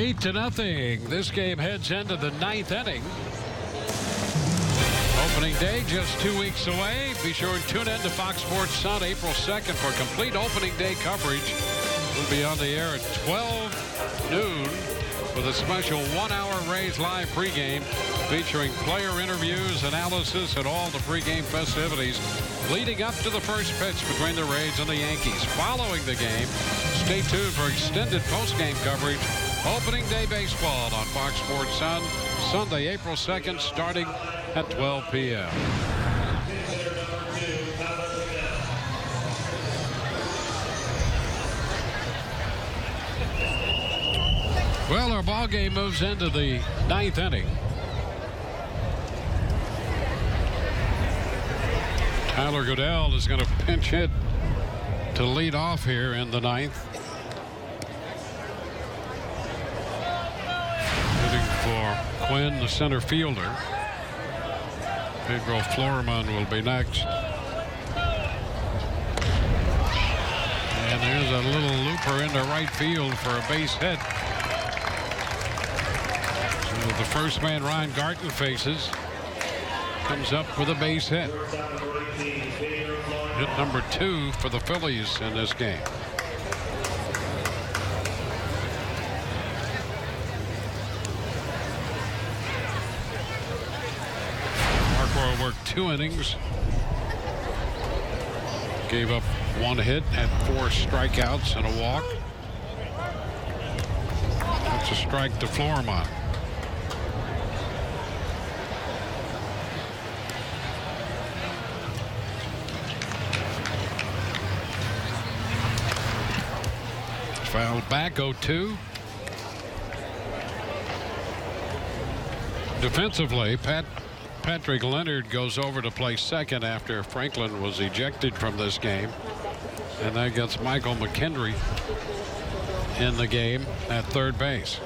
8-0. This game heads into the 9th inning. Opening day just 2 weeks away. Be sure and tune in to Fox Sports Sun April 2nd for complete opening day coverage. We'll be on the air at 12 noon with a special 1-hour Rays live pregame featuring player interviews, analysis, and all the pregame festivities leading up to the first pitch between the Rays and the Yankees. Following the game, stay tuned for extended postgame coverage. Opening day baseball on Fox Sports Sun, Sunday, April 2nd, starting at 12 p.m. Well, our ball game moves into the 9th inning. Tyler Goodell is going to pinch hit to lead off here in the 9th. Hitting for Quinn, the center fielder. Pedro Florman will be next. And there's a little looper into right field for a base hit. So the first man Ryan Garten faces comes up with a base hit. Hit number 2 for the Phillies in this game. Marquardt worked 2 innings. Gave up 1 hit, had 4 strikeouts and a walk. That's a strike to Florman. Fouled back, 0-2. Defensively, Patrick Leonard goes over to play second after Franklin was ejected from this game. And that gets Michael McKendry in the game at third base.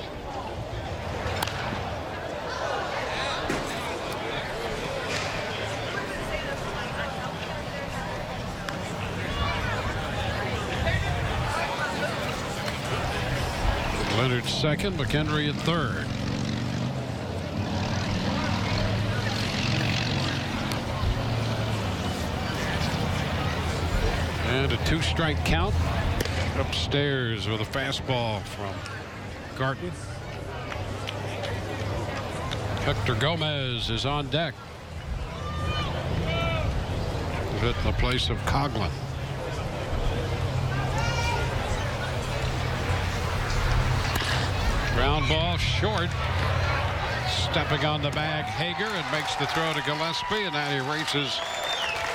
Leonard second, McKendry at third. And a 2-strike count. Upstairs with a fastball from Garten. Hector Gomez is on deck. Hit in the place of Coughlin. Ground ball short. Stepping on the bag, Hager, and makes the throw to Gillespie, and that erases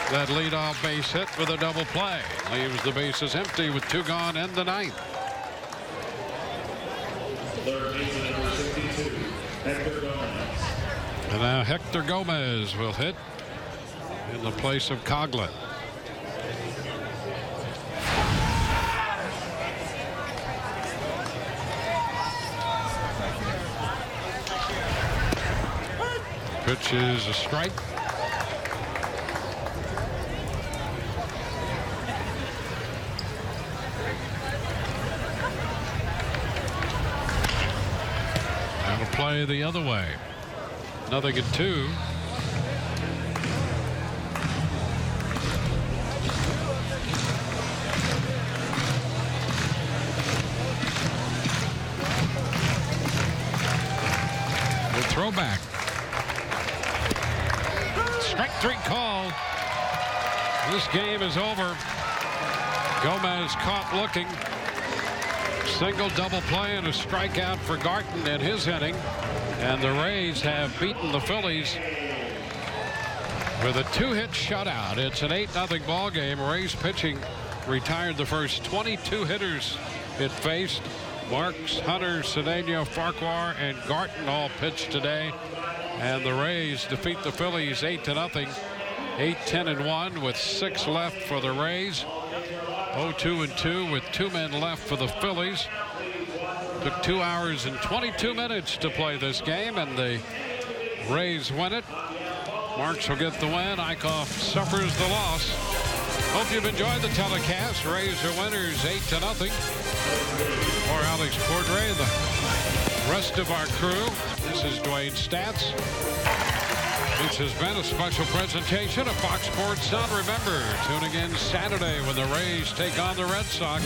that leadoff base hit with a double play. Leaves the bases empty with 2 gone in the 9th. And now Hector Gomez will hit in the place of Coughlin. Pitch is a strike. That'll play the other way. 0-2. The throwback. Strike 3 call. This game is over. Gomez caught looking. Single, double play, and a strikeout for Garten in his inning. And the Rays have beaten the Phillies with a 2-hit shutout. It's an 8-0 ball game. Rays pitching retired the first 22 hitters it faced. Marks, Hunter, Cedeno, Farquhar, and Garten all pitched today. And the Rays defeat the Phillies 8-0. 8-10-1 with 6 left for the Rays. 0-2-2 with 2 men left for the Phillies. Took 2 hours and 22 minutes to play this game, and the Rays win it. Marks will get the win. Eichhoff suffers the loss. Hope you've enjoyed the telecast. Rays are winners 8-0. For Alex Cordray, the rest of our crew. This is Dwayne Stats. This has been a special presentation of Fox Sports Sun. Remember, tune again Saturday when the Rays take on the Red Sox.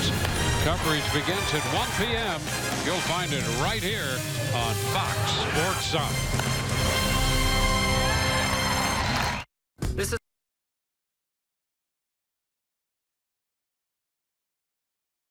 Coverage begins at 1 p.m. You'll find it right here on Fox Sports Sun.